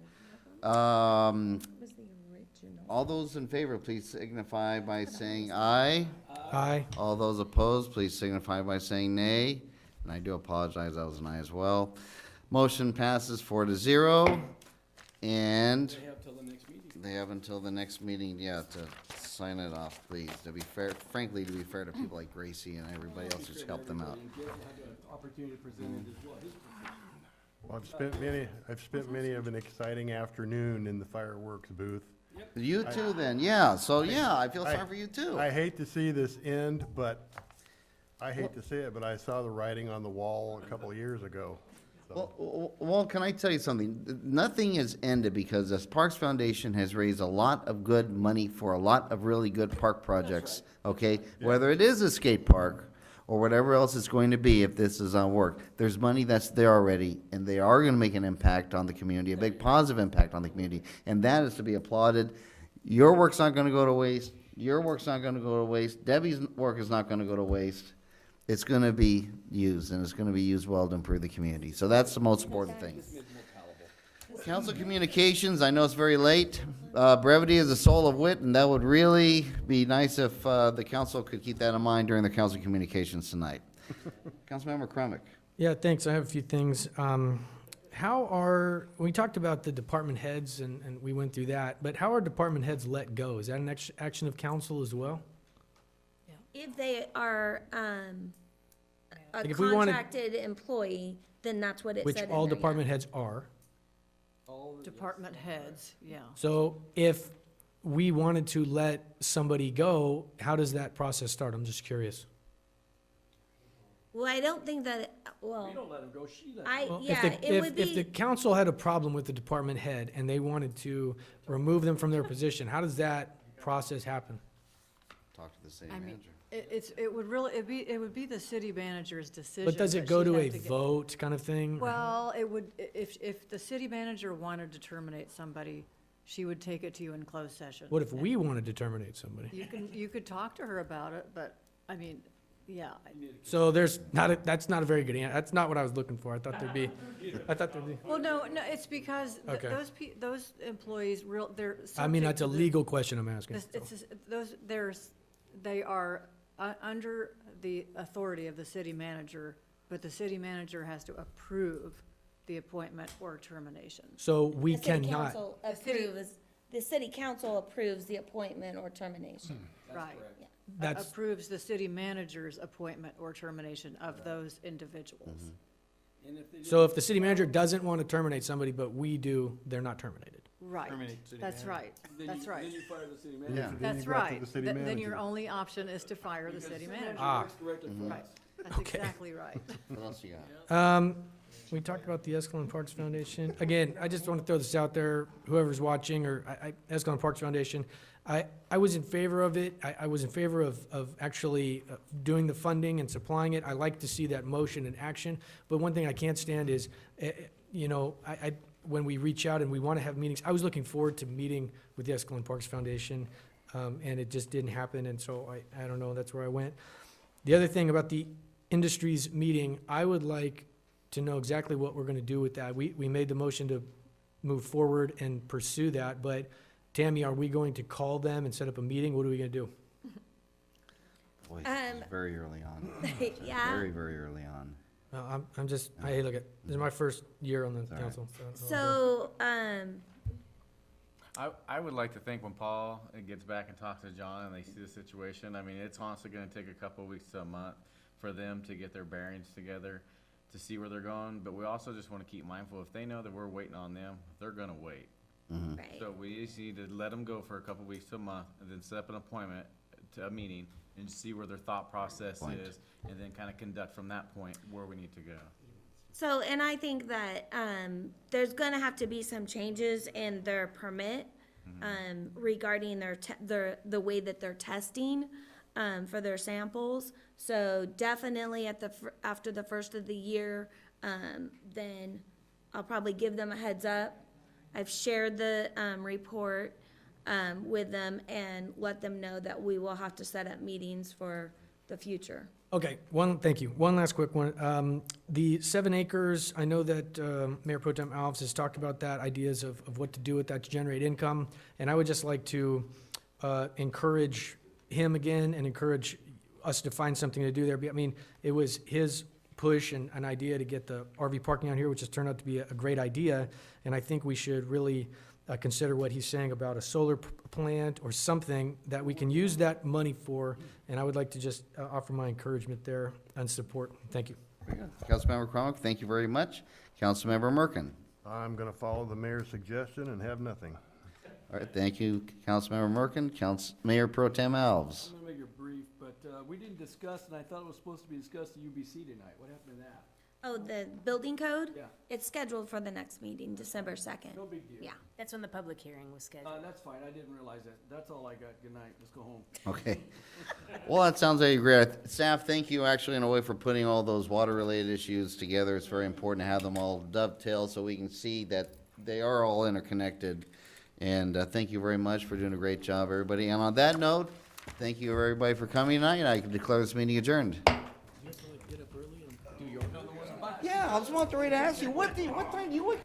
All those in favor, please signify by saying aye. Aye. All those opposed, please signify by saying nay. And I do apologize, that was an aye as well. Motion passes 4-0, and They have till the next meeting. they have until the next meeting, yeah, to sign it off, please. To be fair, frankly, to be fair to people like Gracie and everybody else who's helped them out. And Jeff will have an opportunity to present it as well, his position. Well, I've spent many of an exciting afternoon in the fireworks booth. You too then, yeah, so yeah, I feel sorry for you too. I hate to see this end, but I hate to say it, but I saw the writing on the wall a couple of years ago. So, Well, can I tell you something? Nothing is ended because the Parks Foundation has raised a lot of good money for a lot of really good park projects, okay? Whether it is a skate park or whatever else it's going to be, if this is on work, there's money that's there already, and they are gonna make an impact on the community, a big positive impact on the community, and that is to be applauded. Your work's not gonna go to waste, your work's not gonna go to waste, Debbie's work is not gonna go to waste. It's gonna be used, and it's gonna be used well to improve the community, so that's the most important thing. Council communications, I know it's very late. Brevity is the soul of wit, and that would really be nice if the council could keep that in mind during the council communications tonight. Councilmember Crumick. Yeah, thanks. I have a few things. We talked about the department heads, and we went through that, but how are department heads let go? Is that an action of council as well? If they are, a Like if we wanted- contracted employee, then that's what it Which said in all there, yeah. department heads are. Department heads, yeah. So if we wanted to let somebody go, how does that process start? I'm just curious. Well, I don't think that, well, We don't let them go, she let them I, Well, yeah, it would If the be, council had a problem with the department head and they wanted to remove them from their position, how does that process happen? Talk to the city I mean, manager. it would be the city manager's decision. But does it go she'd to a have get- vote kind of thing? Well, it would, if the city manager wanted to terminate somebody, she would take it to you in closed session. What if we wanted to terminate somebody? You could talk to her about it, but, I mean, yeah. So that's not a very good answer. That's not what I was looking for. I thought there'd be. Well, no, it's because Okay. those employees, they're I mean, subject that's a to the- legal question I'm asking. they are under the authority of the city manager, but the city manager has to approve the appointment or termination. So we the city cannot. council approves, the city council approves the appointment or termination. Right. That's- Approves the city manager's appointment or termination of those individuals. And if they So if the city manager doesn't want to terminate somebody, but we do, they're not terminated. Right, that's right, Then that's you- right. Then you fire the city Yeah. manager. Then you That's go after right. the city Then your manager. only option is to fire the city manager. Ah. Works directly for Right, us. that's exactly right. What else you got? We talked about the Escalon Parks Foundation. Again, I just want to throw this out there, whoever's watching, or Escalon Parks Foundation, I was in favor of it. I was in favor of actually doing the funding and supplying it. I like to see that motion in action. But one thing I can't stand is, when we reach out and we want to have meetings, I was looking forward to meeting with the Escalon Parks Foundation, and it just didn't happen, and so I don't know, that's where I went. The other thing about the industries meeting, I would like to know exactly what we're gonna do with that. We made the motion to move forward and pursue that, but Tammy, are we going to call them and set up a meeting? What are we gonna do? Boy, this is very early on. Yeah. Very, very early on. I'm just, hey, look, this is my first year on the all right. council, so. So, I would like to think when Paul gets back and talks to John and they see the situation, I mean, it's honestly gonna take a couple of weeks to a month for them to get their bearings together, to see where they're going, but we also just wanna keep mindful, if they know that we're waiting on them, they're gonna wait. right. So we just need to let them go for a couple of weeks to a month, and then set up an appointment to a meeting, and see where their thought process Point. is, and then kinda conduct from that point where we need to go. So, and I think that, there's gonna have to be some changes in their permit, regarding the way that they're testing, for their samples. So definitely after the first of the year, then I'll probably give them a heads up. I've shared the, report, with them and let them know that we will have to set up meetings for the future. Okay, thank you. One last quick one. The 7 acres, I know that Mayor Pro Tem Alves has talked about that, ideas of what to do with that to generate income. And I would just like to encourage him again and encourage us to find something to do there. I mean, it was his push and an idea to get the RV parking out here, which has turned out to be a great idea. And I think we should really consider what he's saying about a solar plant or something that we can use that money for. And I would like to just offer my encouragement there and support. Thank you. Very good. Councilmember Crumick, thank you very much. Councilmember Merkin. I'm gonna follow the mayor's suggestion and have nothing. All right, thank you, Councilmember Merkin. Mayor Pro Tem Alves. I'm gonna make it brief, but, we didn't discuss, and I thought it was supposed to be discussed at UBC tonight. What happened to that? Oh, the building code? Yeah. It's scheduled for the next meeting, December 2nd. No big deal. Yeah. That's when the public hearing was scheduled. That's fine. I didn't realize that. That's all I got. Good night. Let's go home. Okay. Well, that sounds like great. Staff, thank you actually in a way for putting all those water-related issues together. It's very important to have them all dovetail so we can see that they are all interconnected. And thank you very much for doing a great job, everybody. And on that note, thank you everybody for coming tonight. I can declare this meeting adjourned. Get up early and do your. Yeah, I was about ready to ask you, what time do you wake